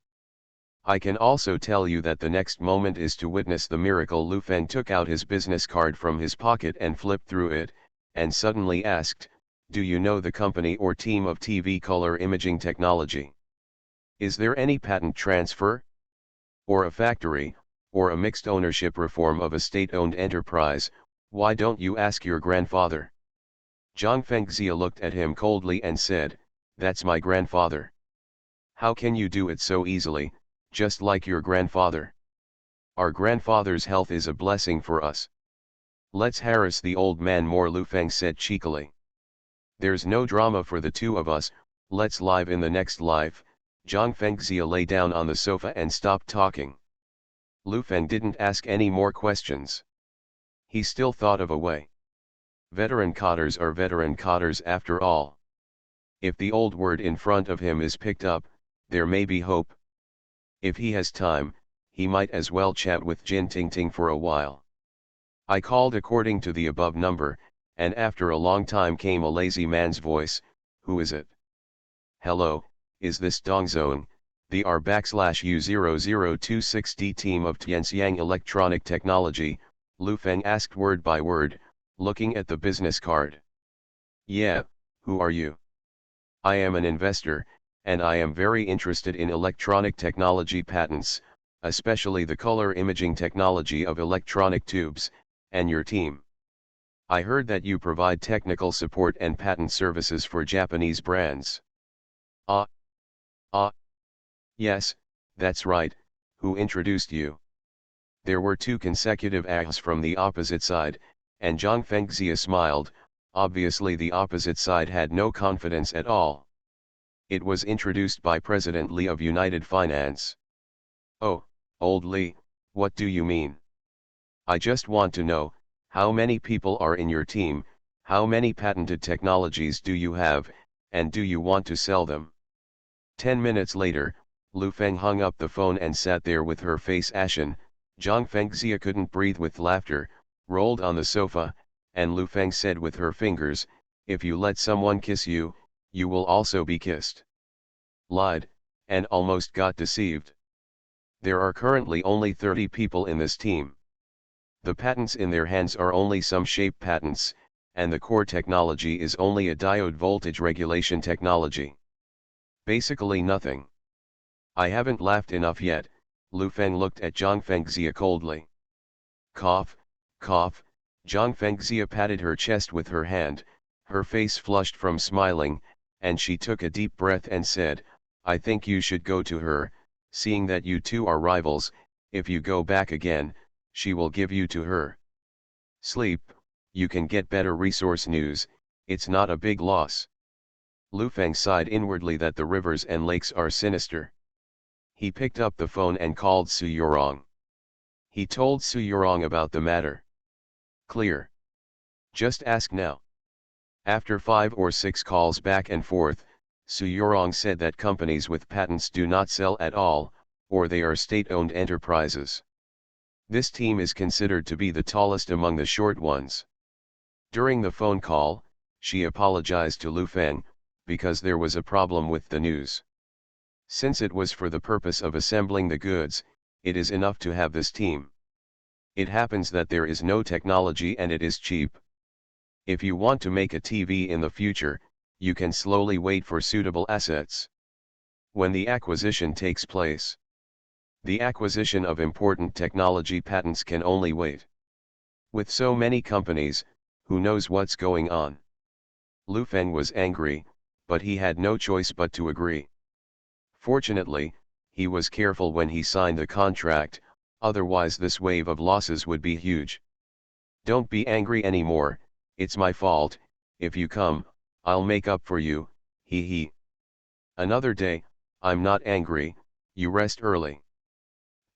I can also tell you that the next moment is to witness the miracle. Lu Feng took out his business card from his pocket and flipped through it, and suddenly asked, Do you know the company or team of TV color imaging technology? Is there any patent transfer? Or a factory, or a mixed ownership reform of a state-owned enterprise? Why don't you ask your grandfather? Zhang Fengxia looked at him coldly and said, "That's my grandfather. How can you do it so easily, just like your grandfather? Our grandfather's health is a blessing for us. Let's harass the old man more," Lu Feng said cheekily. "There's no drama for the two of us, let's live in the next life." Zhang Fengxia lay down on the sofa and stopped talking. Lu Feng didn't ask any more questions. He still thought of a way. Veteran cotters are veteran cotters after all. If the old word in front of him is picked up, there may be hope. If he has time, he might as well chat with Jin Tingting for a while. I called according to the above number, and after a long time came a lazy man's voice. "Who is it?" "Hello, is this Dongzone, the R/U0026D team of Tianxiang Electronic Technology?" Lu Feng asked word by word, looking at the business card. "Yeah, who are you?" "I am an investor, and I am very interested in electronic technology patents, especially the color imaging technology of electronic tubes, and your team. I heard that you provide technical support and patent services for Japanese brands." Ah. Yes, that's right. Who introduced you?" There were two consecutive ahs from the opposite side, and Zhang Fengxia smiled. Obviously the opposite side had no confidence at all. "It was introduced by President Li of United Finance." "Oh, old Li, what do you mean?" "I just want to know, how many people are in your team, how many patented technologies do you have, and do you want to sell them?" 10 minutes later, Lu Feng hung up the phone and sat there with her face ashen. Zhang Fengxia couldn't breathe with laughter, rolled on the sofa, and Lu Feng said with her fingers, "If you let someone kiss you, you will also be kissed." Lied, and almost got deceived. There are currently only 30 people in this team. The patents in their hands are only some shape patents, and the core technology is only a diode voltage regulation technology. Basically nothing. I haven't laughed enough yet. Lu Feng looked at Zhang Fengxia coldly. Cough, cough. Zhang Fengxia patted her chest with her hand, her face flushed from smiling, and she took a deep breath and said, "I think you should go to her, seeing that you two are rivals. If you go back again, she will give you to her. Sleep, you can get better resource news, it's not a big loss." Lu Feng sighed inwardly that the rivers and lakes are sinister. He picked up the phone and called Su Yurong. He told Su Yurong about the matter. Clear. Just ask now. After 5 or 6 calls back and forth, Su Yurong said that companies with patents do not sell at all, or they are state-owned enterprises. This team is considered to be the tallest among the short ones. During the phone call, she apologized to Lu Feng, because there was a problem with the news. Since it was for the purpose of assembling the goods, it is enough to have this team. It happens that there is no technology and it is cheap. If you want to make a TV in the future, you can slowly wait for suitable assets. When the acquisition takes place, the acquisition of important technology patents can only wait. With so many companies, who knows what's going on? Lu Feng was angry, but he had no choice but to agree. Fortunately, he was careful when he signed the contract, otherwise this wave of losses would be huge. "Don't be angry anymore, it's my fault. If you come, I'll make up for you, he. Another day, I'm not angry, you rest early.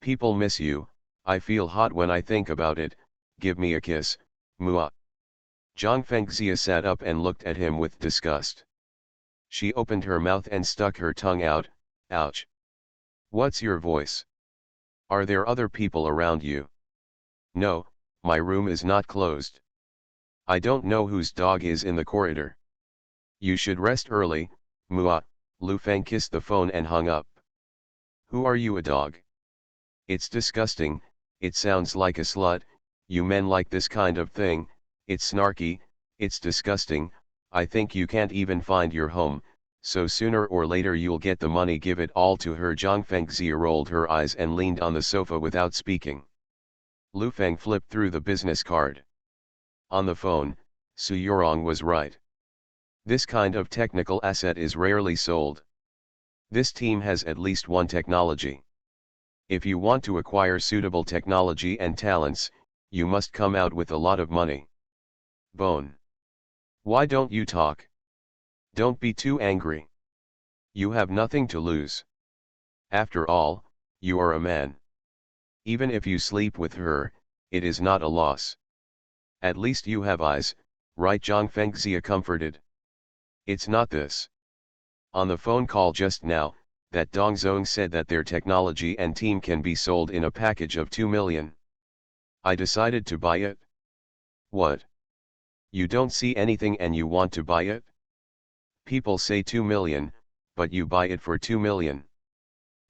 People miss you, I feel hot when I think about it, give me a kiss, muah." Zhang Fengxia sat up and looked at him with disgust. She opened her mouth and stuck her tongue out. Ouch. "What's your voice? Are there other people around you?" "No, my room is not closed. I don't know whose dog is in the corridor." "You should rest early, muah." Lu Feng kissed the phone and hung up. "Who are you, a dog? It's disgusting, it sounds like a slut, you men like this kind of thing, it's snarky, it's disgusting, I think you can't even find your home, so sooner or later you'll get the money. Give it all to her. Zhang Fengxia rolled her eyes and leaned on the sofa without speaking. Lu Feng flipped through the business card. On the phone, Su Yorong was right. This kind of technical asset is rarely sold. This team has at least one technology. If you want to acquire suitable technology and talents, you must come out with a lot of money. Bone. Why don't you talk? Don't be too angry. You have nothing to lose. After all, you are a man. Even if you sleep with her, it is not a loss. At least you have eyes, right? Zhang Fengxia comforted. It's not this. On the phone call just now, that Dong Zong said that their technology and team can be sold in a package of 2 million. I decided to buy it. What? You don't see anything and you want to buy it? People say 2 million, but you buy it for 2 million.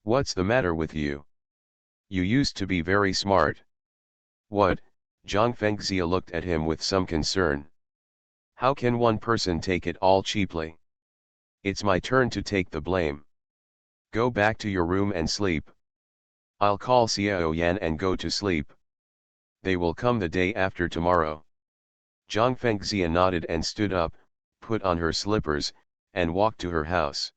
What's the matter with you? You used to be very smart. What? Zhang Fengxia looked at him with some concern. How can one person take it all cheaply? It's my turn to take the blame. Go back to your room and sleep. I'll call Xiao Yan and go to sleep. They will come the day after tomorrow. Zhang Fengxia nodded and stood up, put on her slippers, and walked to her house.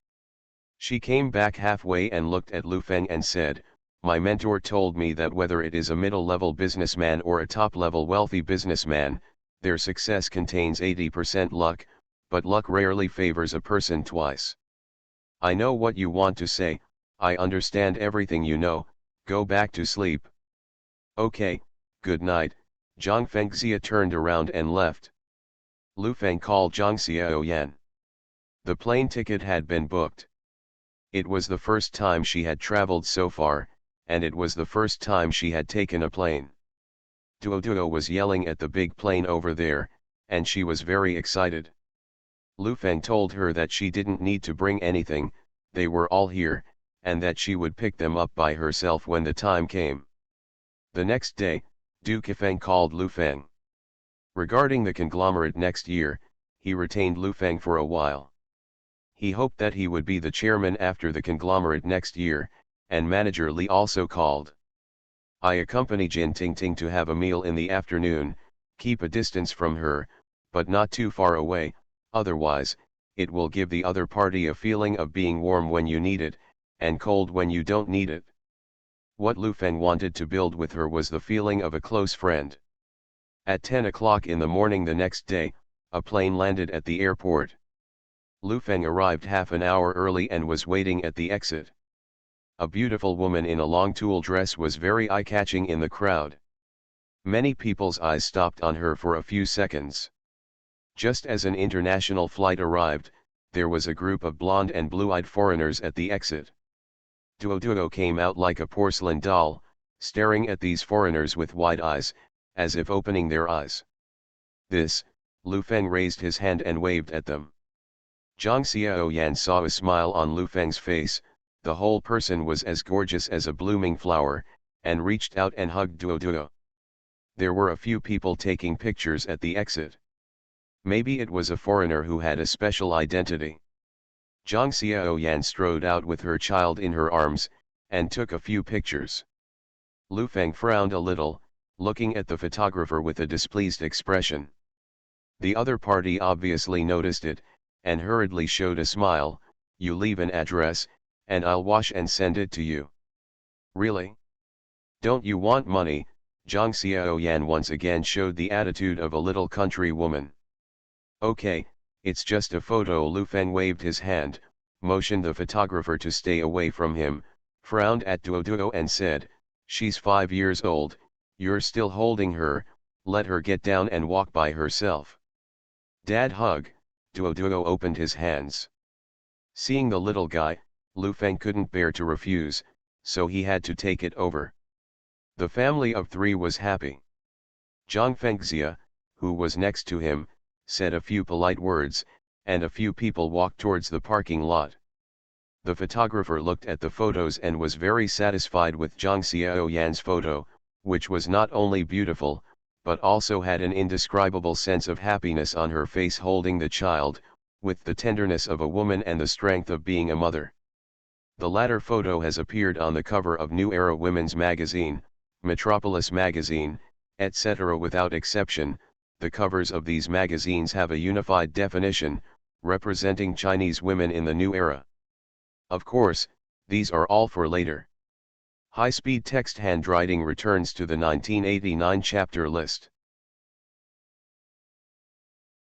She came back halfway and looked at Lu Feng and said, my mentor told me that whether it is a middle-level businessman or a top-level wealthy businessman, their success contains 80% luck, but luck rarely favors a person twice. I know what you want to say, I understand everything you know, go back to sleep. Okay, good night. Zhang Fengxia turned around and left. Lu Feng called Zhang Xiaoyan. The plane ticket had been booked. It was the first time she had traveled so far, and it was the first time she had taken a plane. Duo was yelling at the big plane over there, and she was very excited. Lu Feng told her that she didn't need to bring anything, they were all here, and that she would pick them up by herself when the time came. The next day, Du Kefeng called Lu Feng. Regarding the conglomerate next year, he retained Lu Feng for a while. He hoped that he would be the chairman after the conglomerate next year, and manager Li also called. I accompany Jin Tingting to have a meal in the afternoon, keep a distance from her, but not too far away, otherwise, it will give the other party a feeling of being warm when you need it, and cold when you don't need it. What Lu Feng wanted to build with her was the feeling of a close friend. At 10 o'clock in the morning the next day, a plane landed at the airport. Lu Feng arrived half an hour early and was waiting at the exit. A beautiful woman in a long tulle dress was very eye-catching in the crowd. Many people's eyes stopped on her for a few seconds. Just as an international flight arrived, there was a group of blonde and blue-eyed foreigners at the exit. Duo came out like a porcelain doll, staring at these foreigners with wide eyes, as if opening their eyes. This, Lu Feng raised his hand and waved at them. Zhang Xiaoyan saw a smile on Lu Feng's face, the whole person was as gorgeous as a blooming flower, and reached out and hugged Duo. There were a few people taking pictures at the exit. Maybe it was a foreigner who had a special identity. Zhang Xiaoyan strode out with her child in her arms, and took a few pictures. Lu Feng frowned a little, looking at the photographer with a displeased expression. The other party obviously noticed it, and hurriedly showed a smile. You leave an address, and I'll wash and send it to you. Really? Don't you want money? Zhang Xiaoyan once again showed the attitude of a little country woman. Okay, it's just a photo. Lu Feng waved his hand, motioned the photographer to stay away from him, frowned at Duo and said, she's 5 years old, you're still holding her, let her get down and walk by herself. Dad hug. Duo opened his hands. Seeing the little guy, Lu Feng couldn't bear to refuse, so he had to take it over. The family of 3 was happy. Zhang Fengxia, who was next to him, said a few polite words, and a few people walked towards the parking lot. The photographer looked at the photos and was very satisfied with Zhang Xiaoyan's photo, which was not only beautiful, but also had an indescribable sense of happiness on her face holding the child, with the tenderness of a woman and the strength of being a mother. The latter photo has appeared on the cover of New Era Women's Magazine, Metropolis Magazine, etc. Without exception, the covers of these magazines have a unified definition, representing Chinese women in the new era. Of course, these are all for later. High-speed text handwriting returns to the 1989 chapter list.